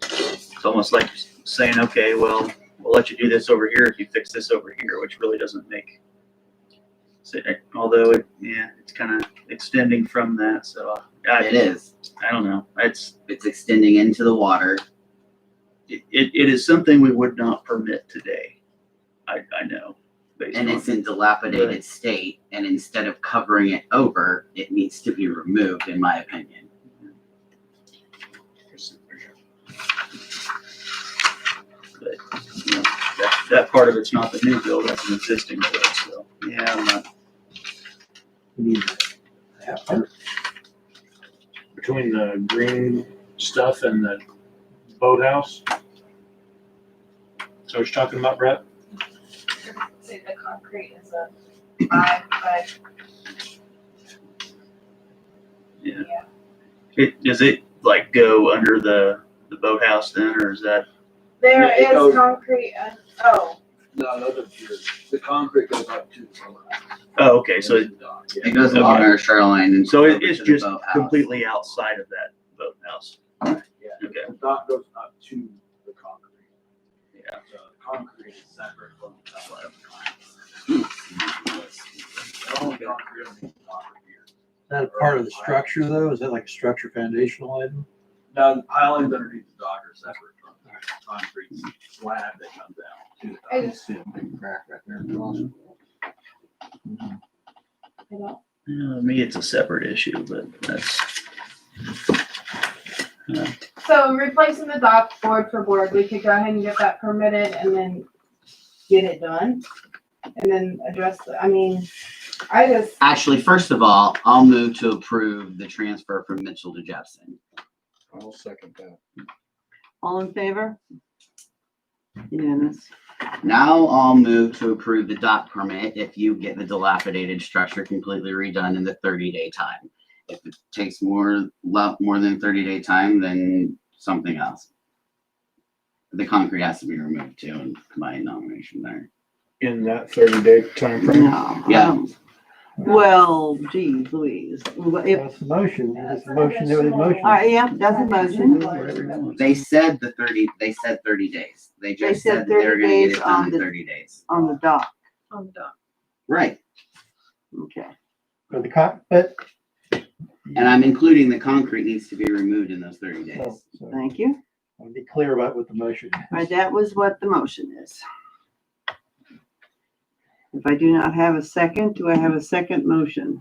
it's almost like saying, okay, well, we'll let you do this over here if you fix this over here, which really doesn't make sense. Although it's kind of extending from that. So It is. I don't know. It's extending into the water. It is something we would not permit today. I know. Based And on- it's in dilapidated state, and instead of covering it over, it needs to be removed, in my opinion. But, you know, that part of it's not the new build, that's an existing build, so, yeah, I'm not. We need that happen. Between the green stuff and the boathouse. So what you're talking about, Brett? Say the concrete is a 5, but Does it like go under the boathouse then, or is that? there Yeah, it is goes- concrete and, oh, No, the concrete goes up to the summer house. Oh, okay, so Into the dock, yeah. It goes along our shoreline and so over it's to the just boathouse. completely outside of that boathouse. Yeah, Okay. the dock goes up to the concrete. Yeah. So the concrete is separate from the top of the concrete. The only concrete on the dock here. Is that a part of the structure though? Is that like a structure foundational item? Now, the pilings underneath the dock are separate from the concrete slab that comes out to the I dock. just, Big crack right there. I don't, To me, it's a separate issue, but that's. so replacing the dock board for board, we could go ahead and get that permitted and then get it done. And then address I mean, I just, Actually, first of all, I'll move to approve the transfer from Mitchell to Jepson. I'll second that. All in favor? Unanimous. Now I'll move to approve the dock permit if you get the dilapidated structure completely redone in the 30-day time. If it takes more than 30-day time, then something else. The concrete has to be removed too, in my nomination there. In that 30-day time frame. No. Yeah. Well, geez, Louise. If, That's the motion. It's That's a an motion, there was a additional- motion. yeah, that's a motion They said 30 days. They just said said that they were 30 gonna get days it done on in the- 30 days. on the dock. On the dock. Right. Okay. But but. And I'm including the concrete needs to be removed in those 30 days. So Thank you. I'll be clear about what the motion is. All right, that was what the motion is. If I do not have a second, do I have a second motion?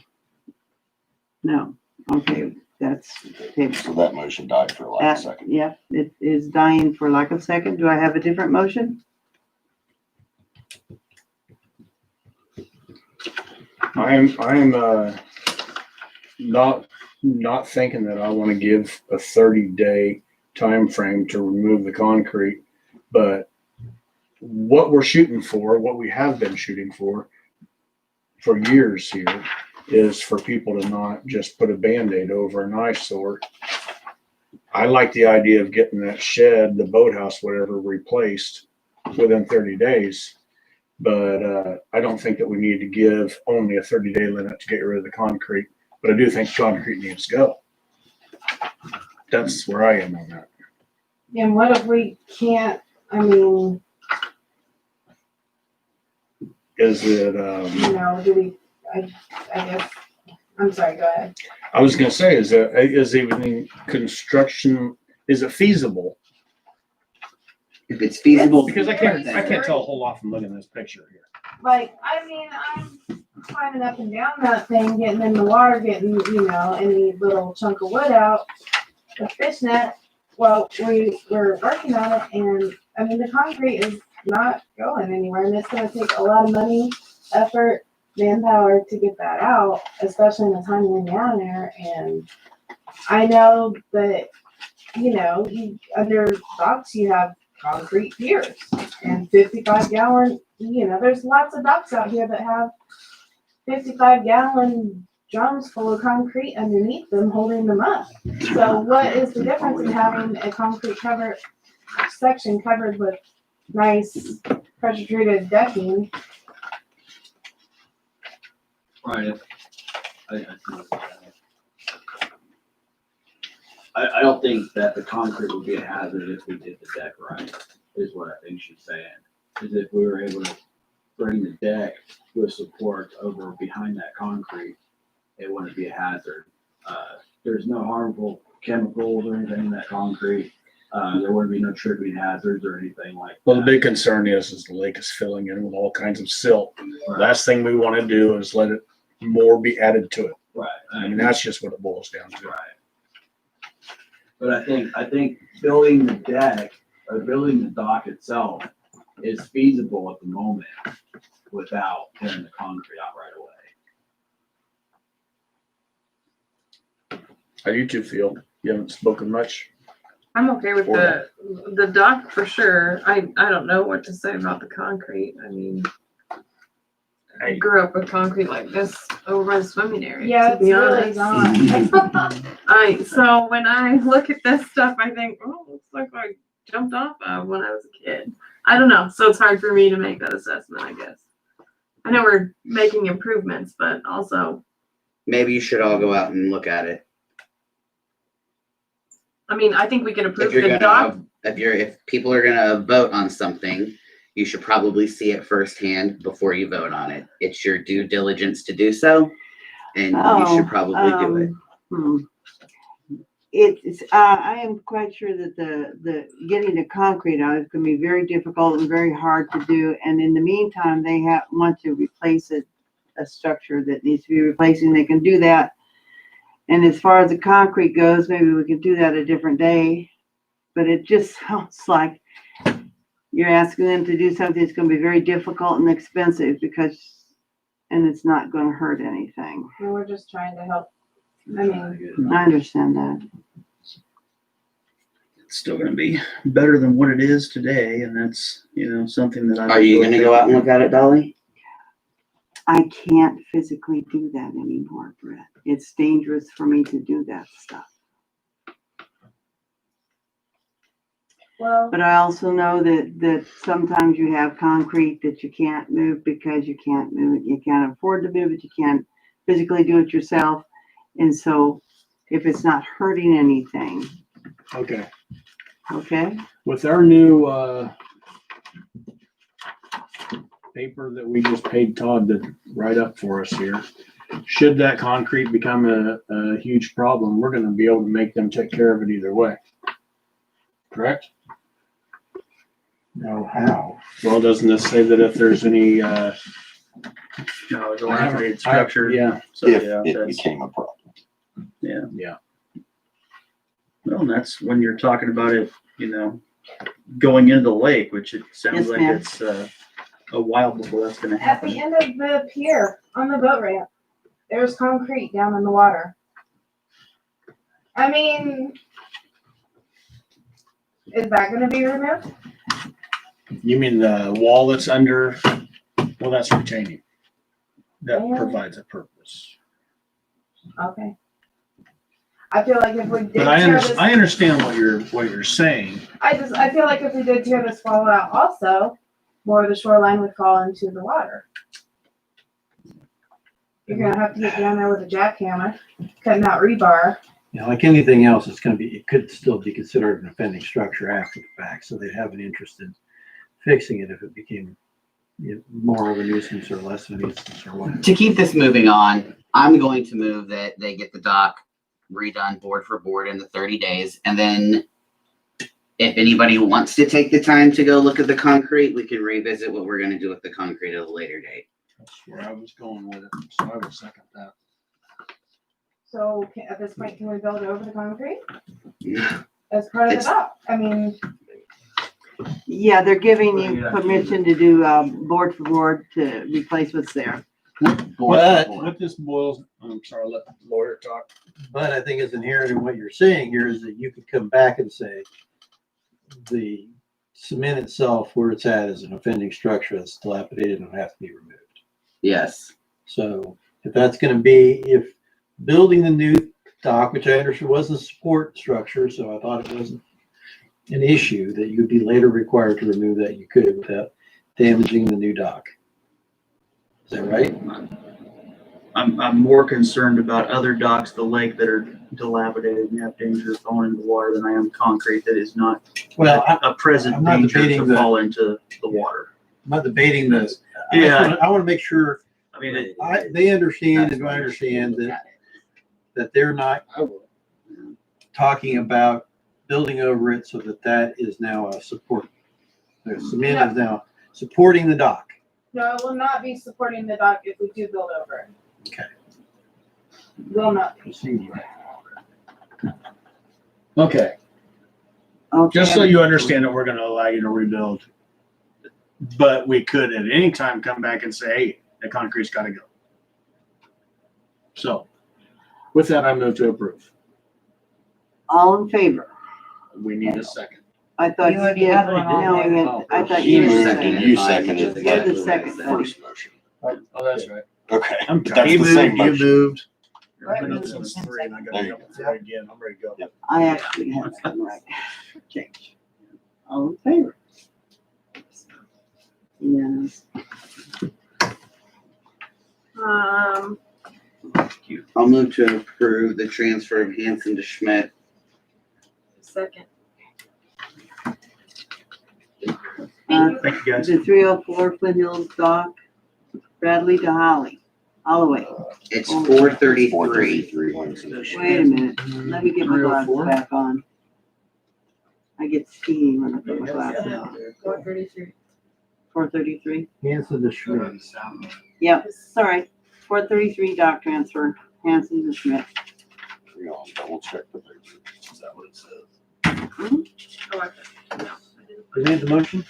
No. Okay, that's tabled. So that motion died for lack of a second. Yep, it is dying for lack of second. Do I have a different motion? I'm not thinking that I want to give a 30-day time frame to remove the concrete, but what we're shooting for, what we have been shooting for years here, is for people to not just put a Band-Aid over an eyesore. I like the idea of getting that shed, the boathouse, whatever, replaced within 30 days. But I don't think that we need to give only a 30-day limit to get rid of the concrete. But I do think concrete needs to go. That's where I am on that. And what if we can't, I mean, Is it, you know, do we, I guess, I'm sorry, go ahead. I was gonna say, is even construction, is it feasible? If it's feasible. Because I can't tell a whole lot from looking at this picture here. Like, I mean, I'm climbing up and down that thing, getting in the water, getting, you know, any little chunk of wood out, the fishnet. Well, we're working on it, and I mean, the concrete is not going anywhere, and it's gonna take a lot of money, effort, manpower to get that out, especially in the time we're down there. And I know that, you know, under docks you have concrete piers and 55-gallon, you know, there's lots of docks out here that have 55-gallon drums full of concrete underneath them holding them up. So what is the difference in having a concrete cover section covered with nice pressure treated decking? Right. I don't think that the concrete would be a hazard if we did the deck right, is what I think she's saying. Is if we were able to bring the deck with support over behind that concrete, it wouldn't be a hazard. There's no harmful chemicals or anything in that concrete. There wouldn't be no tripping hazards or anything like that. Well, the big concern is the lake is filling in with all kinds of silt. Last thing we want to do is let it more be added to it. Right. I mean, that's just what it boils down to. Right. But I think building the deck or building the dock itself is feasible at the moment without tearing the concrete out right away. How do you two feel? You haven't spoken much. I'm okay with the dock for sure. I don't know what to say about the concrete. I mean, I grew up with concrete like this over by the swimming area. Yeah, to it's be really honest. not. So when I look at this stuff, I think, oh, looks like I jumped off of when I was a kid. I don't know. So it's hard for me to make that assessment, I guess. I know we're making improvements, but also, Maybe you should all go out and look at it. I mean, I think we can If approve you're the dock. gonna, if people are gonna vote on something, you should probably see it firsthand before you vote on it. It's your due diligence to do so, and you should probably do it. It's, I am quite sure that the getting the concrete out is gonna be very difficult and very hard to do. And in the meantime, they want to replace a structure that needs to be replacing. They can do that. And as far as the concrete goes, maybe we could do that a different day. But it just sounds like you're asking them to do something that's gonna be very difficult and expensive and it's not gonna hurt anything. And we're just trying to help. I mean, I understand that. It's still gonna be better than what it is today, and that's, you know, something that I. Are you gonna go out and look at it, Dolly? I can't physically do that anymore, Brett. It's dangerous for me to do that stuff. well, But I also know that sometimes you have concrete that you can't move because you can't move it. You can't afford to move it. You can't physically do it yourself. And so if it's not hurting anything, Okay. okay? With our new paper that we just paid Todd to write up for us here, should that concrete become a huge problem, we're gonna be able to make them take care of it either way. Correct? Know how? Well, doesn't this say that if there's any, No, it's a laminated structure. yeah, So, If yeah, it that's, became a problem. yeah. well, and that's when you're talking about it, you know, going into the lake, which it sounds Yes, like ma'am. it's, a while before that's gonna At the happen. end of the pier, on the boat ramp, there's concrete down in the water. I mean, is that gonna be removed? You mean the wall that's under, well, that's retaining. That Yeah. provides a purpose. Okay. I feel like if we did But I tear this, I understand what you're saying. I feel like if we did tear this wall out also, more of the shoreline would fall into the water. You're gonna have to get down there with a jackhammer, cutting out rebar. You know, like anything else, it's gonna be, it could still be considered an offending structure after the fact, so they'd have an interest in fixing it if it became, you know, more of a nuisance or less of a nuisance or whatever. To keep this moving on, I'm going to move that they get the dock redone board for board in the 30 days. And then if anybody wants to take the time to go look at the concrete, we can revisit what we're gonna do with the concrete at a later date. That's where I was going with it, so I would second that. So at this point, can we build over the concrete as part of the It's- dock? I mean, Yeah, they're giving you permission to do, board for board to replace what's there. Board But- for board. What this boils, I'm sorry, let the lawyer talk. But I think it's inherent in what you're saying here is that you could come back and say the cement itself, where it's at, is an offending structure that's dilapidated and would have to be removed. Yes. So if that's gonna be, if building the new dock, which I understood wasn't a support structure, so I thought it wasn't an issue that you'd be later required to remove that, you could without damaging the new dock. Is that right? I'm more concerned about other docks, the lake that are dilapidated and have danger of falling into the water than I am concrete that is not Well, I'm a present I'm not danger debating to the- fall into the water. not debating this. Yeah. I wanna make sure I mean, they understand and I understand that they're not I will. talking about building over it so that that is now a support. The cement is now supporting the dock. no, it will not be supporting the dock if we do build over it. Okay. Will not be. Proceed. Okay, Okay. just so you understand that we're gonna allow you to rebuild. But we could at any time come back and say, hey, the concrete's gotta go. So, with that, I move to approve. All in favor? We need a second. I thought You you already did. had one on No, there. we had- I thought You you were did. seconded. You mine, seconded just the exactly the what I second said. First motion. Oh, that's right. Okay. I'm That's He the same moved, you motion. moved. Right. I've been up since 3 and I gotta go through it again. I'm ready to go. I actually had some right. Change. All in favor? Yes. I'll move to approve the transfer of Hanson to Schmidt. Second. Uh, thank you guys. the 304 Flint Hills dock, Bradley to Holloway. It's 433. 433. Wait a minute, let me get my glasses 304? back on. I get steamy when I put my glasses on. 433. 433? Hanson to Schmidt. Yep, sorry. 433 dock transfer, Hanson to Schmidt. You know, double check the picture. Is that what it says? Oh, okay. No, I didn't. You made the motion?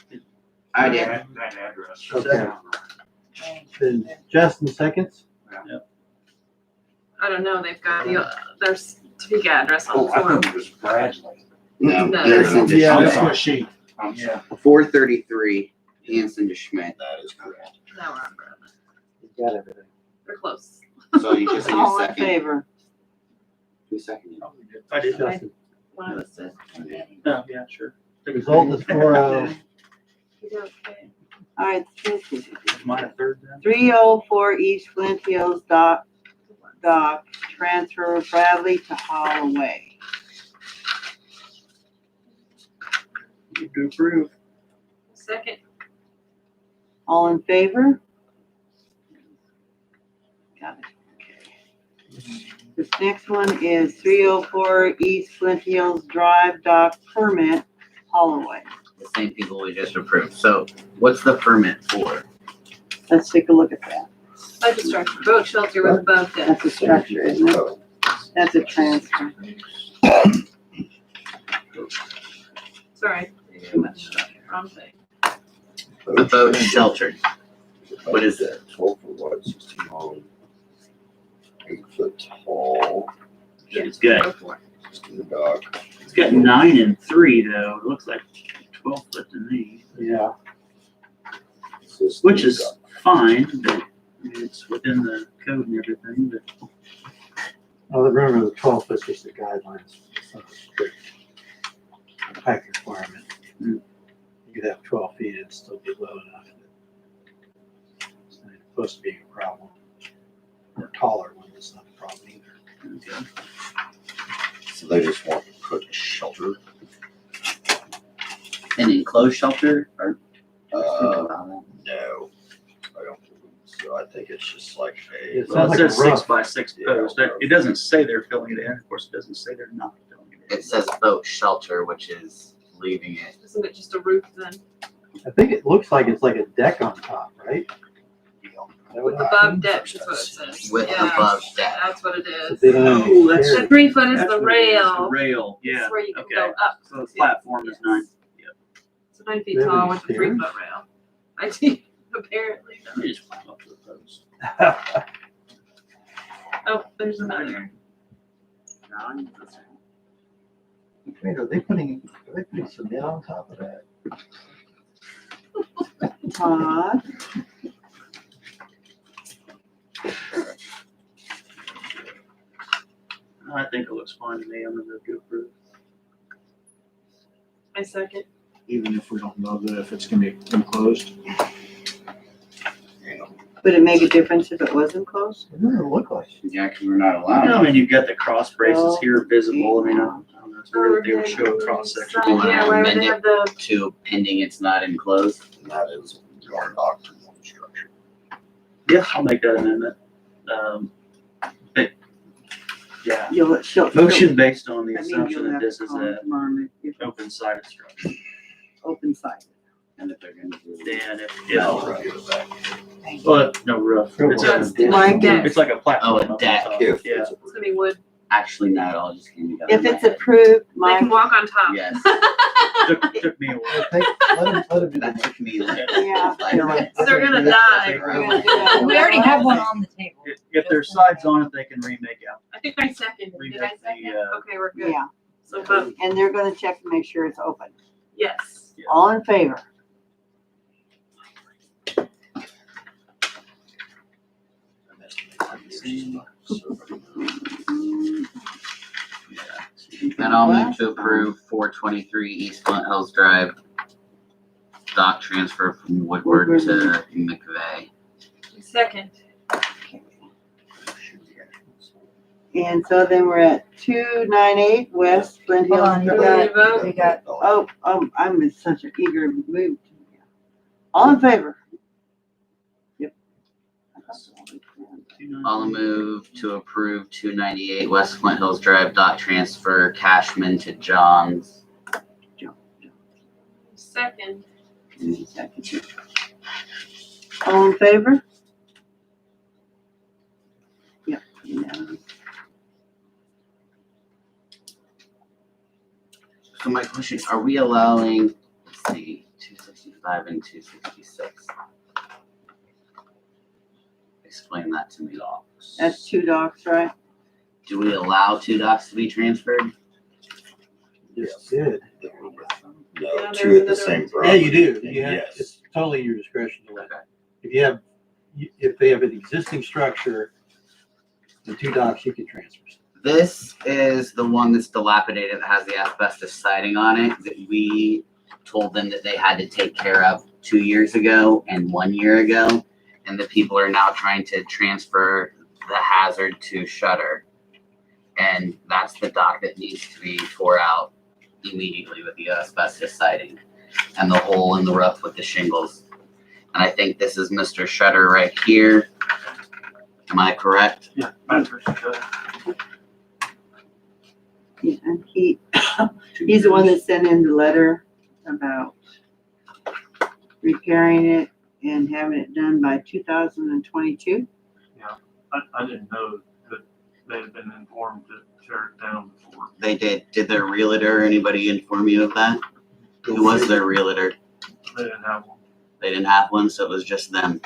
I did. That address. Okay. Then Justin seconds? I don't know. They've got their Topeka address on Oh, the I form. thought it was Bradley. No, No. Hanson to Yeah, That's Schmidt. what she, I'm sorry. 433 Hanson to Schmidt. That is correct. Now we're on Bradley. You got everything. They're close. So you just need a All in second. favor? Two seconds. I did. Justin. One of us did. Oh, yeah, sure. The result is 4-0. You did okay. All right, Mine a third then? 304 East Flint Hills dock, transfer Bradley to Holloway. You do approve. Second. All in favor? Got it. Okay. This next one is 304 East Flint Hills Drive dock permit, Holloway. The same people we just approved. So what's the permit for? Let's take a look at that. Budget structure, boat shelter with above deck. That's a structure, isn't it? That's a transfer. Sorry. Too much stuff. Wrong thing. The boat sheltered. What is it? 12 foot wide, 16 long, 8 foot tall, It's got, Go for it. just in the dock. it's got 9 and 3 though. It looks like 12 foot to me, Yeah. It's just which in the is dock. fine, but I mean, it's within the code and everything, but Well, remember the 12 foot's just the guidelines. It's not a strict height requirement. Mm. You could have 12 feet and still be low enough. It's not supposed to be a problem. Or taller one, it's not a problem either. okay. So they just want to put a shelter. an enclosed shelter or? No, I don't believe so. I think it's just like a. It's Well, not it like a says 6 roof. by 6 post. It doesn't say they're filling it in. Of course, it doesn't say they're not filling it in. It says boat shelter, which is leaving it. Isn't it just a roof then? I think it looks like it's like a deck on top, right? Is that what With it above means? deck is what it says. With Yeah, above deck. that's what it But is. they don't have Oh, that's- The any 3 foot is That's the what it is, the rail. rail, This yeah. is where you can Okay. go up. So the platform is 9. So 9 feet They have tall any with a 3 stairs? foot rail. I think apparently. Let me just climb up to the post. Oh, there's another. 9, that's Wait, are they putting cement on top of that? Todd, I think it looks fine to me. I'm gonna go approve. My second. Even if we don't know that if it's gonna be enclosed. would it make a difference if it wasn't closed? It doesn't look like it. Yeah, because we're not You allowed. know, and you've got the cross braces Oh, here visible. I mean, I don't know, it's weird that they would show a cross section. You wanna Yeah, why would amend they it? have the, To pending it's not enclosed. And that is our doctrinal structure. Yeah, I'll make that amendment. But, yeah, She'll. motion based on the That means assumption you'll that have to this is call a tomorrow and make it open-sided structure. open side. And if they're gonna do. Then if, No, yeah, right with that. well, no roof. It's No, a, it's like deck. it's like a platform. Oh, a up on deck. top. If Yeah. it's It's gonna be wood. Actually, no, it all just came together. If in my it's head. approved, They can Mike, walk on top. Yes. Took me a while. Let him do That that. took me like. Yeah. like- They're gonna die. we're gonna do that. We already have one on the table. If there's sides on it, they can remake out. I think I seconded. Did I Remake the, second? Okay, we're good. Yeah, So vote and they're gonna check to make sure it's open. yes. All in favor? And I'll move to approve 423 East Flint Hills Drive. Dock transfer from Woodward to McVeigh. Second. And so then we're at 298 West Flint Hold Hills. on, you Drive. got, we got, Oh, I'm in such an eager mood. All in favor? Yep. I'll move to approve 298 West Flint Hills Drive dock transfer Cashman to Johns. Second. All in favor? Yep. unanimous. So my question, are we allowing, let's see, 265 and 266? Explain that to me. That's two docks, right? Do we allow 2 docks to be transferred? Just did. No, Yeah, two there's at the another same one. property. Yeah, you do. And You have, yes. it's totally your discretion to let. Okay. If you have, if they have an existing structure, the two docks, you can transfer. This is the one that's dilapidated that has the asbestos siding on it that we told them that they had to take care of 2 years ago and 1 year ago. And the people are now trying to transfer the hazard to Shutter. And that's the dock that needs to be tore out immediately with the asbestos siding and the hole in the roof with the shingles. And I think this is Mr. Shutter right here. Am I correct? Yeah. Yeah, and he's the one that sent in the letter about repairing it and having it done by 2022. I didn't know that they had been informed to tear it down before. They did. Did their realtor or anybody inform you of that? Who was their realtor? They didn't have one. They didn't have one, so it was just them.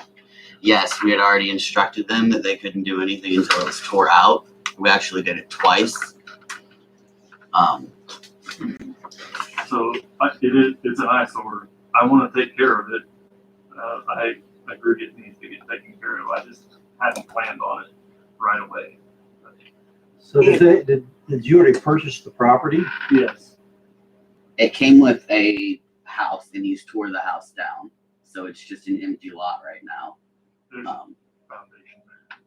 Yes, we had already instructed them that they couldn't do anything until it was tore out. We actually did it twice. So it's an eyesore. I want to take care of it. I agree it needs to get taken care of. I just hadn't planned on it right away. So did you already purchase the property? Yes. It came with a house, and he's tore the house down, so it's just an empty lot right now. There's Um, a foundation there.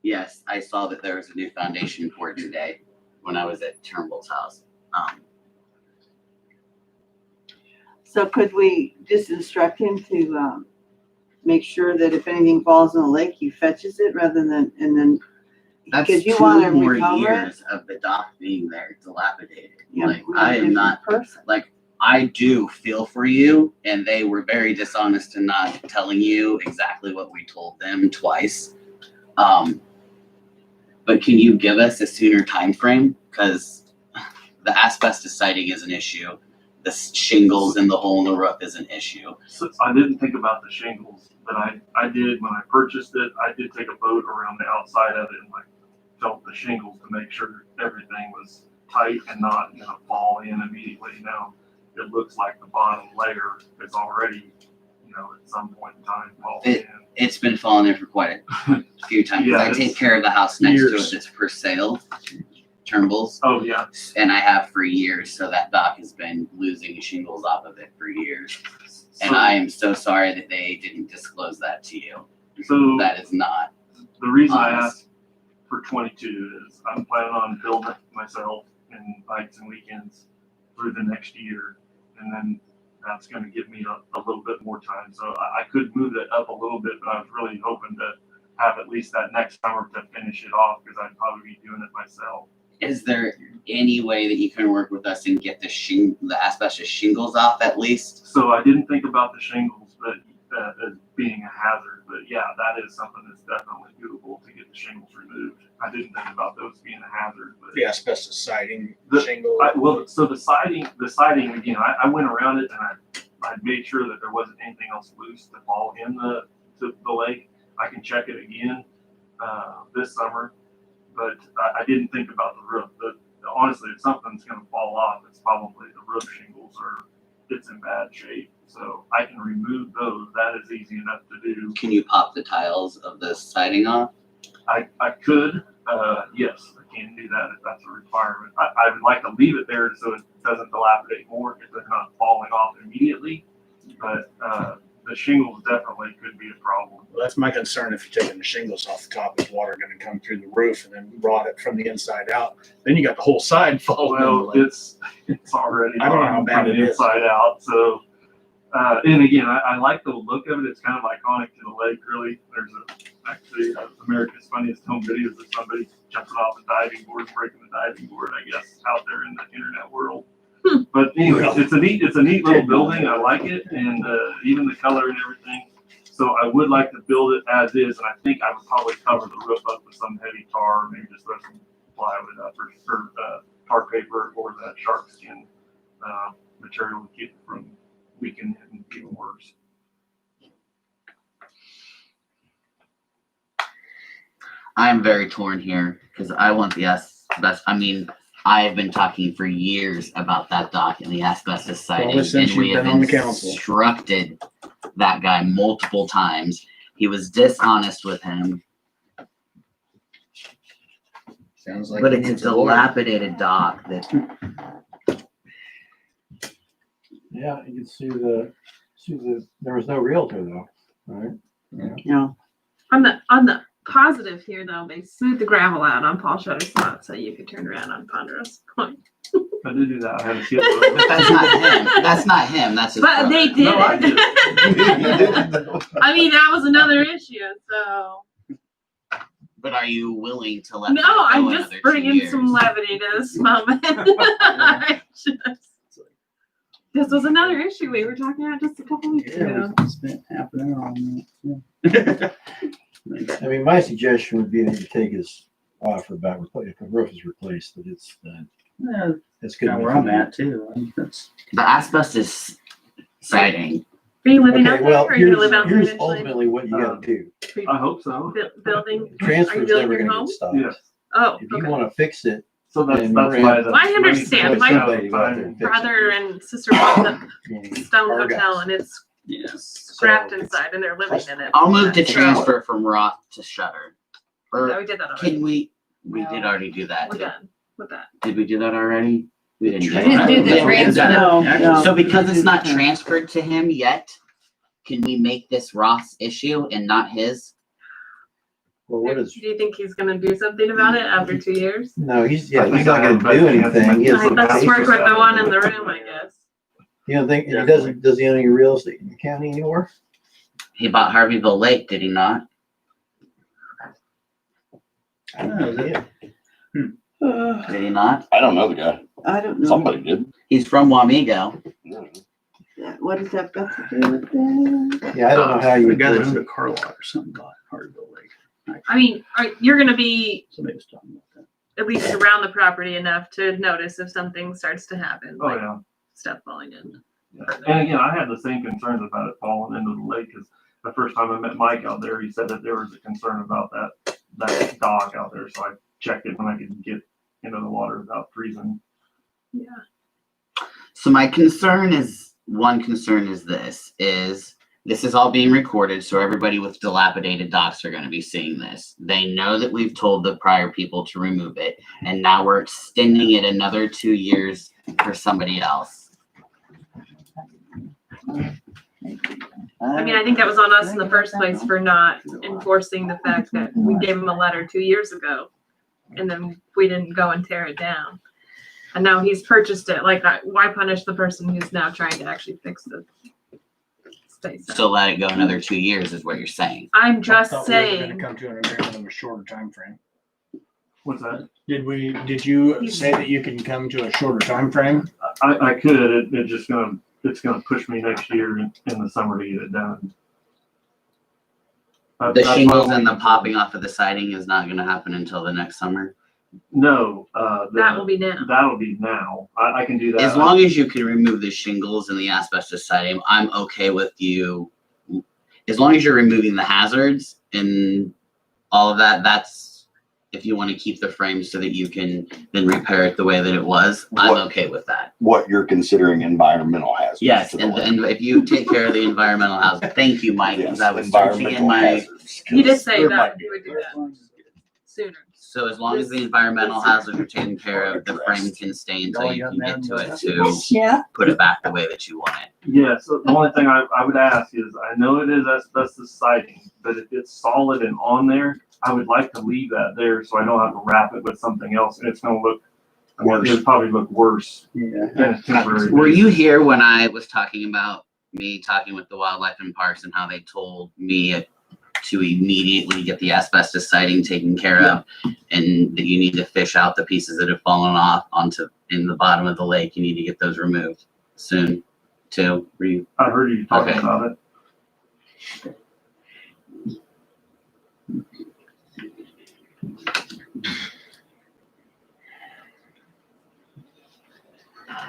yes, I saw that there was a new foundation for it today when I was at Turnbull's house. So could we just instruct him to, make sure that if anything falls in the lake, he fetches it rather than, and then, That's because you 2 want to more recover it? years of the dock being there, dilapidated. Yeah, Like, we're a I am different not, person. I do feel for you, and they were very dishonest in not telling you exactly what we told them twice. But can you give us a sooner time frame? Because the asbestos siding is an issue. The shingles and the hole in the roof is an issue. So I didn't think about the shingles, but I did when I purchased it. I did take a boat around the outside of it and like felt the shingles to make sure everything was tight and not gonna fall in immediately. Now it looks like the bottom layer is already, at some point in time falling in. It's been falling in for quite a few times. Yeah, I it's take care of the house next to years. it that's for sale, Turnbull's, Oh yeah. and I have for years. So that dock has been losing shingles off of it for years. And So- I am so sorry that they didn't disclose that to you. So That is not the reason I honest. asked for 22 is I'm planning on building it myself in nights and weekends through the next year. And then that's going to give me a little bit more time. So I could move that up a little bit, but I was really hoping to have at least that next summer to finish it off because I'd probably be doing it myself. Is there any way that you can work with us and get the asbestos shingles off at least? So I didn't think about the shingles, but as being a hazard. But yeah, that is something that's definitely doable to get the shingles removed. I didn't think about those being a hazard, but The asbestos siding, The- shingle. so the siding again, I went around it and I made sure that there wasn't anything else loose to fall in the lake. I can check it again this summer, but I didn't think about the roof. Honestly, if something's going to fall off, it's probably the roof shingles it's in bad shape. So I can remove those. That is easy enough to do. Can you pop the tiles of the siding off? I could, yes, I can do that if that's a requirement. I would like to leave it there so it doesn't dilapidate more if they're not falling off immediately. But the shingles definitely could be a problem. Well, that's my concern. If you're taking the shingles off the top, is water going to come through the roof and then rot it from the inside out? Then you got the whole side falling. Well, it's already I don't know how on bad from it the is. inside out. So, and again, I like the look of it. It's kind of iconic to the lake, really. There's actually America's Funniest Home Videos of somebody jumping off a diving board, breaking the diving board, I guess, out there in the internet world. But anyway, it's a neat little building. I like it, and even the color and everything. So I would like to build it as is, and I think I would probably cover the roof up with some heavy tar, maybe just throw some plywood up or tar paper or that shark skin material to keep it from weakening and getting worse. I'm very torn here because I want the asbestos. I mean, I've been talking for years about that dock and the asbestos siding, Probably since and we you've have been on the council. instructed that guy multiple times. He was dishonest with him, Sounds like. but he it's a needs lawyer. dilapidated dock that Yeah, you can see there was no realtor though, right? On the positive here, though, they smoothed the gravel out on Paul Shutter's lot, so you could turn around on Ponderosa Point. I did do that. I had to skip But that's not him. That's not him. That's his But they brother. did No, I it. I mean, that was another issue. So But are you willing to let no, that go I'm another just 2 bringing years? some levity to this moment. This was another issue we were talking about just a couple weeks ago. Yeah, we spent half an hour on that. Yeah. I mean, my suggestion would be that you take his offer about if the roof is replaced, that it's Yeah, it's good. kind of where I'm at too. I think that's The asbestos siding Are you living out Okay, there well, or are you gonna here's, live out there here's eventually? ultimately what you gotta do. I hope so. Building? Transfer's building never your gonna home? get stopped. Yes. Oh, If you okay. wanna fix it, So that's And why we're the. Well, I understand. Like My somebody go out there and fix it. brother and sister bought the meaning Stone our Hotel guys. and it's Yes. scrapped inside and they're living in it. I'll move to So- transfer from Roth to Shutter. No, Or we did that already. can we did already do that. We're done with that. Did we do that already? We didn't do We didn't do the that. transfer. No. So because it's not transferred to him yet, can we make this Roth's issue and not his? Well, what is, Do you think he's gonna do something about it after 2 years? no, he's I not think I gonna have do better chance of anything. He making has some Let's to work pay with for the it. one in the room, I guess. You don't think, does he own any real estate in the county anymore? He bought Harveyville Lake, did he not? I don't know. Did he not? I don't know the guy. I don't know. Somebody did. He's from Wamego. What does that got to do with that? Yeah, I don't know how you. The guy that owned a car lot or something got Harveyville Lake. I mean, you're gonna be Somebody was talking about that. at least around the property enough to notice if something starts to happen, Oh, like yeah. stuff falling in. Yeah. And again, I had the same concerns about it falling into the lake, because the first time I met Mike out there, he said that there was a concern about that dock out there, so I checked it when I could get into the water without freezing. Yeah. So my concern is, one concern is this is all being recorded, so everybody with dilapidated docks are gonna be seeing this. They know that we've told the prior people to remove it, and now we're extending it another 2 years for somebody else. I mean, I think that was on us in the first place for not enforcing the fact that we gave him a letter 2 years ago. And then we didn't go and tear it down. And now he's purchased it. Like, why punish the person who's now trying to actually fix the space? So let it go another 2 years is what you're saying. I'm I just thought we were gonna saying, come to an agreement of a shorter time frame. What's that? Did you say that you can come to a shorter time frame? I could, it's gonna push me next year in the summer to get it done. The That's my shingles only and the concern. popping off of the siding is not gonna happen until the next summer. No, that will be now. that'll be now. I can do that. As long as you can remove the shingles and the asbestos siding, I'm okay with you. As long as you're removing the hazards and all of that, that's if you want to keep the frame so that you can then repair it the way that it was, I'm okay with that. What you're considering environmental hazards. Yes, to the and, lake. and if you take care of the environmental hazard, thank you, Mike, because I was searching in Environmental my, hazards, You did 'cause say there that might be- you would do that sooner. so as long as the environmental hazards are taken care of, the frame can stay until you can get to it to Yeah. put it back the way that you want it. Yeah, so the only thing I would ask is, I know it is asbestos siding, but if it's solid and on there, I would like to leave that there so I don't have to wrap it with something else, and it's gonna look, I mean, it'll probably look worse Yeah. than a temporary. Were you here when I was talking about me talking with the wildlife and parks and how they told me to immediately get the asbestos siding taken care of, and that you need to fish out the pieces that have fallen off in the bottom of the lake? You need to get those removed soon too. Were you? I heard you talking Okay. about it.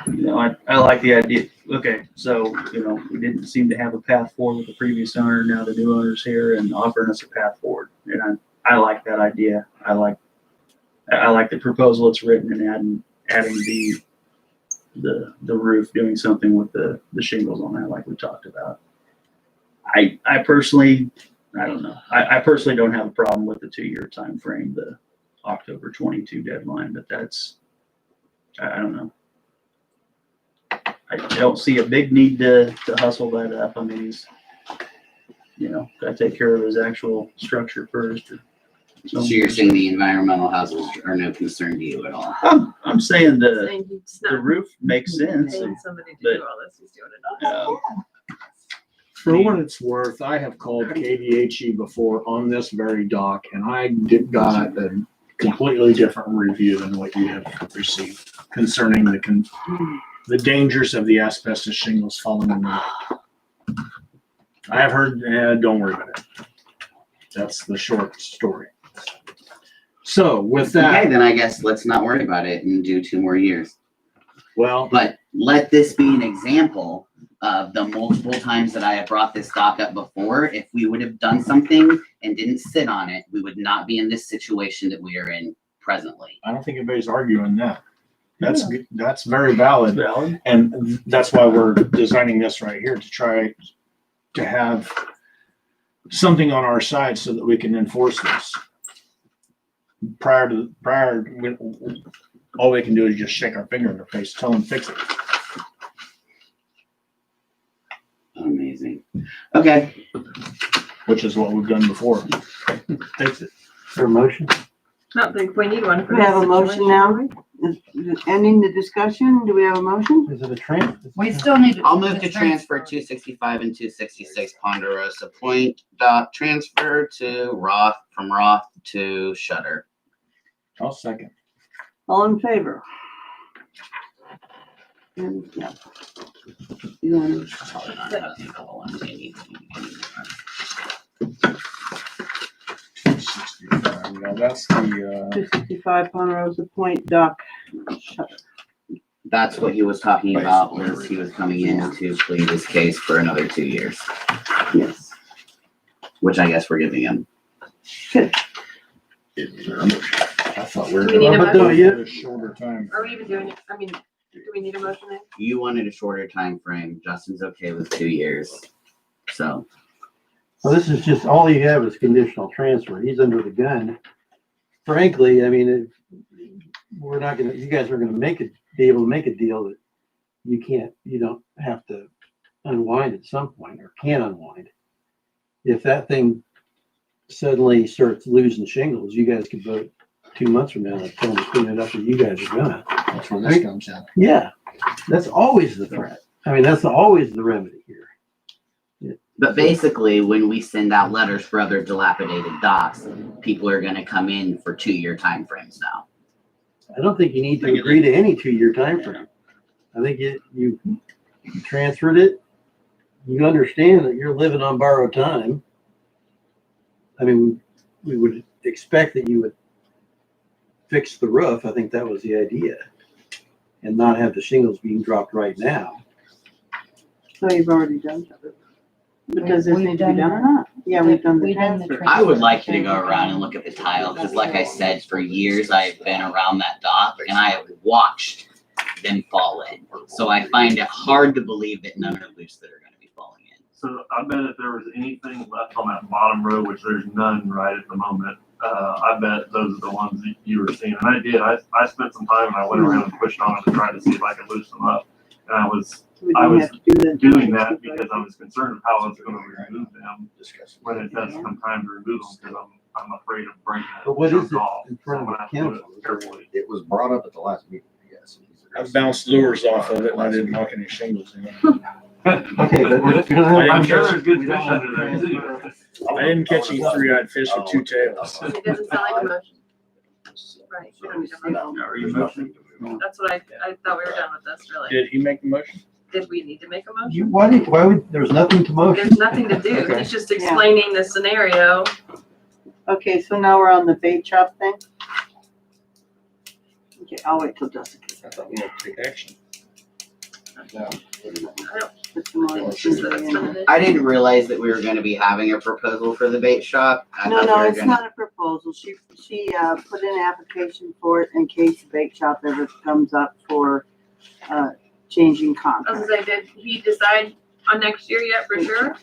You know, I like the idea. Okay, so, we didn't seem to have a path forward with the previous owner. Now the new owner's here and offering us a path forward. And I like that idea. I like the proposal it's written and adding the roof, doing something with the shingles on that, like we talked about. I personally, I don't know. I personally don't have a problem with the 2 year time frame, the October 22 deadline, but I don't know. I don't see a big need to hustle that up. I mean, he's, gotta take care of his actual structure first. So you're saying the environmental hazards are no concern to you at all? I'm saying the Saying he's the not roof makes sense. paying somebody to but- do all this, he's doing it all. For what it's worth, I have called KDHE before on this very dock, and I got a completely different review than what you have received concerning the dangers of the asbestos shingles falling in the lake. I have heard, don't worry about it. That's the short story. So with that, Okay, then I guess let's not worry about it and do 2 more years. well, But let this be an example of the multiple times that I have brought this dock up before, if we would have done something and didn't sit on it, we would not be in this situation that we are in presently. I don't think anybody's arguing that. That's very valid. Valid. And that's why we're designing this right here, to try to have something on our side so that we can enforce this. All we can do is just shake our finger in their face, tell them fix it. Amazing. Okay. Which is what we've done before. Fix it. For a motion? I don't think we need one for We have a this motion situation. now. Is ending the discussion. Do we have a motion? Is it a transfer? We still need. I'll move to transfer 265 and 266 Ponderosa Point dock transfer to Roth, from Roth to Shutter. I'll second. All in favor? And, yeah. You want Now that's the, 265 Ponderosa Point dock shutter. That's what he was talking about, was he was coming in to plead his case for another 2 years, Yes. which I guess we're giving him. I thought we were Do we need a gonna But no, motion? you, do a shorter time. Are we even doing it? I mean, do we need a motion then? You wanted a shorter time frame. Justin's okay with 2 years. So well, this is just, all you have is conditional transfer. He's under the gun. Frankly, I mean, we're not gonna, you guys are gonna be able to make a deal that you don't have to unwind at some point, or can unwind. If that thing suddenly starts losing shingles, you guys could vote 2 months from now and tell them to clean it up, and you guys are gonna. That's where this comes in. Yeah, that's always the threat. I mean, that's always the remedy here. but basically, when we send out letters for other dilapidated docks, people are gonna come in for 2-year time frames now. I don't think you need to agree to any 2-year time frame. I think you transferred it. You understand that you're living on borrowed time. I mean, we would expect that you would fix the roof. I think that was the idea. And not have the shingles being dropped right now. So you've already done that. But does this We've need to be done done or not? Yeah, we've done the We've done the transfer. I would like you to go around and look at the tile, because like I said, for years I've been around that dock and I have watched them fall in. So I find it hard to believe that none are loose that are gonna be falling in. So I bet if there was anything left on that bottom row, which there's none right at the moment, I bet those are the ones that you were seeing. And I did. I spent some time and I went around and pushed on them and tried to see if I could loosen them up. And I was We I don't was have to do the- doing that because I was concerned of how I was going to remove them when it does come time to remove them, because I'm afraid of breaking it. But what is it off. in front of So the I'm gonna have to do council? it carefully. It was brought up at the last meeting, yes. I bounced lures off of it and I didn't knock any shingles in. Okay, but we're gonna have. I'm sure there's good fish under there too. I didn't catch any 3-eyed fish with 2 tails. It doesn't sound like a motion. Right, we don't need a motion. Are you motioning? That's what I thought we were done with this, really. Did he make the motion? Did we need to make a motion? Why would, there's nothing to motion? There's nothing to do. Okay. He's just explaining the scenario. Okay, so now we're on the bait shop thing. Okay, I'll wait till Jessica. I thought we had to take action. Put some more It's just that it's in been there. an I didn't realize that we were gonna be having a proposal for the bait shop. I No, thought we no, were it's gonna- not a proposal. She put in an application for it in case the bait shop ever comes up for, changing I was contract. gonna say, did he decide on next year yet for sure?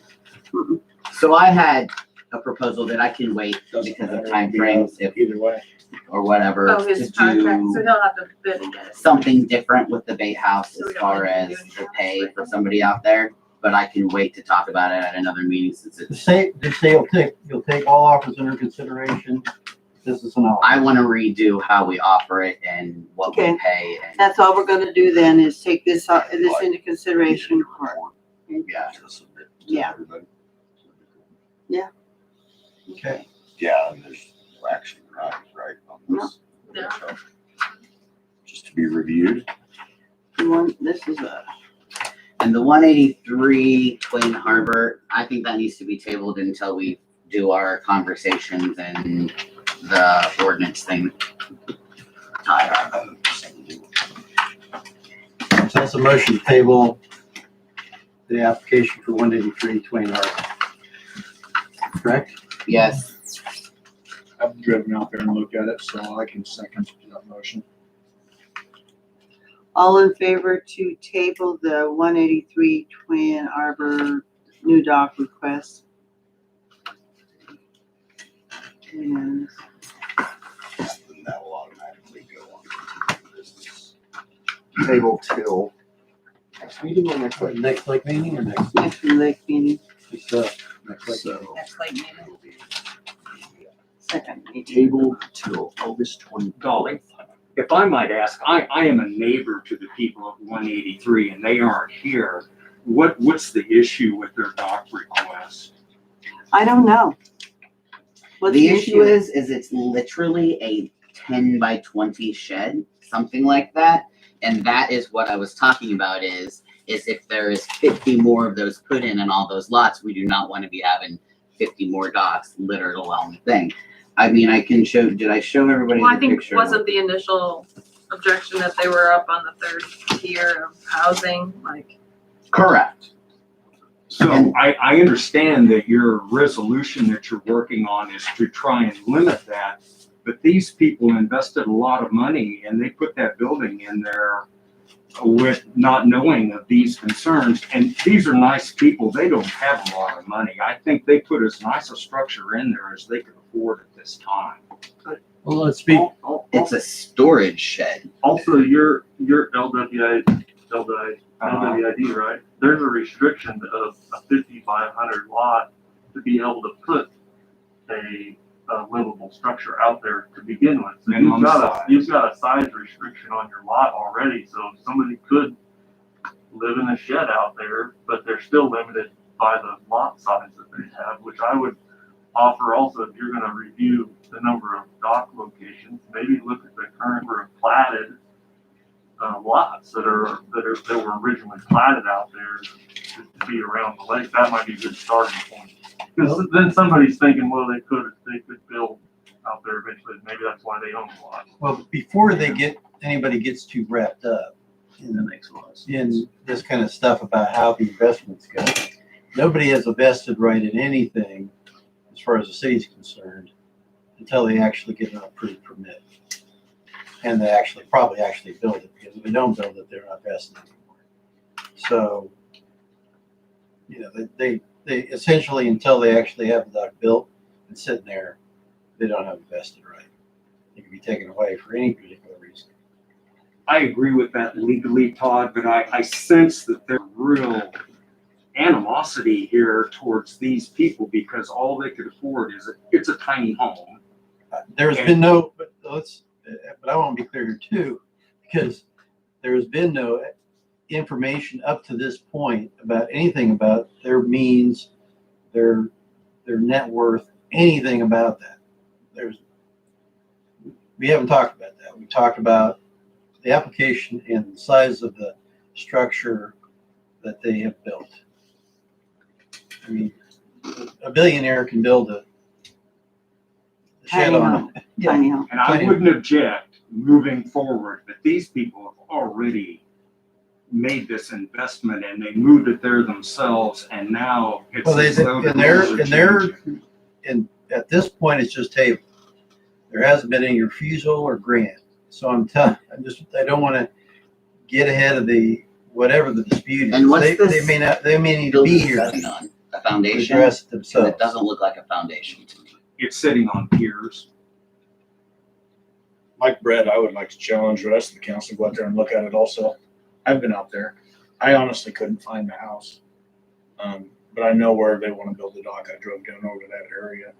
So I had a proposal that I can wait because of time frames if, Either way. or whatever, Oh, to his contract, so do he'll have to bid again. something different with the bait house So we as don't far have to as do the anything pay else. for somebody out there. But I can wait to talk about it at another meeting since The it's, say you'll take all offers under consideration. This is an offer. I wanna redo how we operate and what we Okay. pay and, That's all we're gonna do then is take this into consideration for, yeah. yeah. Okay. Yeah, and there's no action, right, on this. No. Just to be reviewed. This is And the 183 Twin Harbor, I think that needs to be tabled until we do our conversations and the ordinance thing. So that's a motion to table the application for 183 Twain Harbor. Correct? Yes. I've driven out there and looked at it, so I can second that motion. All in favor to table the 183 Twin Arbor new dock request? And That will automatically go on to business. Table till next meeting or next week? Next lake meeting or next? next lake meeting, It's, next lake. So, Next late meeting. second meeting. table till August 20. Dolly, if I might ask, I am a neighbor to the people of 183 and they aren't here. What's the issue with their dock request? I don't know. What's The issue is it's literally a 10 by 20 shed, something like that. And that is what I was talking about is if there is 50 more of those put in all those lots, we do not want to be having 50 more docks littered along the thing. I mean, I can show, did I show everybody Well, I the think, picture? wasn't the initial objection that they were up on the third tier of housing, like? Correct. So I understand that your resolution that you're working on is to try and limit that, but these people invested a lot of money and they put that building in there with not knowing of these concerns. And these are nice people. They don't have a lot of money. I think they put as nice a structure in there as they could afford at this time. Well, let's speak. It's a storage shed. Also, your LWID, right? There's a restriction of a 50 by 100 lot to be able to put a livable structure out there to begin with. So Minimum size. you've got a size restriction on your lot already. So somebody could live in a shed out there, but they're still limited by the lot size that they have, which I would offer also, if you're gonna review the number of dock locations, maybe look at the current number of platted lots that were originally platted out there to be around the lake. That might be a good starting point. Because then somebody's thinking, well, they could build out there eventually. Maybe that's why they own a lot. Well, before anybody gets too wrapped up That makes a lot of sense. in this kind of stuff about how the investments go, nobody has a vested right in anything as far as the city's concerned until they actually get an approved permit. And they probably build it, because if they don't build it, they're not vested anymore. So, they essentially, until they actually have the dock built and sitting there, they don't have a vested right. It can be taken away for any particular reason. I agree with that legally, Todd, but I sense that there's real animosity here towards these people because all they could afford is it's a tiny home. There's been no, but I want to be clear here too, because there has been no information up to this point about anything about their means, their net worth, anything about that. We haven't talked about that. We talked about the application and the size of the structure that they have built. I mean, a billionaire can build a shed Tiny on home. Tiny home. And I wouldn't object moving forward, but these people have already made this investment and they moved it there themselves and now it's Well, as though the rules are changing. and at this point, it's just tabled. There hasn't been any refusal or grant. So I don't want to get ahead of whatever the dispute is. And what's They this may need to building be here sitting on? A to foundation? address it 'Cause themselves. it doesn't look like a foundation to me. It's sitting on piers. Like Brett, I would like to challenge the rest of the council to go out there and look at it also. I've been out there. I honestly couldn't find the house. But I know where they want to build the dock. I drove down over to that area.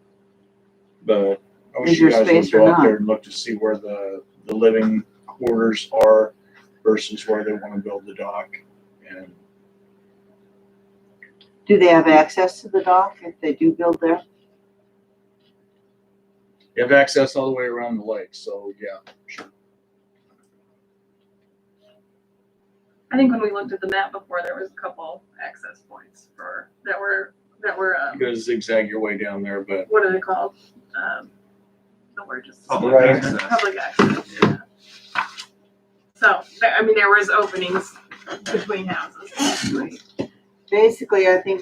But I wish Is you there guys would space or go out not? there and look to see where the living quarters are versus where they want to build the dock. And Do they have access to the dock if they do build there? you have access all the way around the lake, so yeah, sure. I think when we looked at the map before, there was a couple access points that were You gotta zigzag your way down there, but what are they called? The word just. Public Right. access. Public access, yeah. So, there was openings between houses. basically, I think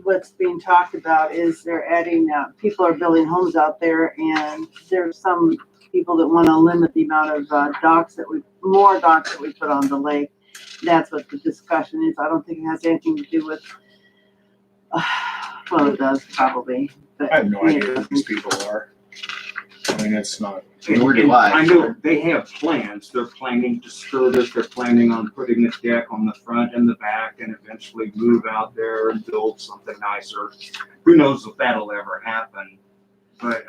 what's being talked about is they're adding, people are building homes out there, and there's some people that want to limit the amount of more docks that we put on the lake. That's what the discussion is. I don't think it has anything to do with, well, it does probably, but. I have no yeah. idea who these people are. I mean, it's not. Nor do I. I know they have plans. They're planning to service, they're planning on putting a deck on the front and the back and eventually move out there and build something nicer. Who knows if that'll ever happen? But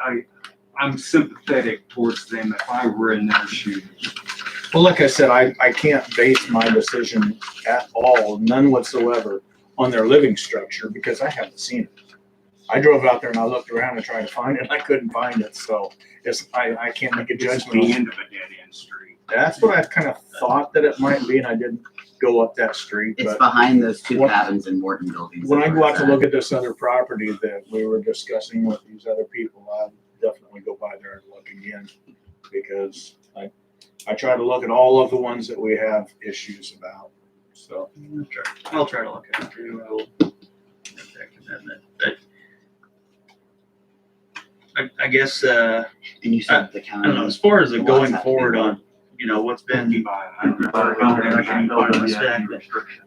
I'm sympathetic towards them if I were in their shoes. Well, like I said, I can't base my decision at all, none whatsoever, on their living structure because I haven't seen it. I drove out there and I looked around and tried to find it, and I couldn't find it, so I can't make a It's judgment. the end of a dead end street. That's what I kind of thought that it might be, and I didn't go up that street. It's But behind those two What- cabins in Morton buildings. when I go out to look at this other property that we were discussing with these other people, I'll definitely go by there and look again because I try to look at all of the ones that we have issues about. So I'll try to look at it too. I will make that commitment. But I guess, And you said the I county. don't know, as far as the the going lots have to be forward built. on, what's been, Restriction.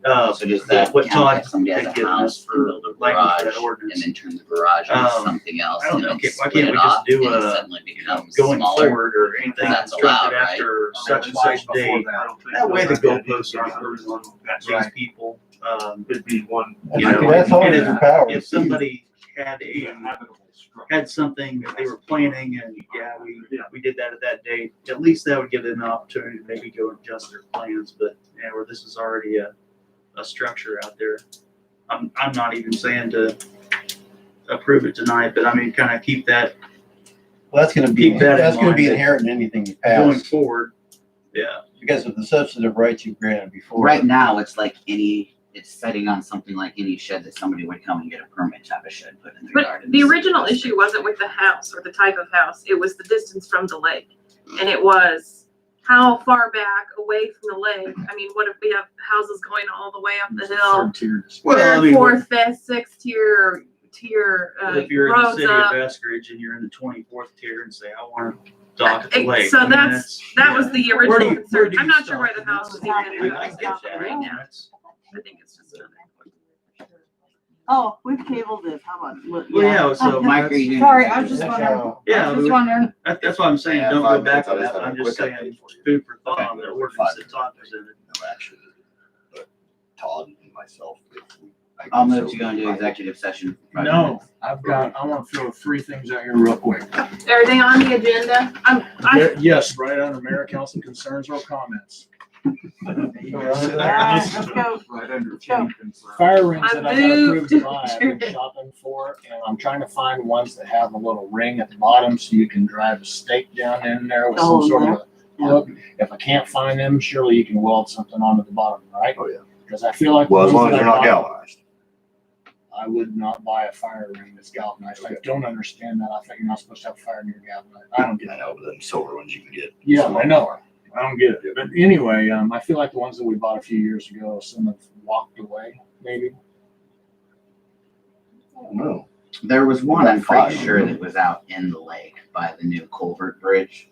So does that what count Todd if somebody has had a given house us for and build a language garage for that and ordinance. then turn the garage into Um, something else I don't and know, then why split can't it we just off do and it a suddenly becomes going smaller? forward or anything That's constructed allowed, right? after such and Right such before date? that. That way the goalposts are moved on That's these right. people. It'd be one. You know, That's all and in your power. if somebody had The a habitable structure. had something that they were planning and we did that at that date, at least that would give them an opportunity to maybe go adjust their plans, but where this is already a structure out there. I'm not even saying to approve it tonight, but I mean, kind of keep that Well, that's gonna be, Keep that in that's gonna be mind. inherent in anything you going pass forward. Yeah. because of the substantive rights you've granted before. Right now, it's like it's setting on something like any shed that somebody would come and get a permit to have a shed put in their But yard. the original issue wasn't with the house or the type of house, it was the distance from the lake. And it was how far back away from the lake, I mean, what if we have houses going all the way up the hill? Well, I Third, mean, fourth, fifth, sixth tier, if you're in the roads city up. of Eskridge and you're in the 24th tier and say, I want to dock at the lake. So I mean, that was the Where do original you- concern. where do I'm you not sure why stop? the house is even in I the get that. right now. That's- I think it's just another. Oh, we've tabled this, how about? Well, yeah, so Mike, are you doing? Sorry, I was just That's wondering. how- Yeah, I was just wondering. that's what I'm saying. Yeah, Don't 5 go back minutes, I'll on just that. have a I'm just quick saying update for you. food for thought on the ordinance that Todd presented. No action. But Todd and myself, if we. I I'll can move to go into still- executive session. no, I want to throw 3 things out here real quick. Everything on the agenda? Yes, right under mayor council concerns or comments. Yeah, let's go. Right under Let's go. Kenny concern. Fire rings that I got approved to moved. buy, I've been shopping for, and I'm trying to find ones that have a little ring at the bottom so you can drive a stake down in there with Oh, some sort of yeah. a hook. If I can't find them, surely you can weld something onto the bottom, right? Oh, yeah. Because I feel like. Well, as the long ones as that they're I not bought, galvanized. I would not buy a fire ring that's galvanized. I Okay. don't understand that. I think you're not supposed to have a fire near galvanized. I don't get I it. know, but then silver ones you can get. Yeah, I know. I don't get it. But anyway, I feel like the ones that we bought a few years ago, some have walked away, maybe. No. There was one, I'm pretty Five. sure, that was out in the lake by the new culvert bridge.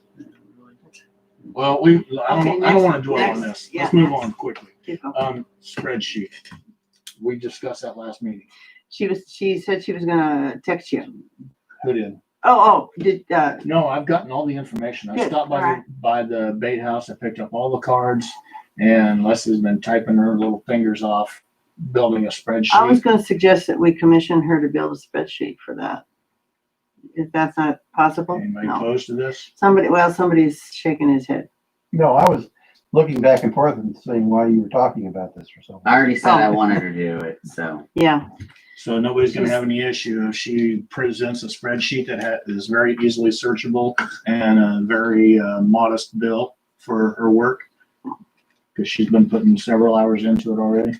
Well, I don't Okay, want to dwell on next, this. yeah, Let's move next. on quickly. Keep going. Spreadsheet. We discussed that last meeting. She said she was gonna text you. Who did? Oh, did, No, I've gotten all the information. I Good, stopped by, alright. by the bait house. I picked up all the cards, and Leslie's been typing her little fingers off, building a I was spreadsheet. gonna suggest that we commission her to build a spreadsheet for that. If that's not possible, Anybody no. opposed to this? Somebody's shaking his head. No, I was looking back and forth and saying why you were talking about this or something. I already said I Oh. wanted her to do it, so. Yeah, So nobody's gonna have any issue if she presents a spreadsheet that is very easily searchable and a very modest bill for her work. Because she's been putting several hours into it already.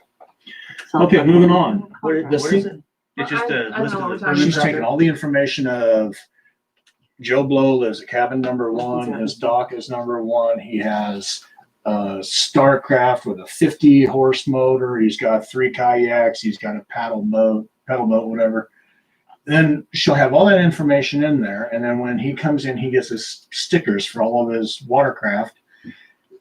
Okay, moving on. What The is se- it? It's just I a don't know list what we're of talking the. She's taken all the information of Joe Blow lives at cabin number 1, his dock is number 1, he has Starcraft with a 50 horse motor. He's got 3 kayaks. He's got a paddle boat, whatever. Then she'll have all that information in there. And then when he comes in, he gets his stickers for all of his watercraft.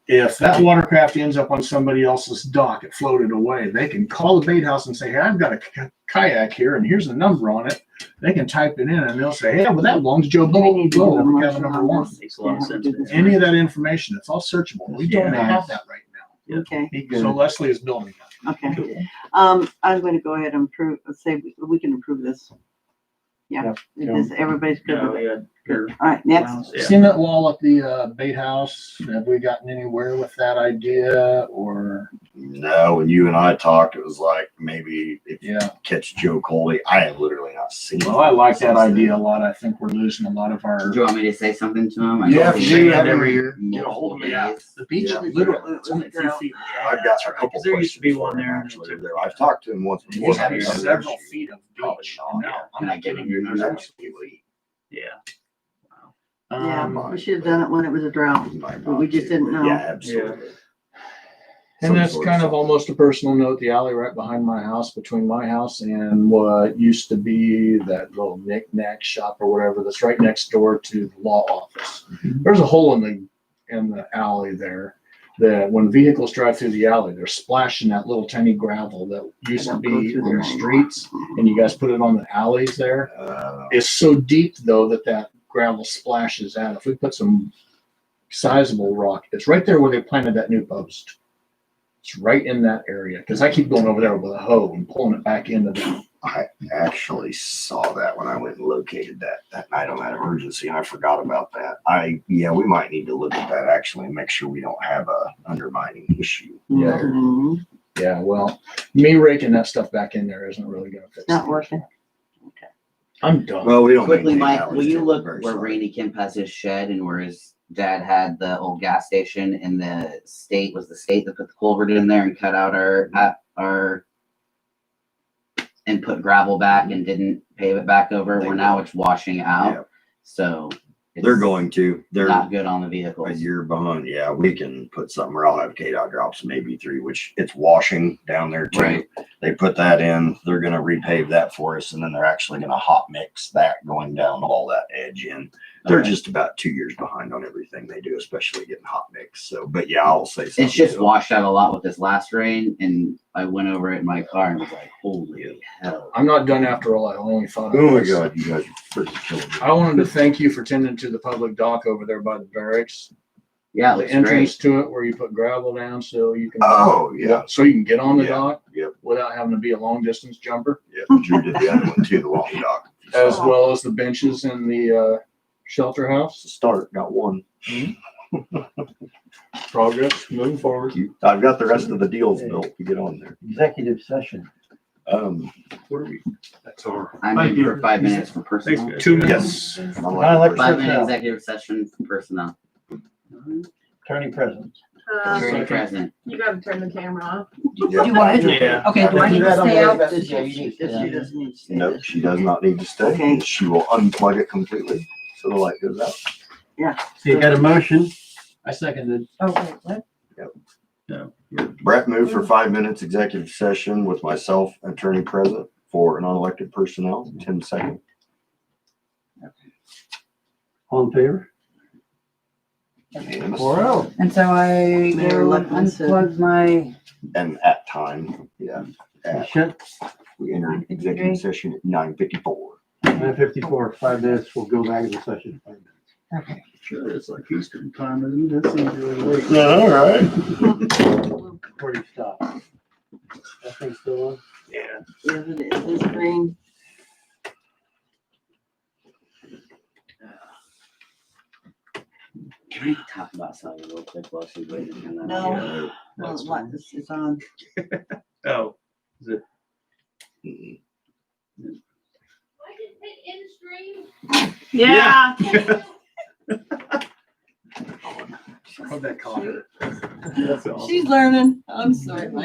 If that watercraft ends up on somebody else's dock, it floated away, they can call the bait house and say, hey, I've got a kayak here and here's a number on it. They can type it in and they'll say, hey, well, that belongs to Joe Do we need to Blow, do a cabin motion number on 1. this? Makes a lot of sense. Any of that information, it's all searchable. We don't have that right now. Okay, Be good. So Leslie is building that. okay. I'm going to go ahead and approve, say we can approve this. Yeah, is everybody's good No, with it? yeah, your All right, next. allowance, yeah. Cement wall at the bait house, have we gotten anywhere with that idea or? No, when you and I talked, it was like maybe if you Yeah. catch Joe Coley. I have literally not seen. Well, I like that idea a lot. I think we're losing a lot of our. Do you want me to say something to him? I Yeah, know if he you do, said have every him year. Get a hold of me. multiple days. The beach, Yeah. literally, it's only a few feet. I've got a couple Because there used to be questions one for him, there. actually. I've talked to him once He's before. having Another several issue. feet of Probably beach. not. And now, I'm Can I not give kidding him your you. number? Absolutely. Yeah. Yeah, we should have done it when it was a drought. Might But we not just do. didn't know. Yeah, absolutely. And Some that's sort kind of something. almost a personal note, the alley right behind my house, between my house and what used to be that little knick-knack shop or whatever, that's right next door to the law office. There's a hole in the alley there that when vehicles drive through the alley, they're splashing that little tiny gravel that used to don't go be through their them. streets, and you guys put it on the alleys there. It's so deep though that gravel splashes out. If we put some sizable rock, it's right there where they planted that new post. It's right in that area, because I keep going over there with a hoe and pulling it back into the. I actually saw that when I went and located that night on that emergency, and I forgot about that. We might need to look at that actually and make sure we don't have a undermining issue. Yeah. Mhm. Yeah, well, me raking that stuff back in there isn't really gonna fix it. Not working. I'm done. Well, we don't. Quickly, maintain Mike, alleys, will you Tim. look Very where sorry. Randy Kemp has his shed and where his dad had the old gas station, and the state that put the culvert in there and cut out our and put gravel back and didn't pave it back over, They where now will. it's washing out. Yeah. So They're it's going to. They're not good on the a vehicles. year behind. Yeah, we can put something where I'll have KDOT drops, maybe 3, which it's washing down there too. Right. They put that in, they're gonna repave that for us, and then they're actually gonna hot mix that going down all that edge in. They're Okay. just about 2 years behind on everything they do, especially getting hot mix. So, but yeah, I'll say something. It's just to 'em. washed out a lot with this last rain, and I went over it in my car and was like, holy hell. I'm not done after all. I only thought. of Oh my this. God, you guys are freaking killing me. I wanted to thank you for tending to the public dock over there by the barracks. Yeah, it The looks entrance great. to it where you put gravel down so you can. Oh, yeah. So you can get on the Yeah, dock. yep. Without having to be a long distance jumper, Yeah, Drew did the other one too, the long dock. as well as the benches in the shelter house. Start, got one. Progress, moving forward. I've got the rest of the deals built to get on there. Executive session. Where are we? That's over. I'm Thank in you. for 5 minutes for personnel. 2 minutes. Yes. I like 5-minute personnel. executive session for personnel. Attorney present. Attorney present. You gotta turn the camera off. Do you want to? Yeah. Okay, do I need to stay out? She doesn't need to stay Nope, there. she does not need to stay. Okay. She will unplug it completely, so the light goes out. So you got a motion? I seconded. Oh, wait, what? Brett moved for 5 minutes executive session with myself, attorney present, for non-elected personnel. Tim second. All in favor? Unanimous. 4-0. And so I Mayor go Luckman said- unplug my, And at time, yeah, Shut, we entered executive session at 9:54. 9:54, 5 minutes, we'll go back into session. in 5 minutes. okay. Sure, it's like Eastern time, isn't it? That seems really late. All right. Where do you stop? That thing's still on? Yeah. Yes, it is. This green. Can I talk about something real quick while she's waiting to turn that No. on? Well, what, it's on. Oh, Yeah. How'd that coffee? She's learning. I'm sorry.